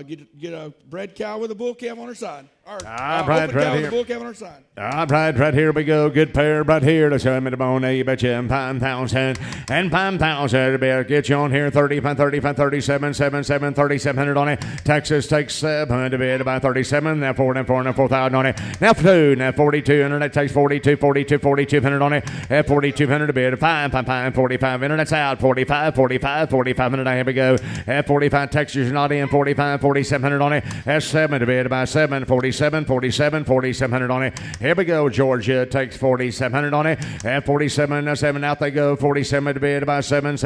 Get a bred cow with a bull calf on her side. Or right cow here. with a bull calf on her side. All right here we go. Good pair right here. Let's show me the bone. You betcha. 5,000 and 5,000. Get you on here. 35, 37, 3,700 on it. Texas takes 7 to bid about 37. Now 4,000 on it. Now 2. Now 4,200. internet takes 4,200 on it. At 4,200 a bid, 45, internet's out, 4,500, here we go. At 45, Texas not in, 45, 4,700 on it. At 7 to bid by 7, 4,700 on it. Here we go, Georgia takes 4,700 on it. At 47, 7 out they go, 47 to bid by 7.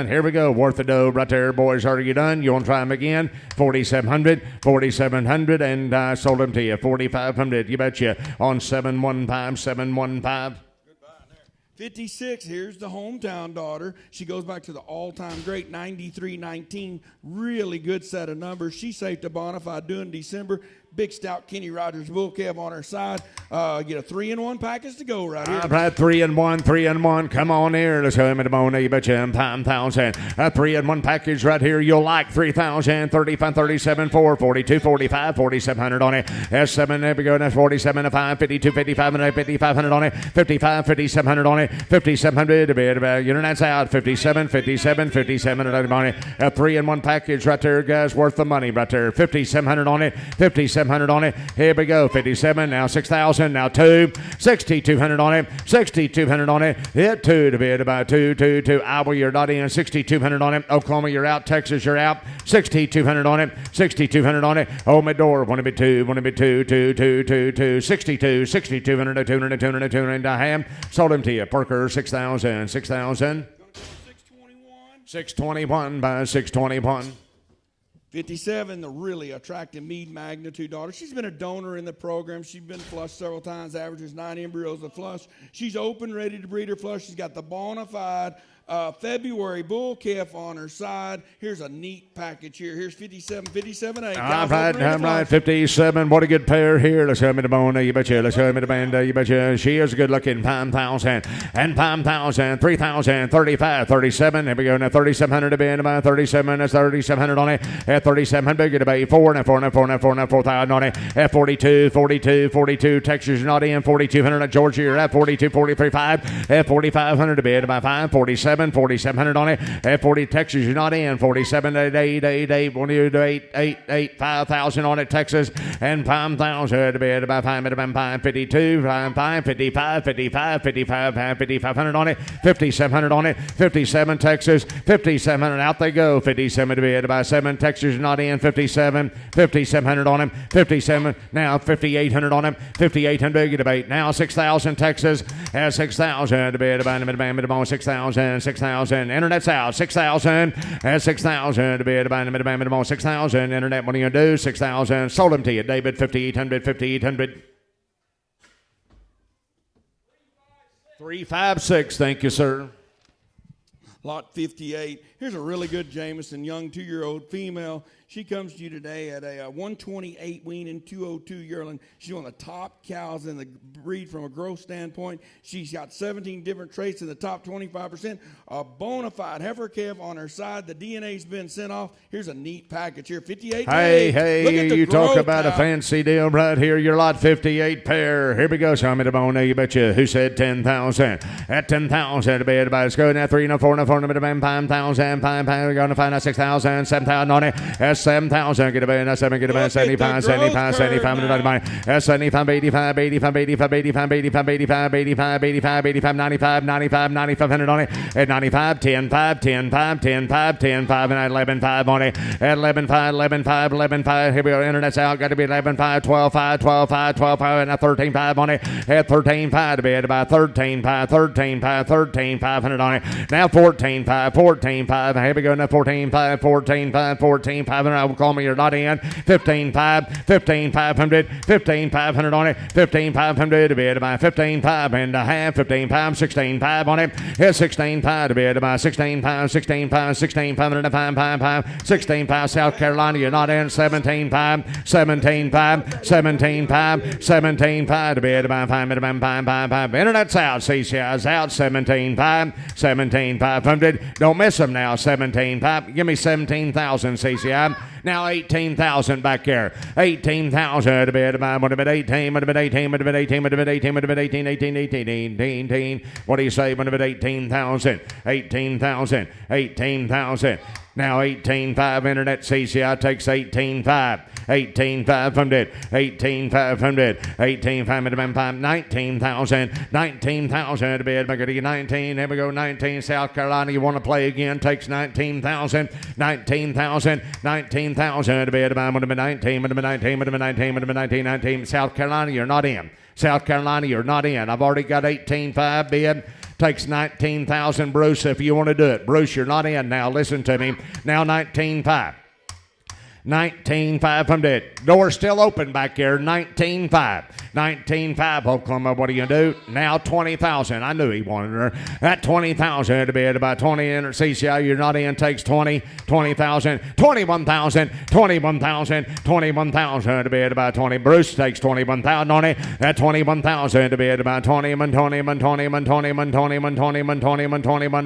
Here we go, worth the dough right there, boys. Are you done? You want to try them again? 4,700, and I sold them to you, 4,500. You betcha on 715. 56, here's the hometown daughter. She goes back to the all-time great 93-19. Really good set of numbers. She saved a bona fide due in December. Big stout Kenny Rogers bull calf on her side. Get a 3-in-1 package to go right here. All right, 3-in-1. Come on here. Let's go into the bone. You betcha 5,000. A 3-in-1 package right here. You'll like 3,000, 35, 37, 4, 42, 45, 4,700 on it. S7, there we go. That's 47 to 5, 52, 55, 5,500 on it. 55, 5,700 on it. 5,700 a bit. Internet's out. 57 on it. A 3-in-1 package right there, guys. Worth the money right there. 5,700 on it. 5,700 on it. Here we go. 57, now 6,000, now 2. 6,200 on it. 6,200 on it. Hit 2 to bid about 2. Iowa, you're not in. 6,200 on it. Oklahoma, you're out. Texas, you're out. 6,200 on it. 6,200 on it. Oh, my door. Want to be 2. 62. 6,200, 200. I have sold him to you. Parker, 6,000. 621 by 621. 57, the really attractive Meade magnitude daughter. She's been a donor in the program. She's been flushed several times, averages 9 embryos a flush. She's open, ready to breed her flush. She's got the bona fide February bull calf on her side. Here's a neat package here. Here's 57, 8. All right, 57. What a good pair here. Let's show me the bone. You betcha. Let's show me the band. You betcha. She is good looking. 5,000 and 5,000, 3,000, 35, 37. Here we go. Now 3,700 to be in about 37. That's 3,700 on it. At 3,700, get about 4,000 on it. At 42. Texas not in. 4,200 at Georgia. You're at 42, 43.5. At 4,500 to be in about 5, 47. 4,700 on it. At 40, Texas, you're not in. 47, 8. 5,000 on it, Texas. And 5,000 to be at about 5, 52, 55, 5,500 on it. 5,700 on it. 57, Texas. 5,700, out they go. 57 to be at about 7. Texas, not in. 57, 5,700 on him. 57, now 5,800 on him. 5,800, get about 8. Now 6,000, Texas. Has 6,000 to be at about 6,000. Internet's out. 6,000. At 6,000 to be at about 6,000. Internet, what are you going to do? 6,000. Sold them to you, David. 5,800. 356. Thank you, sir. Lot 58. Here's a really good Jameson, young 2-year-old female. She comes to you today at a 128 weaning, 202 yearling. She's one of the top cows in the breed from a growth standpoint. She's got 17 different traits in the top 25%. A bona fide heifer calf on her side. The DNA's been sent off. Here's a neat package here. 58. Hey, you talk about a fancy deal right here. Your lot 58 pair. Here we go. Show me the bone. You betcha. Who said 10,000? At 10,000 to be at about. Let's go now. 3, 4, 5,000. We're going to find out 6,000. 7,000 on it. 7,000, get a bit, 7, get a bit, 75, 75, 75, 75, 85, 95, 9,500 on it. At 95, 10, 5, and at 11.5 on it. At 11.5. Here we go. Internet's out. Got to be 11.5, 12.5, and at 13.5 on it. At 13.5 to be at about 13.500 on it. Now 14.5. Here we go. Now 14.5. And call me, you're not in. 15,500 on it. 15,500 to be at about 15.5 and a half. 15.5, 16.5 on it. Here's 16.5 to be at about 16.5, 16.5, South Carolina, you're not in. 17.5 to be at about 5. Internet's out. CCI's out. 17.500. Don't miss them now. 17.5. Give me 17,000, CCI. Now 18,000 back there. 18,000 to be at about 18. What do you say? 18,000. 18,000. Now 18.5. Internet. CCI takes 18.5. 18,500, 18,500, 18,500, 19,000, 19,000 to bid. Make it 19. Here we go, 19. South Carolina, you want to play again? Takes 19,000, 19,000, 19,000 to bid. About 19, 19, 19, 19, 19. South Carolina, you're not in. South Carolina, you're not in. I've already got 18,500 bid. Takes 19,000, Bruce, if you want to do it. Bruce, you're not in now. Listen to me. Now 19,500. 19,500. Door's still open back here. 19,500. 19,500. Oklahoma, what are you going to do? Now 20,000. I knew he wanted her. At 20,000 to be at about 20 in CCI. You're not in. Takes 20. 20,000. 21,000. 21,000. 21,000 to be at about 20. Bruce takes 21,000 on it. At 21,000 to be at about 20. 21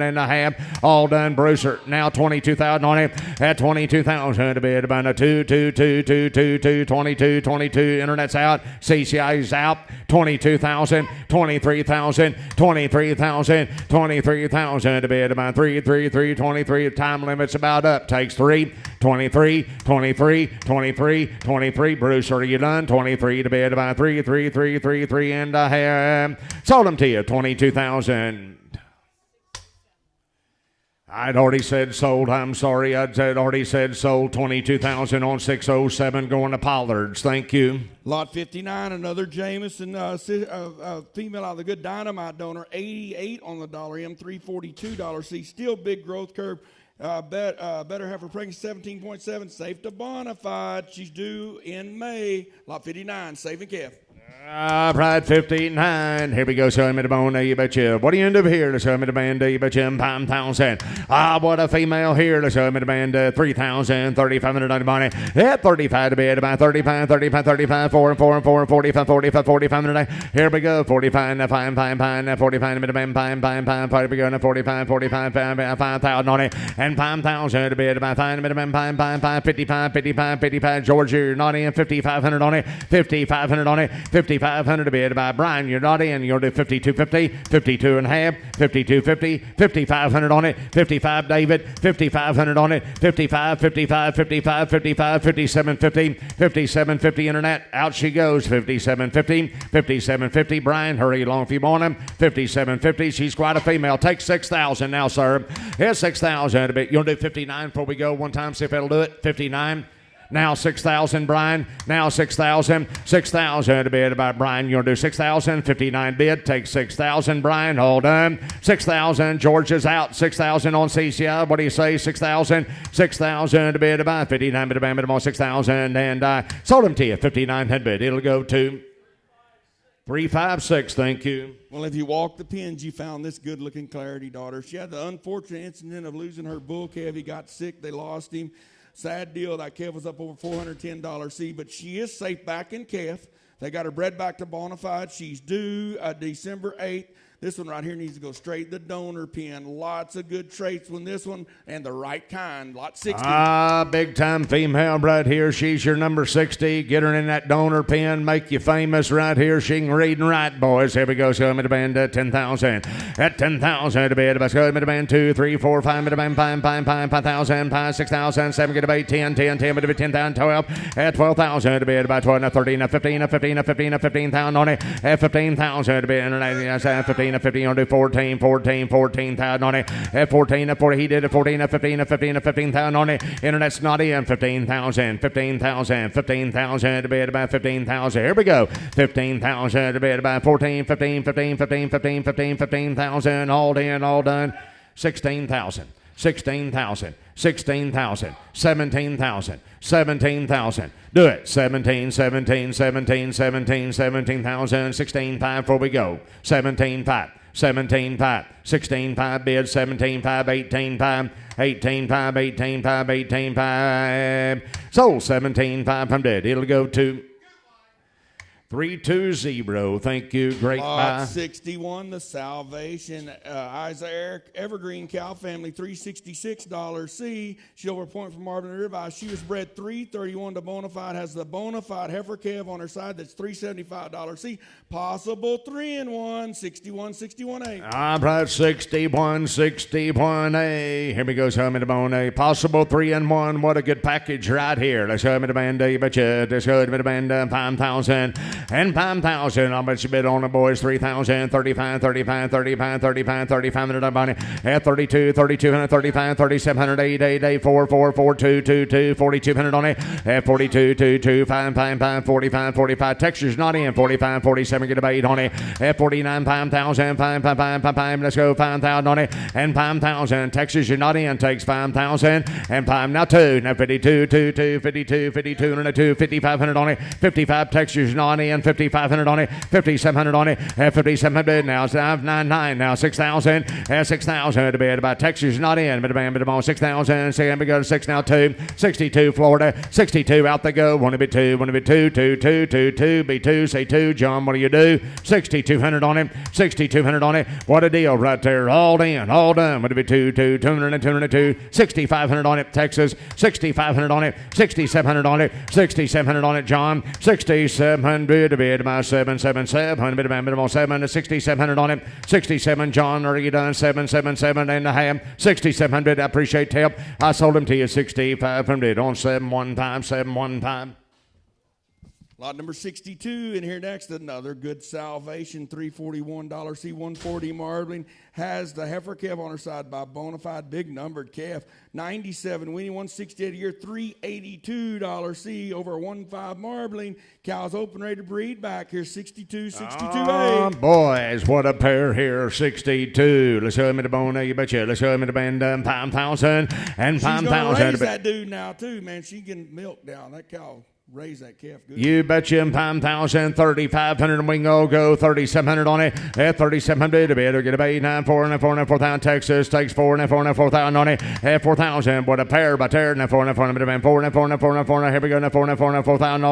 and a half. All done. Brucer. Now 22,000 on it. At 22,000 to be at about 22. Internet's out. CCI's out. 22,000, 23,000, 23,000, 23,000 to be at about 23. Time limit's about up. Takes 3. 23. Bruce, are you done? 23 to be at about 3 and a half. Sold them to you. 22,000. I'd already said sold. I'm sorry. Already said sold. 22,000 on 607 going to Pollards. Thank you. Lot 59, another Jameson female out of the good dynamite donor. 88 on the dollar M, $342 C. Still big growth curve. Better have her pregnancy 17.7. Safe to bonafide. She's due in May. Lot 59, safe and Kev. Pride 59. Here we go. Show me the bone. You betcha. What are you into here? Let's show me the band. You betcha. 5,000. What a female here. Let's show me the band. 3,000. 3,500 on the money. Yeah, 35 to be at about 35. 4 and 45. 45. Here we go. 45. 5. 45 to the band. 5. Here we go. 45. 5,000 on it. And 5,000 to be at about 5. 55. Georgia, you're not in. 5,500 on it. 5,500 on it. 5,500 to be at about Brian. You're not in. You'll do 52.50, 52 and a half, 52.50, 5,500 on it. 55 David, 5,500 on it. 55, 57.50, 57.50 internet. Out she goes. 57.50 Brian. Hurry along if you want him. 57.50. She's quite a female. Take 6,000 now, sir. Here's 6,000 to be. You'll do 59 before we go one time. See if it'll do it. 59. Now 6,000, Brian. Now 6,000. 6,000 to bid about Brian. You'll do 6,000. 59 bid. Take 6,000, Brian. Hold on. 6,000. Georgia's out. 6,000 on CCI. What do you say? 6,000. 6,000 to bid about 59 bid about 6,000. And sold them to you. 59 bid. It'll go to 356. Thank you. Well, if you walk the pins, you found this good-looking Clarity daughter. She had the unfortunate incident of losing her bull calf. He got sick. They lost him. Sad deal. That calf was up over $410 C, but she is safe back in calf. They got her bred back to bonafide. She's due December 8th. This one right here needs to go straight to the donor pen. Lots of good traits with this one and the right kind. Lot 60. Big time female right here. She's your number 60. Get her in that donor pen. Make you famous right here. She can read and write, boys. Here we go. Show me the band at 10,000. At 10,000 to bid. Show me the band 2, 3, 4, 5. Me the band 5,000. 6,000. 7. Get about 10. 10. 10,000. 12. At 12,000 to bid. About 12. 13. 15. 15,000 on it. At 15,000 to bid. 15. 15 on do 14,000 on it. At 14, 40, he did it. 14, 15,000 on it. Internet's not in. 15,000 to be at about 15,000. Here we go. 15,000 to be at about 14, 15,000. All in, all done. 16,000. 17,000. Do it. 17,000. 16,500 before we go. 17,500. 16,500 bid. 17,500. 18,500. Sold 17,500. It'll go to 320. Thank you. Great buy. Lot 61, the Salvation Isaac Evergreen Cow Family, $366 C. Silver Point from Marvin Ribeye. She was bred 331 to Bonafide. Has the Bonafide heifer calf on her side. That's $375 C. Possible 3-in-1, 61A. All right, 61A. Here we go, show me the bone A. Possible 3-in-1. What a good package right here. Let's show me the band A. But let's show me the band 5,000 and 5,000. I'll bet you bid on the boys 3,000, 35, 35, 35, 35, 3500 money. At 32, 3,200, 35, 3,700, 8, 4, 4, 4, 2, 2, 2, 4,200 on it. At 42, 2, 2, 5, 5, 5, 45, 45. Texture's not in. 45, 47, get a bait on it. At 49, 5,000, 5, 5, 5, 5, 5. Let's go 5,000 on it. And 5,000. Texas, you're not in. Takes 5,000 and 5. Now 2. Now 52, 2, 2, 52, 52, and 2, 5,500 on it. 55. Texas, not in. 5,500 on it. 5,700 on it. 5,700. Now 599. Now 6,000. 6,000 to bid. About Texas, not in. But on 6,000. Say we go to 6 now 2. 62 Florida. 62 out they go. Want to be 2. Want to be 2. 2, 2, 2, 2. Be 2. Say 2. John, what do you do? 6,200 on it. 6,200 on it. What a deal right there. All in. All done. Want to be 2, 2, 200 and 202. 6,500 on it. Texas. 6,500 on it. 6,700 on it. 6,700 on it. John. 6,700 to bid by 777. Bid about 7 to 6,700 on it. 67 John. Are you done? 777 and a half. 6,700. I appreciate tip. I sold him to you 6,500 on 715 715. Lot number 62, and here next, another good Salvation, $341 C, 140 marbling. Has the heifer calf on her side by Bonafide, big numbered calf. 97, weaning 168 a year, $382 C, over 1.5 marbling. Cows open, ready to breed. Back here, 62, 62A. Boys, what a pair here, 62. Let's show him the bone, you betcha. Let's show him the band 5,000 and 5,000. She's going to raise that dude now, too, man. She can milk down. That cow raise that calf good. You betcha, 5,000, 3,500, and we can all go 3,700 on it. At 3,700, to be able to get a bait, 9,400, and 4,000. Texas takes 4,400, and 4,000 on it. At 4,000, what a pair by Terry, and 4,400, and 4,400. Here we go, 4,400, 4,000,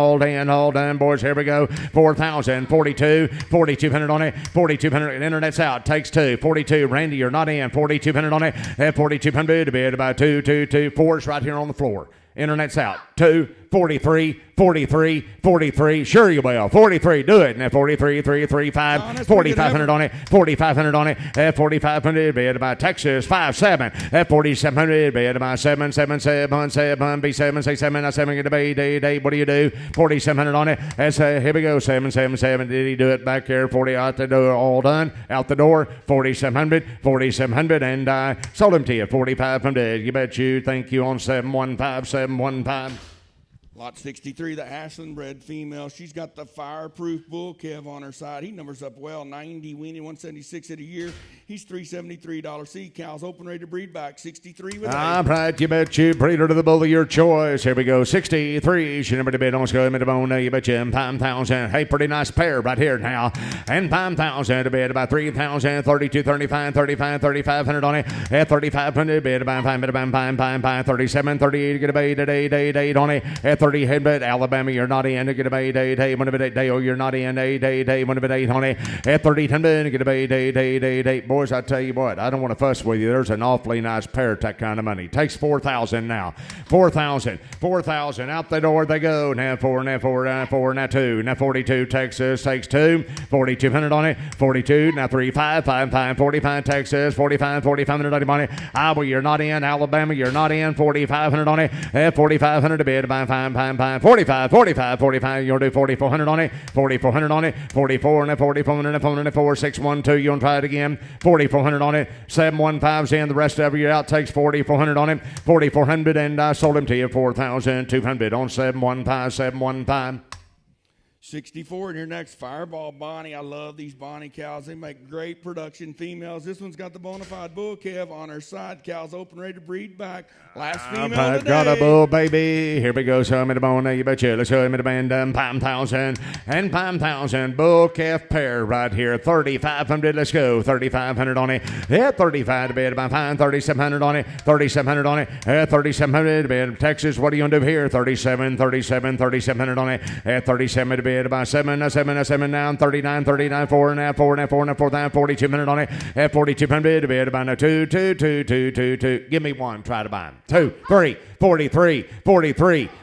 all done, boys. Here we go, 4,000, 42, 4,200 on it. 4,200, internet's out, takes 2, 42. Randy, you're not in. 4,200 on it. At 4,200, to be able to buy 2, 2, 2, 4. It's right here on the floor. Internet's out. 2, 43, 43, 43. Sure you will. 43. Do it. Now 43, 3, 3, 5. 4,500 on it. 4,500 on it. At 4,500. Be it by Texas. 5, 7. At 4,700. Be it by 7, 7, 7, 7. Be 7, 6, 7. Now 7. Get a B, D, D. What do you do? 4,700 on it. That's here we go. 7, 7, 7. Did he do it back here? 40 out the door. All done. Out the door. 4,700. 4,700. And I sold him to you. 4,500. You bet you. Thank you on 715. 715. Lot 63, the Ashland bred female. She's got the fireproof bull calf on her side. He numbers up well, 90 weaning, 176 at a year. He's $373 C. Cows open, ready to breed. Back 63 with all right, you bet you. Breeder to the bull of your choice. Here we go, 63. She never bid on go to bone. You bet you 5,000. Hey, pretty nice pair right here now. And 5,000 to bid about 3,000. 32, 35, 35, 3,500 on it. At 3,500 bid about 5, 37, 38. Get a bait at 8 on it. At 30 headbed, Alabama, you're not in. Get a bait 8. One of it 8. Oh, you're not in. 8. One of it 8 on it. At 30, 10 bid. Get a bait 8. Boys, I tell you what, I don't want to fuss with you. There's an awfully nice pair of that kind of money. Takes 4,000 now. 4,000. Out the door they go. Now 4, now 2. Now 42. Texas takes 2. 4,200 on it. 42. Now 3, 5. 45. Texas. 45. 4,500 money. Iowa, you're not in. Alabama, you're not in. 4,500 on it. At 4,500 to bid by 5. 45. You'll do 4,400 on it. 4,400 on it. 44 and 4,404. 612. You'll try it again. 4,400 on it. 715's in. The rest of you out takes 4,400 on it. 4,400, and I sold him to you 4,200 on 715. 64, and your next Fireball Bonnie. I love these Bonnie cows. They make great production females. This one's got the Bonafide bull calf on her side. Cows open, ready to breed. Back. Last female I've today. got a bull, baby. Here we go. Show me the bone. You betcha. Let's show me the band. 5,000 and 5,000. Bull calf pair right here. 3,500. Let's go. 3,500 on it. Yeah, 35 to bed by 5. 3,700 on it. 3,700 on it. 3,700 to bed. Texas, what are you going to do here? 37. 3,700 on it. 37 to bed. bid about 7 now 39 4 and a half 4,200 on it at 4,200 to bid about 2. Give me one, try to buy him. 2, 3, 43,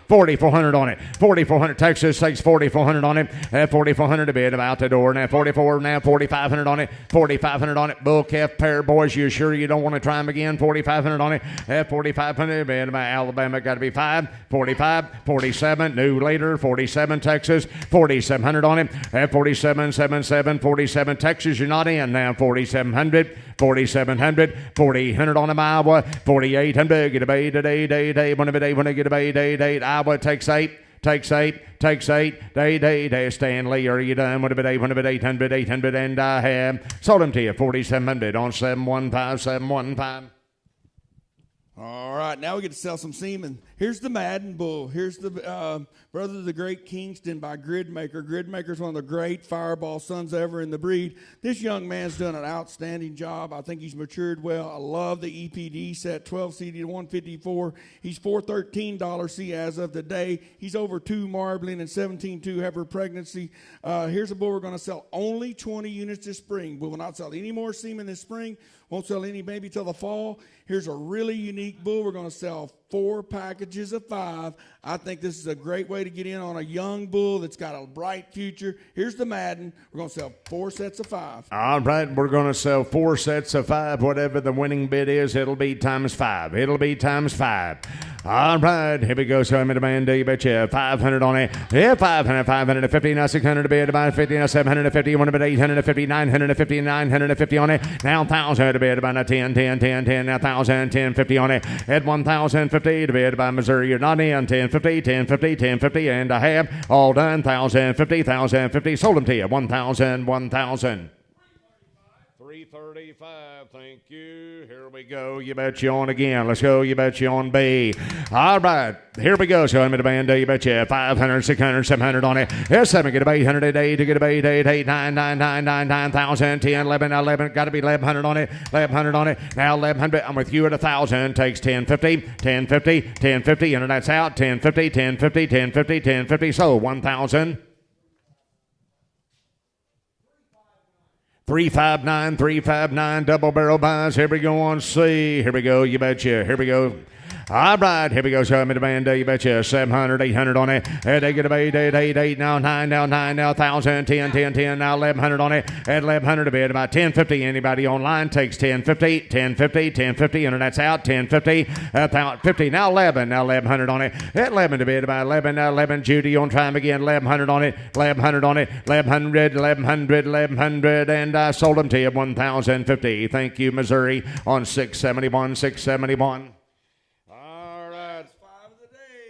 4,400 on it. 4,400. Texas takes 4,400 on it at 4,400 to bid about the door. Now 44, now 4,500 on it. 4,500 on it. Bull calf pair, boys. You sure you don't want to try them again? 4,500 on it at 4,500 to bid about Alabama. Got to be 5, 45, 47. New later 47 Texas. 4,700 on it at 47, 47 Texas. You're not in now. 4,700. 4,700, 4,800 on them Iowa, 4,800, get a bay day, one of a day, when I get a bay day, Iowa takes 8, day, Stanley, are you done? One of a day, 800, and I have sold them to you, 4,700 on 715. All right, now we get to sell some semen. Here's the Madden Bull. Here's the brother of the great Kingston by Gridmaker. Gridmaker's one of the great fireball sons ever in the breed. This young man's done an outstanding job. I think he's matured well. I love the EPD set, 12 CD to 154. He's $413 C as of today. He's over 2 marbling and 17.2 heifer pregnancy. Here's a bull we're going to sell only 20 units this spring. We will not sell any more semen this spring. Won't sell any maybe till the fall. Here's a really unique bull. We're going to sell 4 packages of 5. I think this is a great way to get in on a young bull that's got a bright future. Here's the Madden. We're going to sell 4 sets of 5. All right, we're going to sell 4 sets of 5. Whatever the winning bid is, it'll be times 5. All right, here we go. So I'm in demand. You betcha 500 on it. Yeah, 500, 550. Now 600 to bid. About 50. Now 750. One about 850. 950 on it. Now 1,000 to bid. About 10. Now 1,000, 1050 on it. At 1,050 to bid by Missouri. You're not in. 1050, and I have all done. 1,050. Sold them to you. 1,000. 335, thank you. Here we go. You bet you on again. Let's go. You bet you on B. All right. Here we go. So I'm in the band. You bet you 500, 600, 700 on it. Here's 7. Get a 800 a day to get a 8, 9, 9,000, 10, 11. Got to be 1,100 on it. 1,100 on it. Now 1,100. I'm with you at 1,000. Takes 1050. Internet's out. 1050. So 1,000. 359, double barrel buys. Here we go on C. Here we go, you betcha. Here we go. All right, here we go. Show me the band, you betcha. 700, 800 on it. They get a 8, now 9, now 1,000, 10, now 1,100 on it. At 1,100 a bid, about 1050. Anybody online takes 1050. Internet's out, 1050. 50, now 11, now 1,100 on it. At 11 to bid, about 11, now 11. Judy on time again, 1,100 on it. 1,100, and I sold them to you, 1,050. Thank you, Missouri, on 671.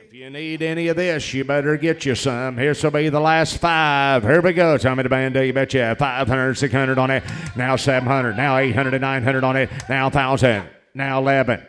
If you need any of this, you better get you some. Here's will be the last 5. Here we go. Tell me the band, you bet you 500, 600 on it. Now 700, now 800 and 900 on it. Now 1,000, now 11,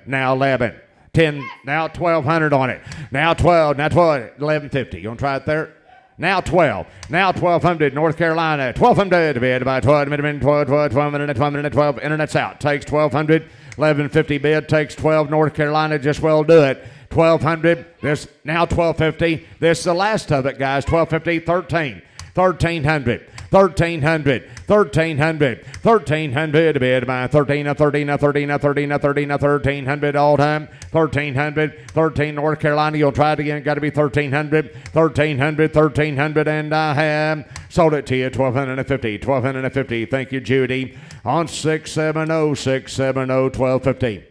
10, now 1,200 on it. Now 12, 1,150. You want to try it there? Now 12. Now 1,200. North Carolina. 1,200 to bid by 12. 12. Internet's out. Takes 1,200. 1,150 bid. Takes 12. North Carolina. Just well do it. 1,200. This now 1,250. This is the last of it, guys. 1,250. 13. 1,300. 1,300 to bid by 1,300 all time. 1,300. North Carolina. You'll try it again. Got to be 1,300. 1,300, and I have sold it to you. 1,250. Thank you, Judy. On 670, 1,250.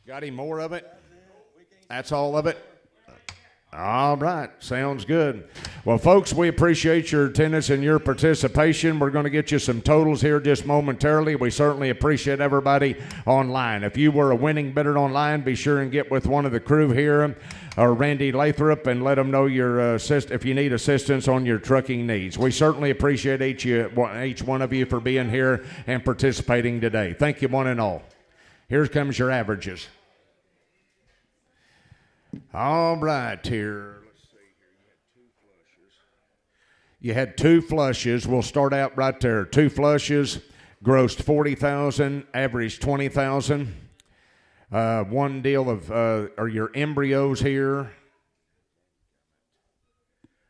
Got any more of it? That's all of it? All right. Sounds good. Well, folks, we appreciate your attendance and your participation. We're going to get you some totals here just momentarily. We certainly appreciate everybody online. If you were a winning bidder online, be sure and get with one of the crew here or Randy Lathrop and let them know your if you need assistance on your trucking needs. We certainly appreciate each one of you for being here and participating today. Thank you, one and all. Here comes your averages. All right, here. Let's see here. You had 2 flushes. We'll start out right there. 2 flushes, grossed $40,000, averaged $20,000. One deal of are your embryos here.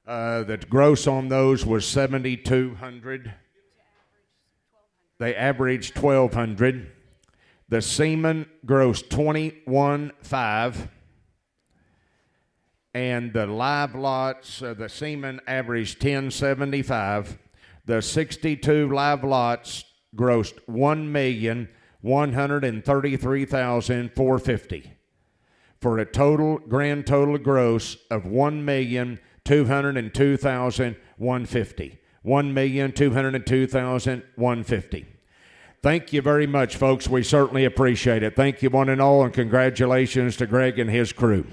The gross on those was 7,200. They averaged 1,200. The semen grossed 21,500. And the live lots, the semen averaged 1075. The 62 live lots grossed $1,133,450 for a grand total gross of $1,202,150. $1,202,150. Thank you very much, folks. We certainly appreciate it. Thank you, one and all, and congratulations to Greg and his crew.